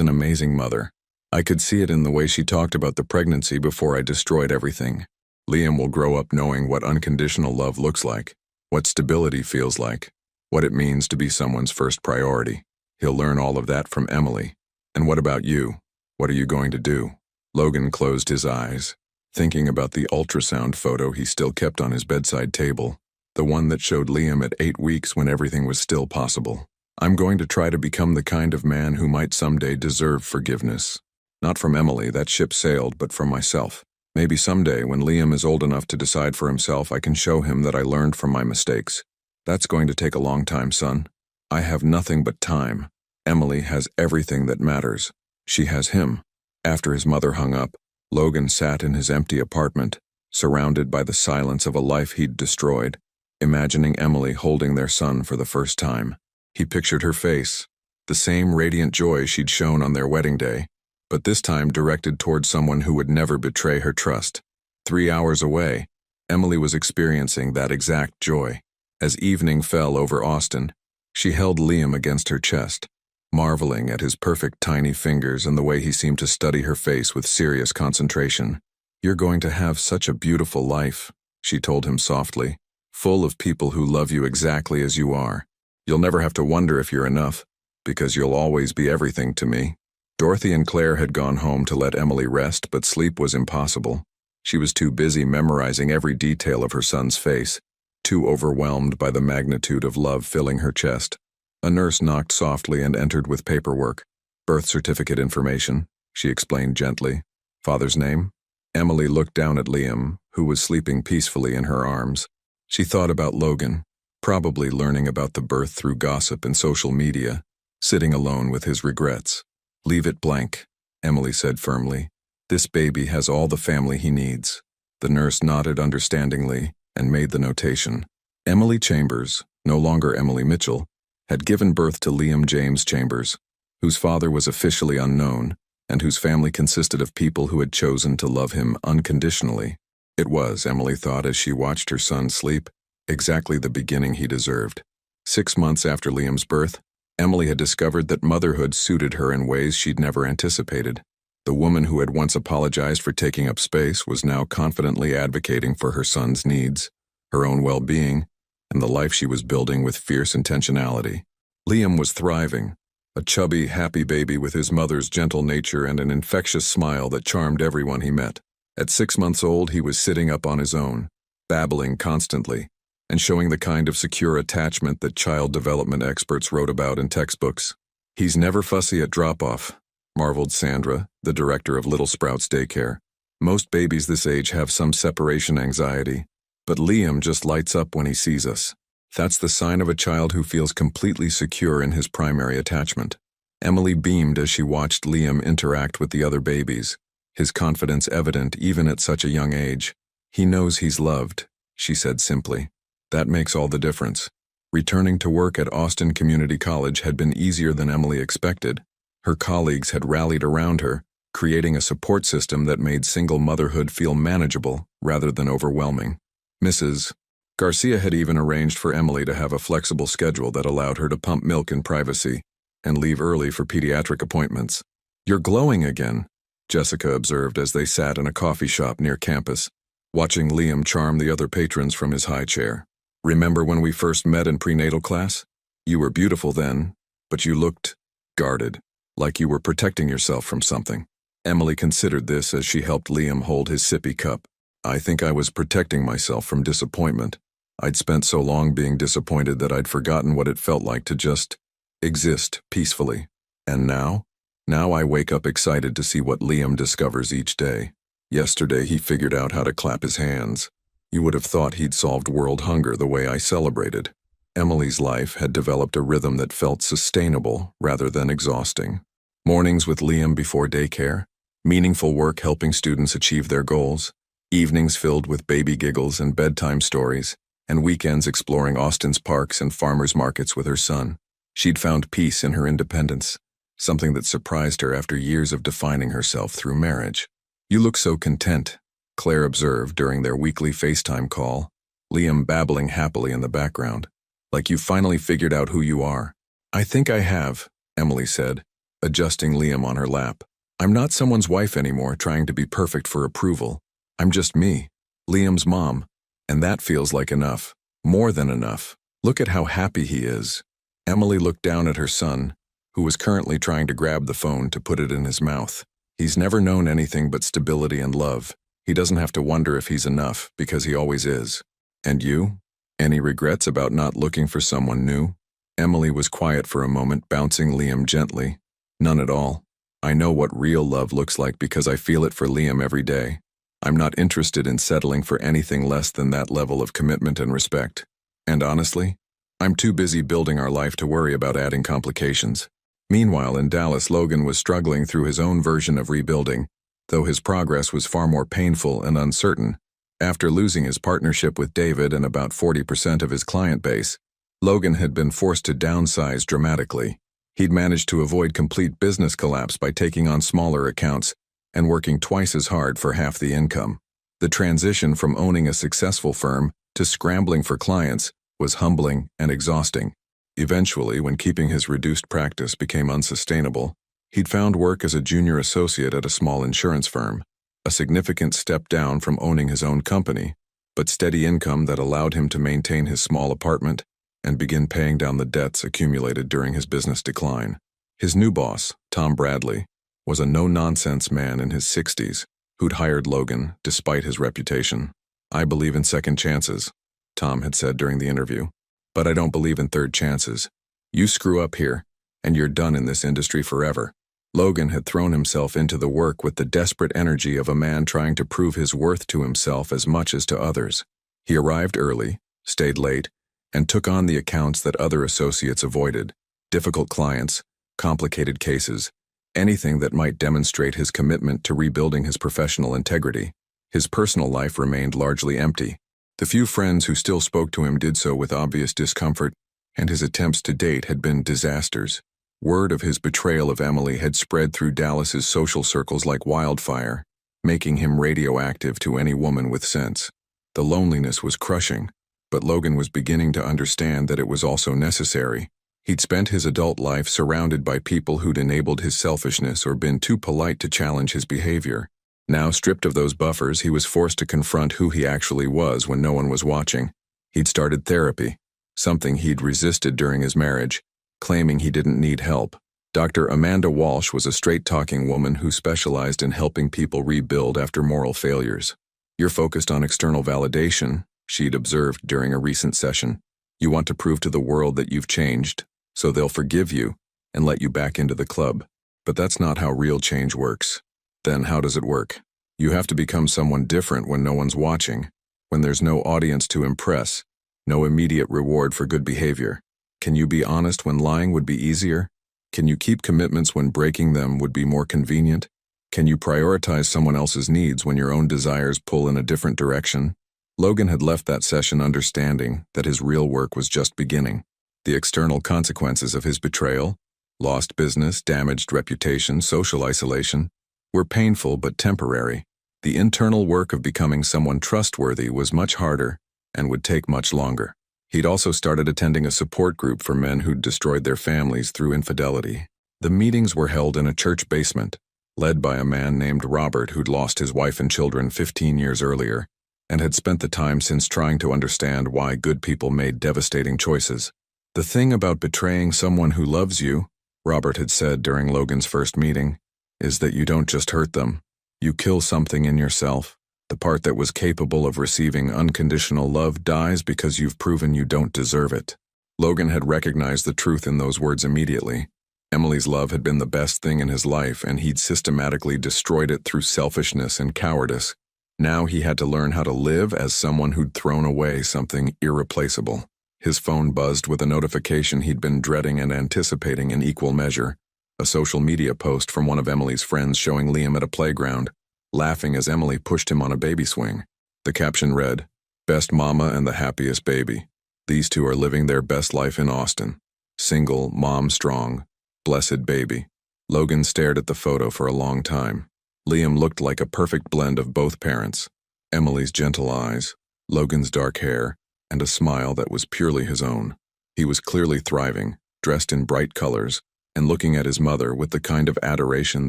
an amazing mother. I could see it in the way she talked about the pregnancy before I destroyed everything. Liam will grow up knowing what unconditional love looks like, what stability feels like, what it means to be someone's first priority. He'll learn all of that from Emily. And what about you? What are you going to do? Logan closed his eyes, thinking about the ultrasound photo he still kept on his bedside table, the one that showed Liam at 8 weeks when everything was still possible. I'm going to try to become the kind of man who might someday deserve forgiveness. Not from Emily, that ship sailed, but from myself. Maybe someday, when Liam is old enough to decide for himself, I can show him that I learned from my mistakes. That's going to take a long time, son. I have nothing but time. Emily has everything that matters. She has him. After his mother hung up, Logan sat in his empty apartment, surrounded by the silence of a life he'd destroyed, imagining Emily holding their son for the first time. He pictured her face, the same radiant joy she'd shown on their wedding day, but this time directed toward someone who would never betray her trust. 3 hours away, Emily was experiencing that exact joy. As evening fell over Austin, she held Liam against her chest, marveling at his perfect tiny fingers and the way he seemed to study her face with serious concentration. You're going to have such a beautiful life, she told him softly, full of people who love you exactly as you are. You'll never have to wonder if you're enough, because you'll always be everything to me. Dorothy and Claire had gone home to let Emily rest, but sleep was impossible. She was too busy memorizing every detail of her son's face, too overwhelmed by the magnitude of love filling her chest. A nurse knocked softly and entered with paperwork. Birth certificate information, she explained gently. Father's name? Emily looked down at Liam, who was sleeping peacefully in her arms. She thought about Logan, probably learning about the birth through gossip and social media, sitting alone with his regrets. Leave it blank, Emily said firmly. This baby has all the family he needs. The nurse nodded understandingly and made the notation. Emily Chambers, no longer Emily Mitchell, had given birth to Liam James Chambers, whose father was officially unknown and whose family consisted of people who had chosen to love him unconditionally. It was, Emily thought as she watched her son sleep, exactly the beginning he deserved. 6 months after Liam's birth, Emily had discovered that motherhood suited her in ways she'd never anticipated. The woman who had once apologized for taking up space was now confidently advocating for her son's needs, her own well-being, and the life she was building with fierce intentionality. Liam was thriving, a chubby, happy baby with his mother's gentle nature and an infectious smile that charmed everyone he met. At 6 months old, he was sitting up on his own, babbling constantly, and showing the kind of secure attachment that child development experts wrote about in textbooks. He's never fussy at drop-off, marveled Sandra, the director of Little Sprouts Daycare. Most babies this age have some separation anxiety, but Liam just lights up when he sees us. That's the sign of a child who feels completely secure in his primary attachment. Emily beamed as she watched Liam interact with the other babies, his confidence evident even at such a young age. He knows he's loved, she said simply. That makes all the difference. Returning to work at Austin Community College had been easier than Emily expected. Her colleagues had rallied around her, creating a support system that made single motherhood feel manageable rather than overwhelming. Mrs. Garcia had even arranged for Emily to have a flexible schedule that allowed her to pump milk in privacy and leave early for pediatric appointments. You're glowing again, Jessica observed as they sat in a coffee shop near campus, watching Liam charm the other patrons from his high chair. Remember when we first met in prenatal class? You were beautiful then, but you looked guarded, like you were protecting yourself from something. Emily considered this as she helped Liam hold his sippy cup. I think I was protecting myself from disappointment. I'd spent so long being disappointed that I'd forgotten what it felt like to just exist peacefully. And now? Now I wake up excited to see what Liam discovers each day. Yesterday he figured out how to clap his hands. You would have thought he'd solved world hunger the way I celebrated. Emily's life had developed a rhythm that felt sustainable rather than exhausting. Mornings with Liam before daycare, meaningful work helping students achieve their goals, evenings filled with baby giggles and bedtime stories, and weekends exploring Austin's parks and farmers markets with her son. She'd found peace in her independence, something that surprised her after years of defining herself through marriage. "You look so content," Claire observed during their weekly FaceTime call, Liam babbling happily in the background. "Like you've finally figured out who you are." "I think I have," Emily said, adjusting Liam on her lap. "I'm not someone's wife anymore trying to be perfect for approval. I'm just me, Liam's mom, and that feels like enough. More than enough. Look at how happy he is." Emily looked down at her son, who was currently trying to grab the phone to put it in his mouth. "He's never known anything but stability and love. He doesn't have to wonder if he's enough, because he always is." "And you? Any regrets about not looking for someone new?" Emily was quiet for a moment, bouncing Liam gently. "None at all. I know what real love looks like because I feel it for Liam every day. I'm not interested in settling for anything less than that level of commitment and respect. And honestly, I'm too busy building our life to worry about adding complications." Meanwhile, in Dallas, Logan was struggling through his own version of rebuilding, though his progress was far more painful and uncertain. After losing his partnership with David and about 40% of his client base, Logan had been forced to downsize dramatically. He'd managed to avoid complete business collapse by taking on smaller accounts and working twice as hard for half the income. The transition from owning a successful firm to scrambling for clients was humbling and exhausting. Eventually, when keeping his reduced practice became unsustainable, he'd found work as a junior associate at a small insurance firm, a significant step down from owning his own company, but steady income that allowed him to maintain his small apartment and begin paying down the debts accumulated during his business decline. His new boss, Tom Bradley, was a no-nonsense man in his 60s who'd hired Logan despite his reputation. "I believe in second chances," Tom had said during the interview, "but I don't believe in third chances. You screw up here, and you're done in this industry forever." Logan had thrown himself into the work with the desperate energy of a man trying to prove his worth to himself as much as to others. He arrived early, stayed late, and took on the accounts that other associates avoided: difficult clients, complicated cases, anything that might demonstrate his commitment to rebuilding his professional integrity. His personal life remained largely empty. The few friends who still spoke to him did so with obvious discomfort, and his attempts to date had been disasters. Word of his betrayal of Emily had spread through Dallas's social circles like wildfire, making him radioactive to any woman with sense. The loneliness was crushing, but Logan was beginning to understand that it was also necessary. He'd spent his adult life surrounded by people who'd enabled his selfishness or been too polite to challenge his behavior. Now, stripped of those buffers, he was forced to confront who he actually was when no one was watching. He'd started therapy, something he'd resisted during his marriage, claiming he didn't need help. Dr. Amanda Walsh was a straight-talking woman who specialized in helping people rebuild after moral failures. "You're focused on external validation," she'd observed during a recent session. "You want to prove to the world that you've changed, so they'll forgive you and let you back into the club. But that's not how real change works." "Then how does it work?" "You have to become someone different when no one's watching, when there's no audience to impress, no immediate reward for good behavior. Can you be honest when lying would be easier? Can you keep commitments when breaking them would be more convenient? Can you prioritize someone else's needs when your own desires pull in a different direction?" Logan had left that session understanding that his real work was just beginning. The external consequences of his betrayal, lost business, damaged reputation, social isolation, were painful but temporary. The internal work of becoming someone trustworthy was much harder and would take much longer. He'd also started attending a support group for men who'd destroyed their families through infidelity. The meetings were held in a church basement, led by a man named Robert who'd lost his wife and children 15 years earlier, and had spent the time since trying to understand why good people made devastating choices. "The thing about betraying someone who loves you," Robert had said during Logan's first meeting, "is that you don't just hurt them. You kill something in yourself. The part that was capable of receiving unconditional love dies because you've proven you don't deserve it." Logan had recognized the truth in those words immediately. Emily's love had been the best thing in his life, and he'd systematically destroyed it through selfishness and cowardice. Now he had to learn how to live as someone who'd thrown away something irreplaceable. His phone buzzed with a notification he'd been dreading and anticipating in equal measure. A social media post from one of Emily's friends showing Liam at a playground, laughing as Emily pushed him on a baby swing. The caption read, "Best mama and the happiest baby. These two are living their best life in Austin. Single, mom strong, blessed baby." Logan stared at the photo for a long time. Liam looked like a perfect blend of both parents. Emily's gentle eyes, Logan's dark hair, and a smile that was purely his own. He was clearly thriving, dressed in bright colors, and looking at his mother with the kind of adoration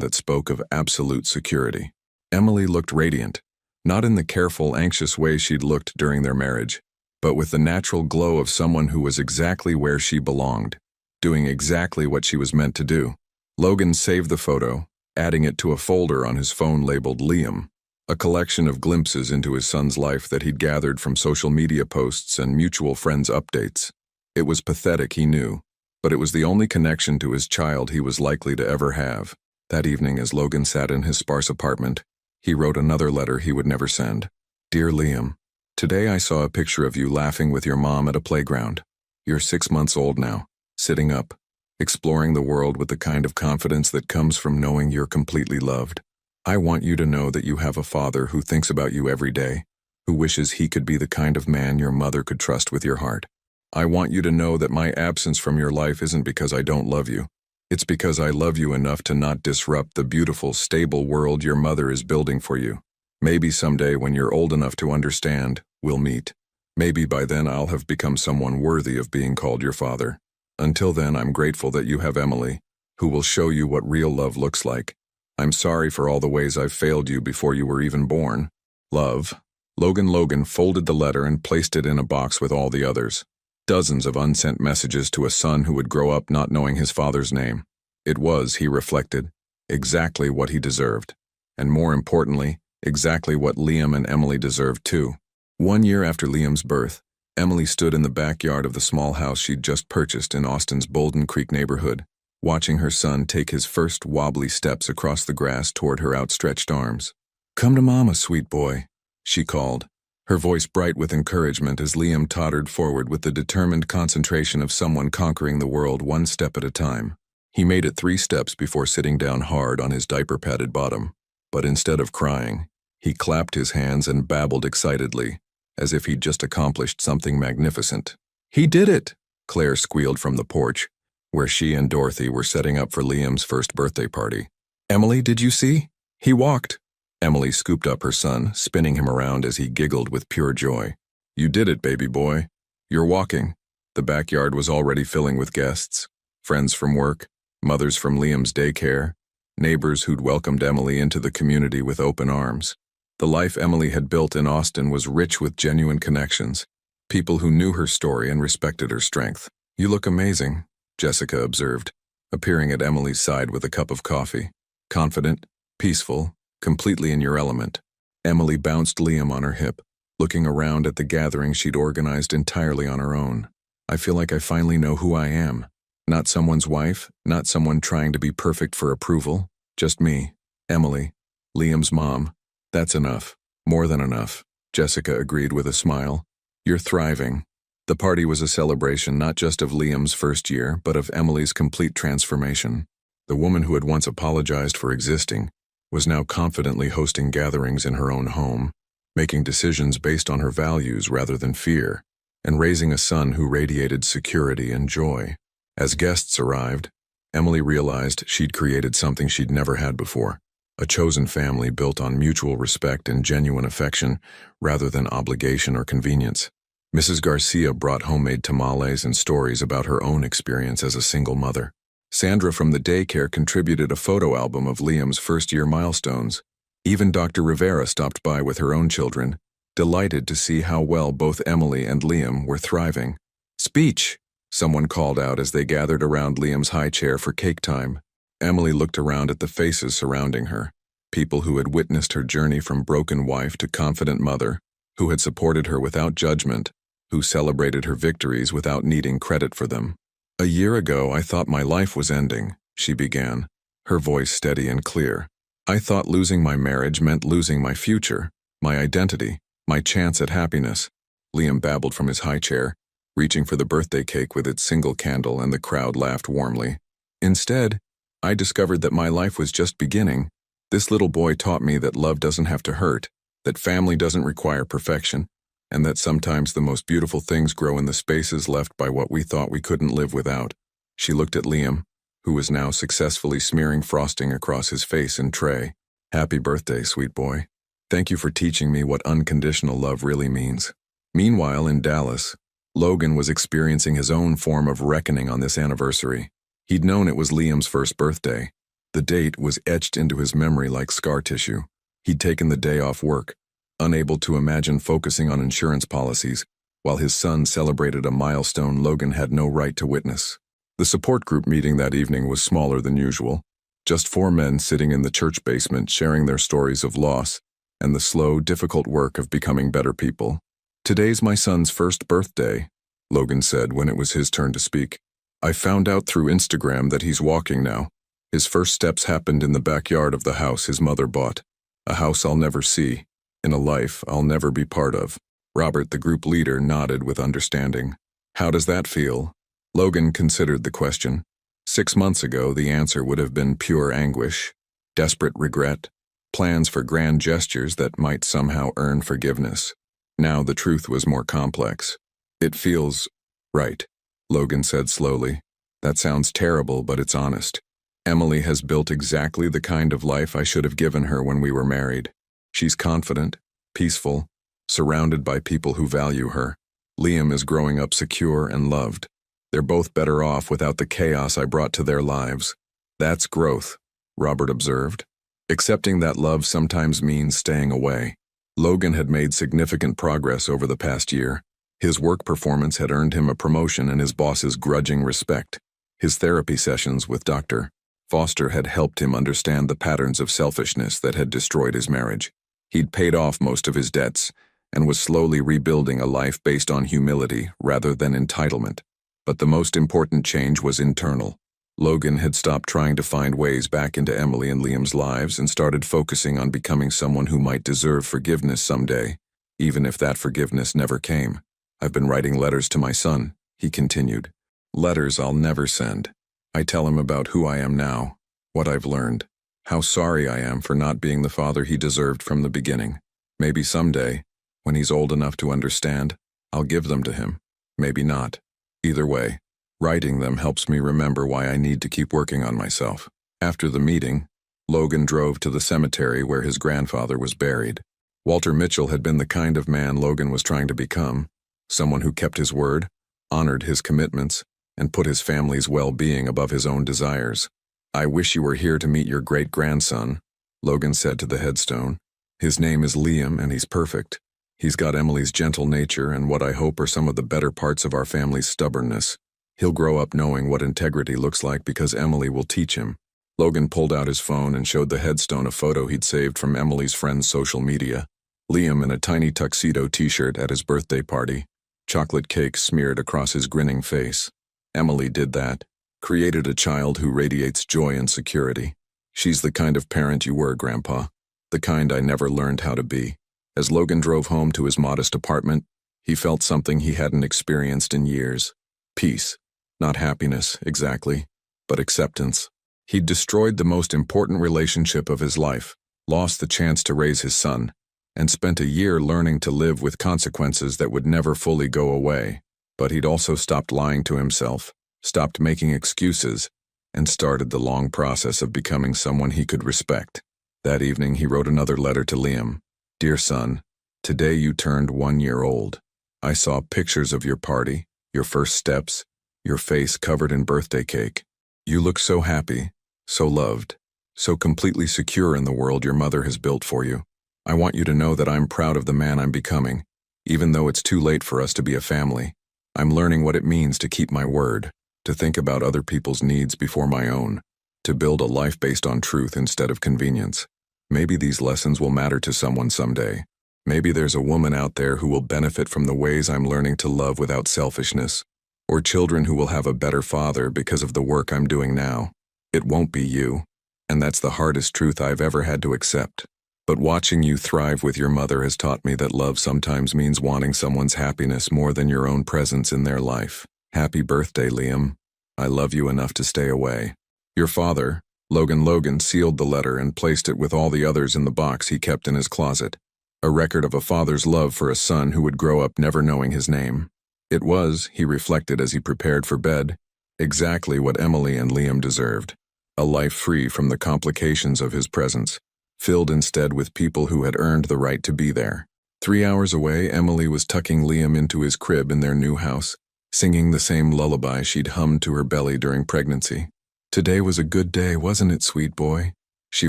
that spoke of absolute security. Emily looked radiant, not in the careful, anxious way she'd looked during their marriage, but with the natural glow of someone who was exactly where she belonged, doing exactly what she was meant to do. Logan saved the photo, adding it to a folder on his phone labeled Liam, a collection of glimpses into his son's life that he'd gathered from social media posts and mutual friends' updates. It was pathetic, he knew, but it was the only connection to his child he was likely to ever have. That evening, as Logan sat in his sparse apartment, he wrote another letter he would never send. "Dear Liam, today I saw a picture of you laughing with your mom at a playground. You're 6 months old now, sitting up, exploring the world with the kind of confidence that comes from knowing you're completely loved. I want you to know that you have a father who thinks about you every day, who wishes he could be the kind of man your mother could trust with your heart. I want you to know that my absence from your life isn't because I don't love you. It's because I love you enough to not disrupt the beautiful, stable world your mother is building for you. Maybe someday when you're old enough to understand, we'll meet. Maybe by then I'll have become someone worthy of being called your father. Until then, I'm grateful that you have Emily, who will show you what real love looks like. I'm sorry for all the ways I've failed you before you were even born. Love." Logan folded the letter and placed it in a box with all the others. Dozens of unsent messages to a son who would grow up not knowing his father's name. It was, he reflected, exactly what he deserved. And more importantly, exactly what Liam and Emily deserved too. 1 year after Liam's birth, Emily stood in the backyard of the small house she'd just purchased in Austin's Bolden Creek neighborhood, watching her son take his first wobbly steps across the grass toward her outstretched arms. "Come to Mama, sweet boy," she called, her voice bright with encouragement as Liam tottered forward with the determined concentration of someone conquering the world one step at a time. He made it 3 steps before sitting down hard on his diaper-padded bottom, but instead of crying, he clapped his hands and babbled excitedly, as if he'd just accomplished something magnificent. "He did it!" Claire squealed from the porch, where she and Dorothy were setting up for Liam's first birthday party. "Emily, did you see? He walked." Emily scooped up her son, spinning him around as he giggled with pure joy. "You did it, baby boy. You're walking." The backyard was already filling with guests, friends from work, mothers from Liam's daycare, neighbors who'd welcomed Emily into the community with open arms. The life Emily had built in Austin was rich with genuine connections, people who knew her story and respected her strength. "You look amazing," Jessica observed, appearing at Emily's side with a cup of coffee. "Confident, peaceful, completely in your element." Emily bounced Liam on her hip, looking around at the gathering she'd organized entirely on her own. "I feel like I finally know who I am. Not someone's wife, not someone trying to be perfect for approval, just me, Emily, Liam's mom. That's enough, more than enough," Jessica agreed with a smile. "You're thriving." The party was a celebration not just of Liam's first year, but of Emily's complete transformation. The woman who had once apologized for existing was now confidently hosting gatherings in her own home, making decisions based on her values rather than fear, and raising a son who radiated security and joy. As guests arrived, Emily realized she'd created something she'd never had before, a chosen family built on mutual respect and genuine affection rather than obligation or convenience. Mrs. Garcia brought homemade tamales and stories about her own experience as a single mother. Sandra from the daycare contributed a photo album of Liam's first-year milestones. Even Dr. Rivera stopped by with her own children, delighted to see how well both Emily and Liam were thriving. "Speech!" someone called out as they gathered around Liam's high chair for cake time. Emily looked around at the faces surrounding her, people who had witnessed her journey from broken wife to confident mother, who had supported her without judgment, who celebrated her victories without needing credit for them. "A year ago, I thought my life was ending," she began, her voice steady and clear. "I thought losing my marriage meant losing my future. my identity, my chance at happiness. Liam babbled from his high chair, reaching for the birthday cake with its single candle, and the crowd laughed warmly. Instead, I discovered that my life was just beginning. This little boy taught me that love doesn't have to hurt, that family doesn't require perfection, and that sometimes the most beautiful things grow in the spaces left by what we thought we couldn't live without. She looked at Liam, who was now successfully smearing frosting across his face and tray. Happy birthday, sweet boy. Thank you for teaching me what unconditional love really means. Meanwhile, in Dallas, Logan was experiencing his own form of reckoning on this anniversary. He'd known it was Liam's first birthday. The date was etched into his memory like scar tissue. He'd taken the day off work, unable to imagine focusing on insurance policies, while his son celebrated a milestone Logan had no right to witness. The support group meeting that evening was smaller than usual. Just 4 men sitting in the church basement sharing their stories of loss and the slow, difficult work of becoming better people. "Today's my son's first birthday," Logan said when it was his turn to speak. "I found out through Instagram that he's walking now. His first steps happened in the backyard of the house his mother bought. A house I'll never see, in a life I'll never be part of." Robert, the group leader, nodded with understanding. "How does that feel?" Logan considered the question. 6 months ago, the answer would have been pure anguish, desperate regret, plans for grand gestures that might somehow earn forgiveness. Now the truth was more complex. "It feels right," Logan said slowly. "That sounds terrible, but it's honest. Emily has built exactly the kind of life I should have given her when we were married. She's confident, peaceful, surrounded by people who value her. Liam is growing up secure and loved. They're both better off without the chaos I brought to their lives. That's growth," Robert observed. "Accepting that love sometimes means staying away." Logan had made significant progress over the past year. His work performance had earned him a promotion and his boss's grudging respect. His therapy sessions with Dr. Foster had helped him understand the patterns of selfishness that had destroyed his marriage. He'd paid off most of his debts and was slowly rebuilding a life based on humility rather than entitlement. But the most important change was internal. Logan had stopped trying to find ways back into Emily and Liam's lives and started focusing on becoming someone who might deserve forgiveness someday, even if that forgiveness never came. "I've been writing letters to my son," he continued. "Letters I'll never send. I tell him about who I am now, what I've learned, how sorry I am for not being the father he deserved from the beginning. Maybe someday, when he's old enough to understand, I'll give them to him. Maybe not. Either way, writing them helps me remember why I need to keep working on myself." After the meeting, Logan drove to the cemetery where his grandfather was buried. Walter Mitchell had been the kind of man Logan was trying to become, someone who kept his word, honored his commitments, and put his family's well-being above his own desires. "I wish you were here to meet your great-grandson," Logan said to the headstone. "His name is Liam, and he's perfect. He's got Emily's gentle nature and what I hope are some of the better parts of our family's stubbornness. He'll grow up knowing what integrity looks like because Emily will teach him." Logan pulled out his phone and showed the headstone a photo he'd saved from Emily's friend's social media. Liam in a tiny tuxedo t-shirt at his birthday party, chocolate cake smeared across his grinning face. Emily did that, created a child who radiates joy and security. "She's the kind of parent you were, Grandpa. The kind I never learned how to be." As Logan drove home to his modest apartment, he felt something he hadn't experienced in years. Peace. Not happiness, exactly, but acceptance. He'd destroyed the most important relationship of his life, lost the chance to raise his son, and spent a year learning to live with consequences that would never fully go away. But he'd also stopped lying to himself, stopped making excuses, and started the long process of becoming someone he could respect. That evening he wrote another letter to Liam. "Dear son, today you turned 1 year old. I saw pictures of your party, your first steps, your face covered in birthday cake. You look so happy, so loved, so completely secure in the world your mother has built for you. I want you to know that I'm proud of the man I'm becoming, even though it's too late for us to be a family. I'm learning what it means to keep my word, to think about other people's needs before my own, to build a life based on truth instead of convenience. Maybe these lessons will matter to someone someday. Maybe there's a woman out there who will benefit from the ways I'm learning to love without selfishness, or children who will have a better father because of the work I'm doing now. It won't be you, and that's the hardest truth I've ever had to accept. But watching you thrive with your mother has taught me that love sometimes means wanting someone's happiness more than your own presence in their life. Happy birthday, Liam. I love you enough to stay away. Your father, Logan, sealed the letter and placed it with all the others in the box he kept in his closet. A record of a father's love for a son who would grow up never knowing his name. It was, he reflected as he prepared for bed, exactly what Emily and Liam deserved. A life free from the complications of his presence, filled instead with people who had earned the right to be there. 3 hours away, Emily was tucking Liam into his crib in their new house, singing the same lullaby she'd hummed to her belly during pregnancy. Today was a good day, wasn't it, sweet boy? She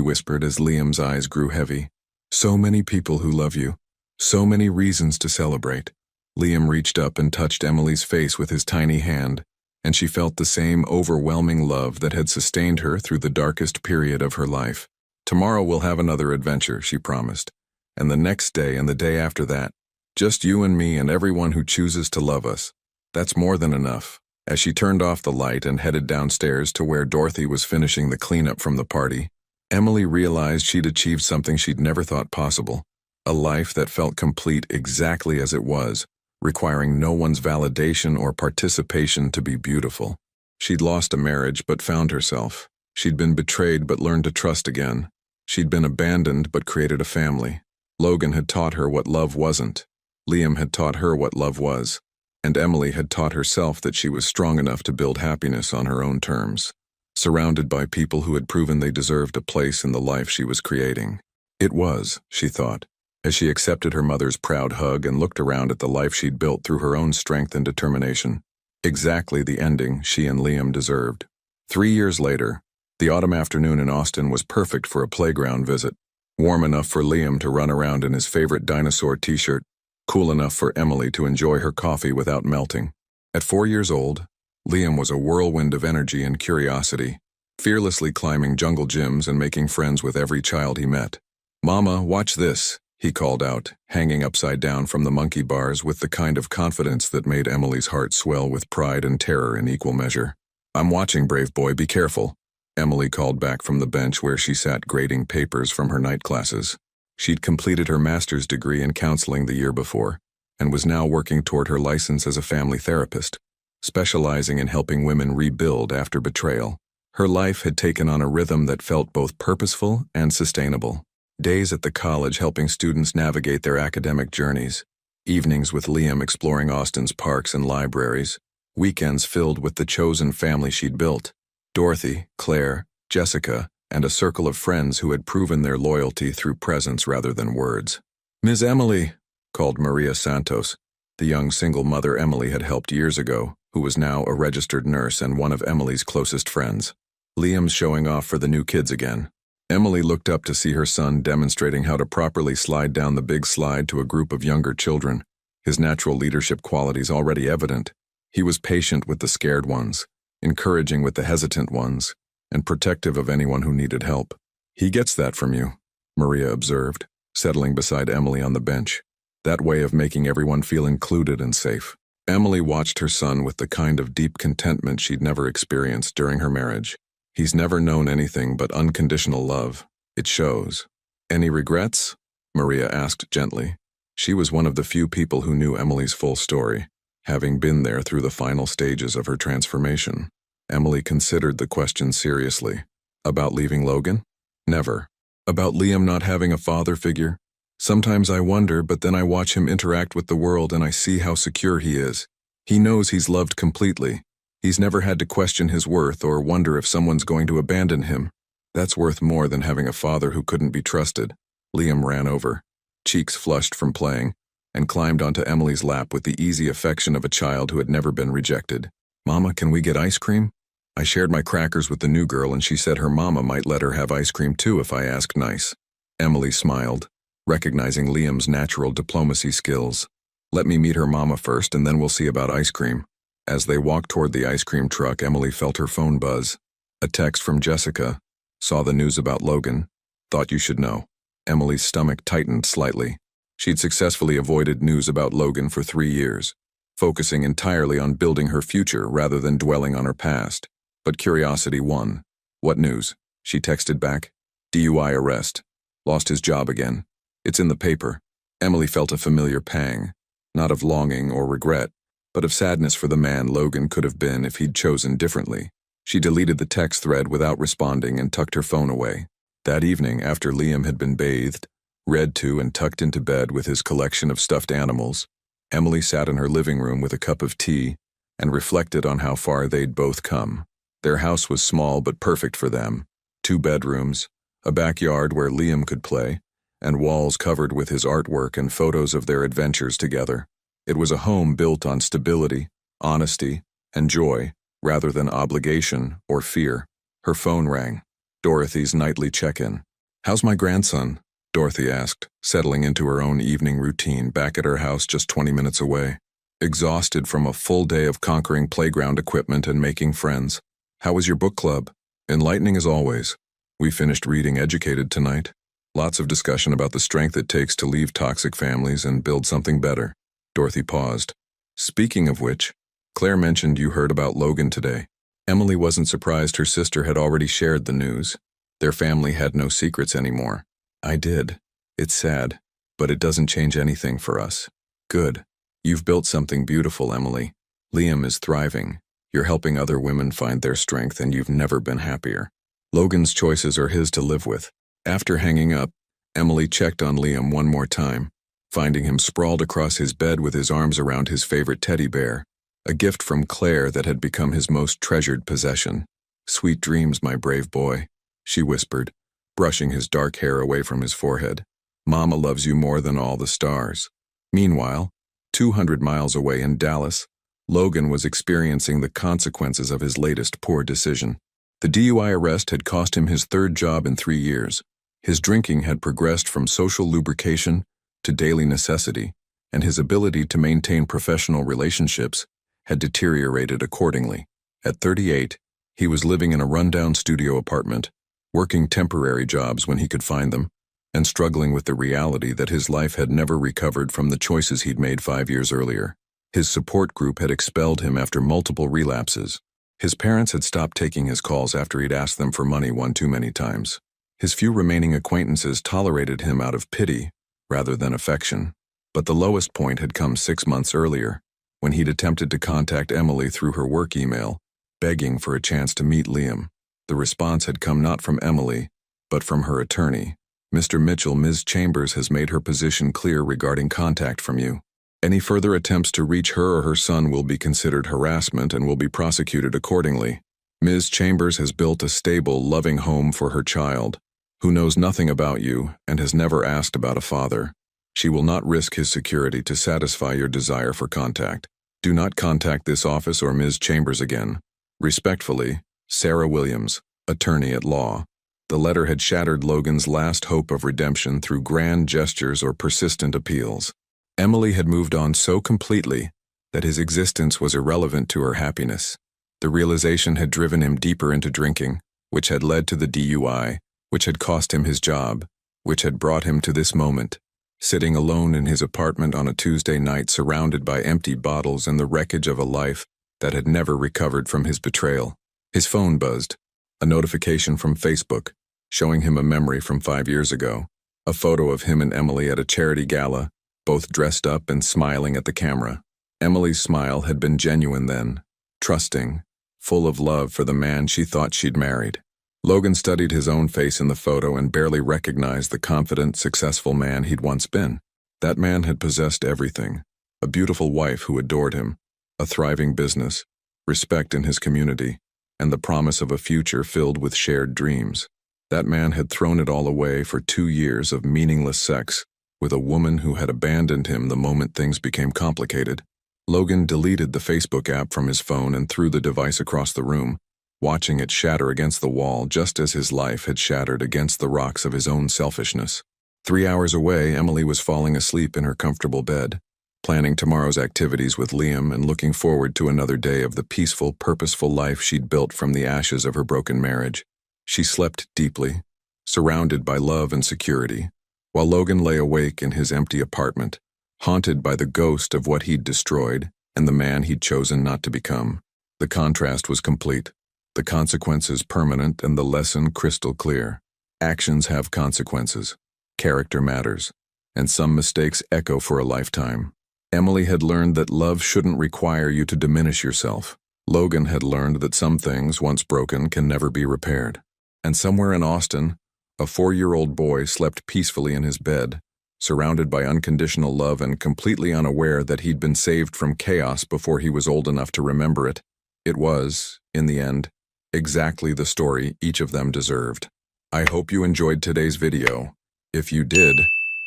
whispered as Liam's eyes grew heavy. So many people who love you. So many reasons to celebrate. Liam reached up and touched Emily's face with his tiny hand, and she felt the same overwhelming love that had sustained her through the darkest period of her life. Tomorrow we'll have another adventure, she promised. And the next day and the day after that. Just you and me and everyone who chooses to love us. That's more than enough. As she turned off the light and headed downstairs to where Dorothy was finishing the cleanup from the party, Emily realized she'd achieved something she'd never thought possible. A life that felt complete exactly as it was, requiring no one's validation or participation to be beautiful. She'd lost a marriage but found herself. She'd been betrayed but learned to trust again. She'd been abandoned but created a family. Logan had taught her what love wasn't. Liam had taught her what love was. And Emily had taught herself that she was strong enough to build happiness on her own terms, surrounded by people who had proven they deserved a place in the life she was creating. It was, she thought, as she accepted her mother's proud hug and looked around at the life she'd built through her own strength and determination, exactly the ending she and Liam deserved. 3 years later, the autumn afternoon in Austin was perfect for a playground visit, warm enough for Liam to run around in his favorite dinosaur t-shirt, cool enough for Emily to enjoy her coffee without melting. At 4 years old, Liam was a whirlwind of energy and curiosity, fearlessly climbing jungle gyms and making friends with every child he met. "Mama, watch this," he called out, hanging upside down from the monkey bars with the kind of confidence that made Emily's heart swell with pride and terror in equal measure. "I'm watching, brave boy, be careful," Emily called back from the bench where she sat grading papers from her night classes. She'd completed her master's degree in counseling the year before, and was now working toward her license as a family therapist, specializing in helping women rebuild after betrayal. Her life had taken on a rhythm that felt both purposeful and sustainable. Days at the college helping students navigate their academic journeys, evenings with Liam exploring Austin's parks and libraries, weekends filled with the chosen family she'd built, Dorothy, Claire, Jessica, and a circle of friends who had proven their loyalty through presence rather than words. "Ms. Emily," called Maria Santos, the young single mother Emily had helped years ago, who was now a registered nurse and one of Emily's closest friends. "Liam's showing off for the new kids again." Emily looked up to see her son demonstrating how to properly slide down the big slide to a group of younger children, his natural leadership qualities already evident. He was patient with the scared ones, encouraging with the hesitant ones, and protective of anyone who needed help. "He gets that from you," Maria observed, settling beside Emily on the bench. That way of making everyone feel included and safe. Emily watched her son with the kind of deep contentment she'd never experienced during her marriage. "He's never known anything but unconditional love. It shows." "Any regrets?" Maria asked gently. She was one of the few people who knew Emily's full story, having been there through the final stages of her transformation. Emily considered the question seriously. "About leaving Logan?" "Never." "About Liam not having a father figure?" "Sometimes I wonder, but then I watch him interact with the world and I see how secure he is. He knows he's loved completely. He's never had to question his worth or wonder if someone's going to abandon him. That's worth more than having a father who couldn't be trusted." Liam ran over, cheeks flushed from playing, and climbed onto Emily's lap with the easy affection of a child who had never been rejected. "Mama, can we get ice cream?" "I shared my crackers with the new girl and she said her mama might let her have ice cream too if I asked nice." Emily smiled, recognizing Liam's natural diplomacy skills. "Let me meet her mama first and then we'll see about ice cream." As they walked toward the ice cream truck, Emily felt her phone buzz. A text from Jessica. "Saw the news about Logan. Thought you should know." Emily's stomach tightened slightly. She'd successfully avoided news about Logan for 3 years, focusing entirely on building her future rather than dwelling on her past. But curiosity won. "What news?" she texted back. "DUI arrest." Lost his job again. It's in the paper. Emily felt a familiar pang, not of longing or regret, but of sadness for the man Logan could have been if he'd chosen differently. She deleted the text thread without responding and tucked her phone away. That evening, after Liam had been bathed, read to, and tucked into bed with his collection of stuffed animals, Emily sat in her living room with a cup of tea and reflected on how far they'd both come. Their house was small but perfect for them. 2 bedrooms, a backyard where Liam could play, and walls covered with his artwork and photos of their adventures together. It was a home built on stability, honesty, and joy, rather than obligation or fear. Her phone rang. Dorothy's nightly check-in. "How's my grandson?" Dorothy asked, settling into her own evening routine back at her house just 20 minutes away. Exhausted from a full day of conquering playground equipment and making friends. "How was your book club?" "Enlightening as always. We finished reading Educated tonight. Lots of discussion about the strength it takes to leave toxic families and build something better." Dorothy paused. "Speaking of which, Claire mentioned you heard about Logan today." Emily wasn't surprised her sister had already shared the news. Their family had no secrets anymore. "I did. It's sad, but it doesn't change anything for us." "Good. You've built something beautiful, Emily. Liam is thriving. You're helping other women find their strength, and you've never been happier. Logan's choices are his to live with." After hanging up, Emily checked on Liam one more time, finding him sprawled across his bed with his arms around his favorite teddy bear, a gift from Claire that had become his most treasured possession. "Sweet dreams, my brave boy," she whispered, brushing his dark hair away from his forehead. "Mama loves you more than all the stars." Meanwhile, 200 miles away in Dallas, Logan was experiencing the consequences of his latest poor decision. The DUI arrest had cost him his 3rd job in 3 years. His drinking had progressed from social lubrication to daily necessity, and his ability to maintain professional relationships had deteriorated accordingly. At 38, he was living in a rundown studio apartment, working temporary jobs when he could find them, and struggling with the reality that his life had never recovered from the choices he'd made 5 years earlier. His support group had expelled him after multiple relapses. His parents had stopped taking his calls after he'd asked them for money one too many times. His few remaining acquaintances tolerated him out of pity rather than affection. But the lowest point had come 6 months earlier, when he'd attempted to contact Emily through her work email, begging for a chance to meet Liam. The response had come not from Emily, but from her attorney. "Mr. Mitchell, Ms. Chambers has made her position clear regarding contact from you. Any further attempts to reach her or her son will be considered harassment and will be prosecuted accordingly. Ms. Chambers has built a stable, loving home for her child, who knows nothing about you and has never asked about a father. She will not risk his security to satisfy your desire for contact. Do not contact this office or Ms. Chambers again. Respectfully, Sarah Williams, attorney at law." The letter had shattered Logan's last hope of redemption through grand gestures or persistent appeals. Emily had moved on so completely that his existence was irrelevant to her happiness. The realization had driven him deeper into drinking, which had led to the DUI, which had cost him his job, which had brought him to this moment, sitting alone in his apartment on a Tuesday night surrounded by empty bottles and the wreckage of a life that had never recovered from his betrayal. His phone buzzed, a notification from Facebook, showing him a memory from 5 years ago, a photo of him and Emily at a charity gala, both dressed up and smiling at the camera. Emily's smile had been genuine then, trusting, full of love for the man she thought she'd married. Logan studied his own face in the photo and barely recognized the confident, successful man he'd once been. That man had possessed everything: a beautiful wife who adored him, a thriving business, respect in his community, and the promise of a future filled with shared dreams. That man had thrown it all away for 2 years of meaningless sex with a woman who had abandoned him the moment things became complicated. Logan deleted the Facebook app from his phone and threw the device across the room, watching it shatter against the wall just as his life had shattered against the rocks of his own selfishness. 3 hours away, Emily was falling asleep in her comfortable bed, planning tomorrow's activities with Liam and looking forward to another day of the peaceful, purposeful life she'd built from the ashes of her broken marriage. She slept deeply, surrounded by love and security, while Logan lay awake in his empty apartment, haunted by the ghost of what he'd destroyed and the man he'd chosen not to become. The contrast was complete, the consequences permanent, and the lesson crystal clear. Actions have consequences. Character matters, and some mistakes echo for a lifetime. Emily had learned that love shouldn't require you to diminish yourself. Logan had learned that some things, once broken, can never be repaired. And somewhere in Austin, a 4-year-old boy slept peacefully in his bed, surrounded by unconditional love and completely unaware that he'd been saved from chaos before he was old enough to remember it. It was, in the end, exactly the story each of them deserved. I hope you enjoyed today's video. If you did,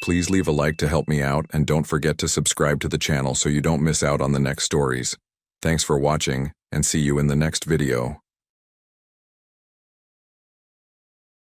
please leave a like to help me out, and don't forget to subscribe to the channel so you don't miss out on the next stories. Thanks for watching, and see you in the next video.